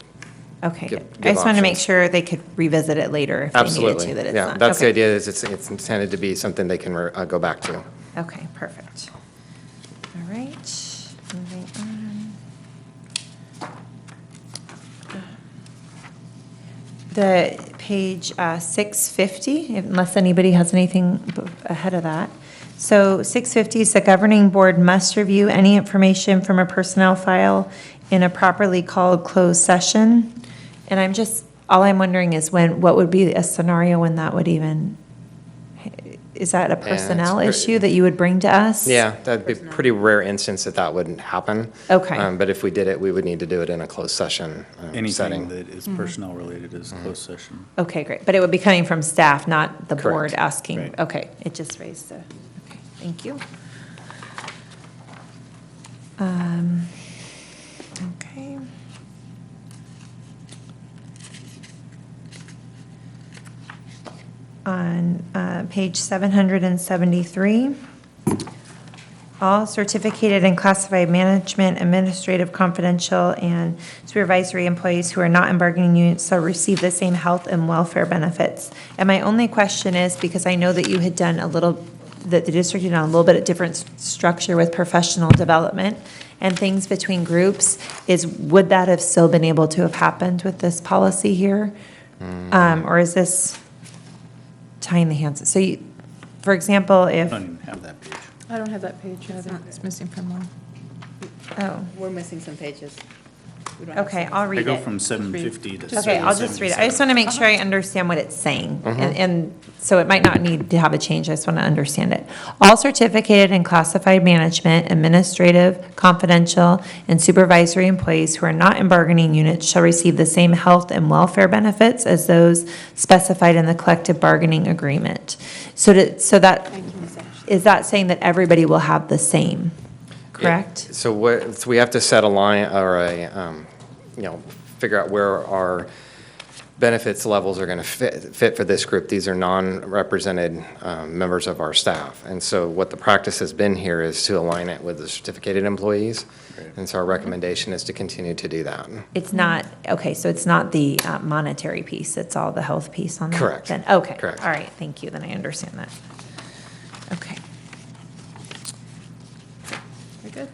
Okay, give good. I just wanted to make options. sure they could revisit it later if they needed Absolutely. to, that it's Yeah, not. that's the okay. idea, is it's intended to be something they can go back to. Okay, perfect. All right, moving on. The page 650, unless anybody has anything ahead of that. So 650 is the governing board must review any information from a personnel file in a properly called closed session. And all I'm wondering is what would be a scenario when that would even, is that a personnel issue that you would bring to us? Yeah, that'd be a pretty rare instance that wouldn't happen. Okay. But if we did it, we would need to do it in a closed session Anything setting. that is personnel related is closed session. Okay, great. But it would be coming from staff, not the Correct. board asking? Right. Okay, it just raised the, okay, thank you. Okay. On page 773, all certificated and classified management, administrative, confidential, and supervisory employees who are not in bargaining units shall receive the same health and welfare benefits. And my only question is, because I know that you had done that the district had done a little bit of different structure with professional development and things between groups, would that have still been able to have happened with this policy here? Or is this tying the hands? So for example, I if, don't even have that page. I don't have that page either. It's missing from mine. oh, We're missing some pages. We don't have okay, some. I'll I read go it. from 750 to Okay, I'll just read it. I just want to make sure I understand what it's saying. And so it might not need to have a change, I just want to understand it. All certificated and classified management, administrative, confidential, and supervisory employees who are not in bargaining units shall receive the same health and welfare benefits as those specified in the collective bargaining agreement. So that, is that saying that everybody will have the same, correct? So we have to set a line or figure out where our benefits levels are going to fit for this group. These are non-represented members of our staff. And so what the practice has been here is to align it with the certificated employees. And so our recommendation is to continue to do that. It's not, okay, so it's not the monetary piece, it's all the health piece on that? Correct. Then, okay. Correct. All right, thank you, then I understand that. Okay. Very good.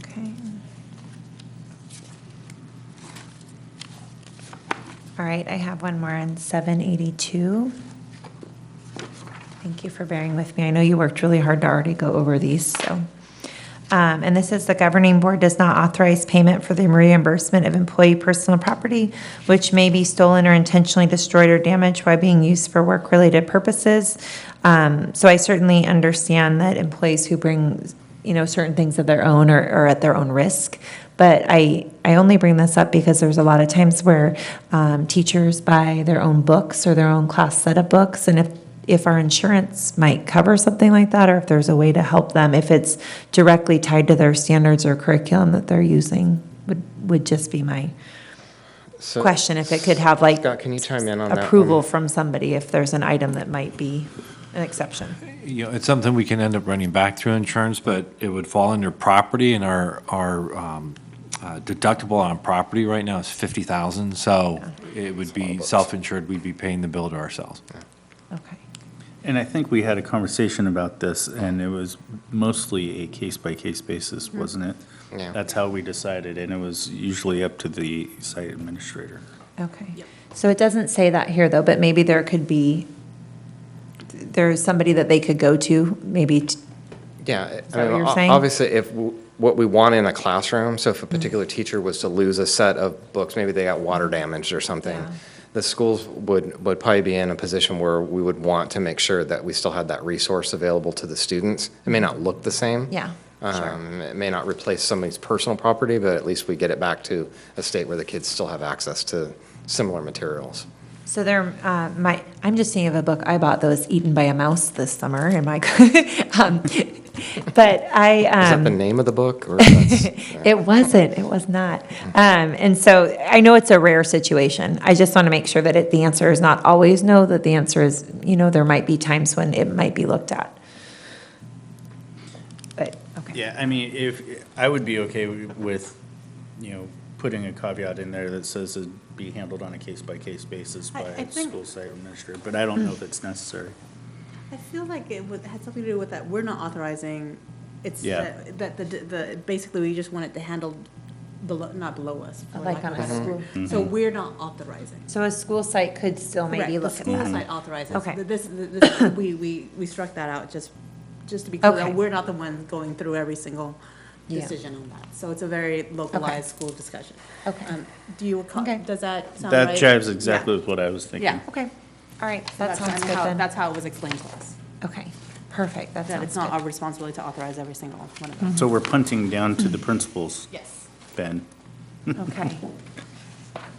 Okay. All right, I have one more on 782. Thank you for bearing with me. I know you worked really hard to already go over these, so. And this is the governing board does not authorize payment for the reimbursement of employee personal property, which may be stolen or intentionally destroyed or damaged while being used for work-related purposes. So I certainly understand that employees who bring, certain things of their own are at their own risk. But I only bring this up because there's a lot of times where teachers buy their own books or their own class setup books, and if our insurance might cover something like that, or if there's a way to help them, if it's directly tied to their standards or curriculum that they're using, would just be my question, if it could have like Scott, can you chime in on that approval one? from somebody if there's an item that might be an exception. It's something we can end up running back through insurance, but it would fall under property, and our deductible on property right now is $50,000, so it would be self-insured, we'd be paying the bill to ourselves. Okay. And I think we had a conversation about this, and it was mostly a case-by-case basis, wasn't it? Yeah. That's how we decided, and it was usually up to the site administrator. Okay. So it doesn't say that here, though, but maybe there could be, there's somebody that they could go to, maybe. Yeah, Is that what you're saying? obviously, if what we want in a classroom, so if a particular teacher was to lose a set of books, maybe they got water damaged or something, Yeah. the schools would probably be in a position where we would want to make sure that we still had that resource available to the students. It may not look the same. Yeah, sure. It may not replace somebody's personal property, but at least we get it back to a state where the kids still have access to similar materials. So there, I'm just thinking of a book I bought that was eaten by a mouse this summer in my, but I. Is that the name of the book? Or that's, It wasn't, it was not. And so I know it's a rare situation. I just want to make sure that the answer is not always no, that the answer is, there might be times when it might be looked at. But, okay. Yeah, I mean, I would be okay with, putting a caveat in there that says it'd be handled on a case-by-case basis by I a think- school site administrator, but I don't know if it's necessary. I feel like it had something to do with that we're not authorizing, it's Yeah. that basically we just want it to handle not below us. for Like lack of on a a better school. word. So we're not authorizing. So a school site could still maybe Correct, look the at school that. site authorizes. Okay. We struck that out just to be clear, Okay. that we're not the ones going through every single Yeah. decision on that. So it's a very localized school discussion. Okay. Do you, Okay. does that sound right? That jives exactly Yeah. with what I was thinking. Yeah. Okay, all right, So that that's sounds kind good of how- then. That's how it was explained to us, Okay, perfect, that that sounds it's not our good. responsibility to authorize every single one of them. So we're punting down to the principals, Yes. Ben. Okay.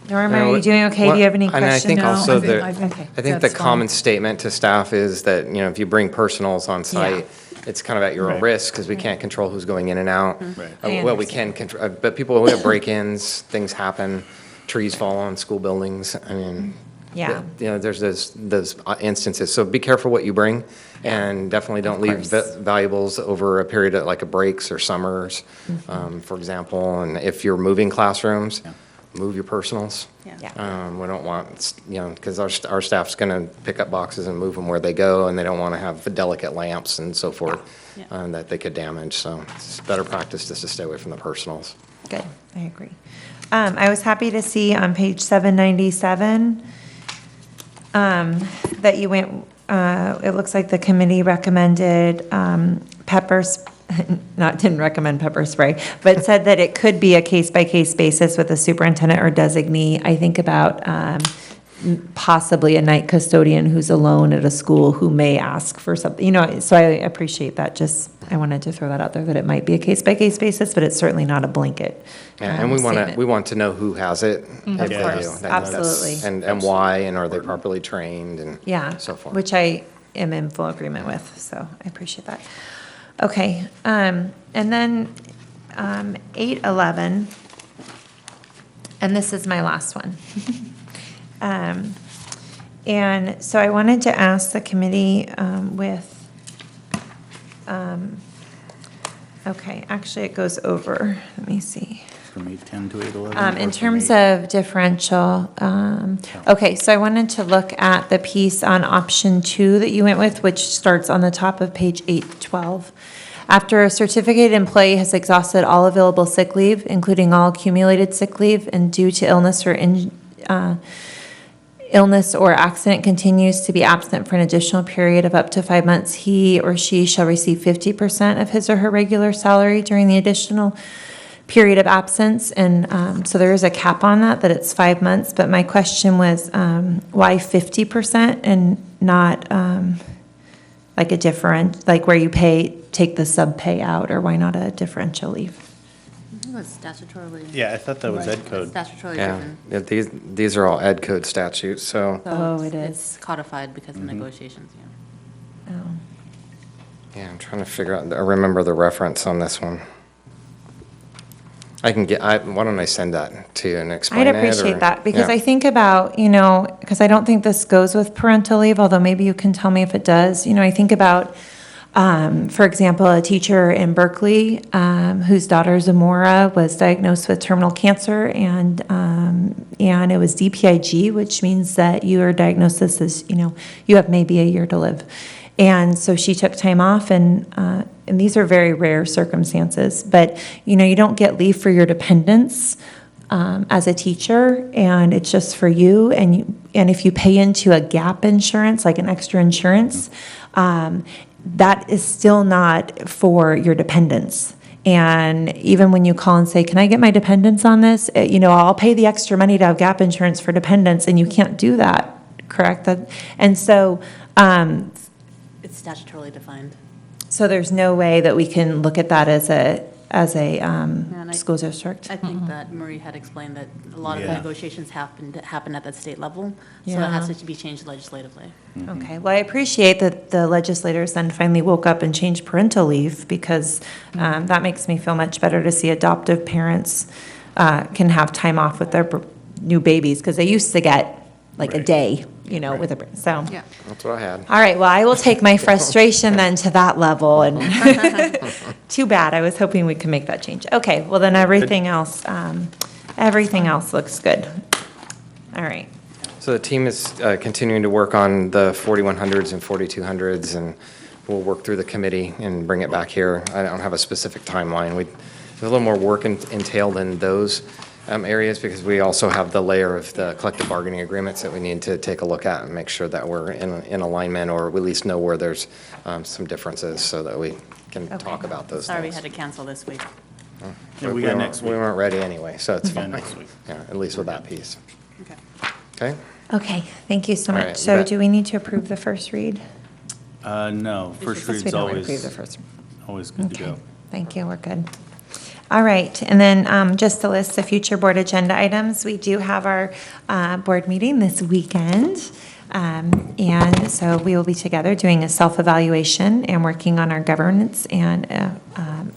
Norma, are you doing okay? Do you have any And I questions? think No, also okay. I think the That's fine. common statement to staff is that, if you bring personals on Yeah. site, it's kind of at your own Right. risk, because we can't control who's going in and out. Right. I Well, we can control, but people who have break-ins, things happen, trees fall on school buildings, I mean. Yeah. There's those instances, so be careful what you bring, and definitely don't leave course. valuables over a period of like a breaks or summers, for example, and if you're moving classrooms, move your personals. Yeah. We don't want, because our staff's going to pick up boxes and move them where they go, and they don't want to have delicate lamps and so forth Yeah. that they could damage. So it's better practice just to stay away from the personals. Good, I agree. I was happy to see on page 797 that you went, it looks like the committee recommended pepper, didn't recommend pepper spray, but said that it could be a case-by-case basis with a superintendent or designee. I think about possibly a night custodian who's alone at a school who may ask for something, so I appreciate that. I wanted to throw that out there, that it might be a case-by-case basis, but it's certainly not a blanket And we statement. want to know who has it. if they do. course, That's- absolutely. And why, and are they properly trained, and Yeah, so forth. which I am in full agreement with, so I appreciate that. Okay, and then 811, and this is my last one. And so I wanted to ask the committee okay, actually it goes over, let me see. From 810 to 811? In terms of differential, okay, so I wanted to look at the piece on option 2 that you went with, which starts on the top of page 812. After a certificated employee has exhausted all available sick leave, including all accumulated sick leave, and due to illness or illness or accident continues to be absent for an additional period of up to 5 months, he or she shall receive 50% of his or her regular salary during the additional period of absence. And so there is a cap on that it's 5 months. But my question was, why 50% and not like a different, like where you take the sub pay out, or why not a differential leave? It's statutorily. Yeah, I thought that was Ed code. Statutorily Yeah, driven. yeah, these are all ed code statutes, so, Oh, it is. It's codified because of negotiations, yeah. Oh. yeah, I'm trying to figure out, I remember the reference on this one. I can get, why don't I send that to you and explain I'd it? appreciate or- that, because yeah. I think about, because I don't think this goes with parental leave, although maybe you can tell me if it does. I think about, for example, a teacher in Berkeley whose daughter Zamora was diagnosed with terminal cancer, and it was DPIG, which means that your diagnosis is, you have maybe a year to live. And so she took time off, and these are very rare circumstances, but, you don't get leave for your dependents as a teacher, and it's just for you, and if you pay into a gap insurance, like an extra insurance, that is still not for your dependents. And even when you call and say, can I get my dependents on this? I'll pay the extra money to have gap insurance for dependents, and you can't do that, correct? And so, It's statutorily defined. so there's no way that we can look at that as a and I- school district? I think that Marie had explained that a lot of Yeah. negotiations happen at the state level, so Yeah. it has to be changed legislatively. Okay, well, I appreciate that the legislators then finally woke up and changed parental leave, because that makes me feel much better to see adoptive parents can have time off with their new babies, because they used to get like a Right. day, with so. Yeah. That's what I had. All right, well, I will take my frustration then to that level, and too bad, I was hoping we could make that change. Okay, well, then everything else looks good. All right. So the team is continuing to work on the 4100s and 4200s, and we'll work through the committee and bring it back here. I don't have a specific timeline. There's a little more work entailed in those areas, because we also have the layer of the collective bargaining agreements that we need to take a look at and make sure that we're in alignment, or at least know where there's some differences, so that we can talk about those Sorry, we things. had to cancel this week. Yeah, we got next We week. weren't ready anyway, so it's Yeah, fine. next week. Yeah, at least with that piece. Okay. Okay? Okay, thank you so All much. right, So bet. do we need to approve the first read? No, first Since we read's don't approve always, the first. always good to Okay, go. thank you, we're good. All right, and then just to list the future board agenda items, we do have our board meeting this weekend. And so we will be together doing a self-evaluation and working on our governance and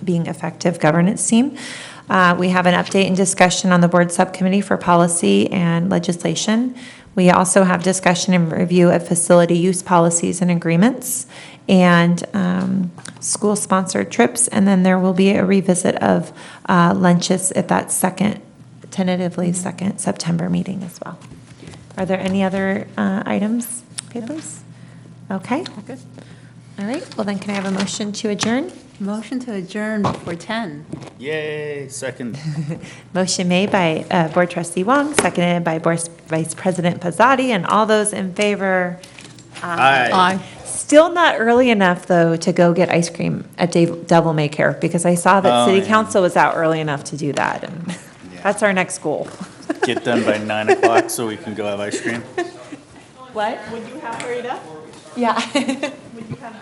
being effective governance team. We have an update and discussion on the board subcommittee for policy and legislation. We also have discussion and review of facility use policies and agreements, and school-sponsored trips, and then there will be a revisit of lunches at that tentatively second September meeting as well. Are there any other items, papers? Okay. Good. All right, well then can I have a motion to adjourn? Motion to adjourn before 10. Yay, second. Motion made by Board Trustee Wong, seconded by Board Vice President Pizzotti, and all those in favor? Aye. Still not early enough, though, to go get ice cream at Devil May Care, because I saw that Oh, City yeah. Council was out early enough to do that, and that's our next goal. Get done by 9 o'clock so we can go have ice cream. What? Would you have hurried up? Yeah. Would you have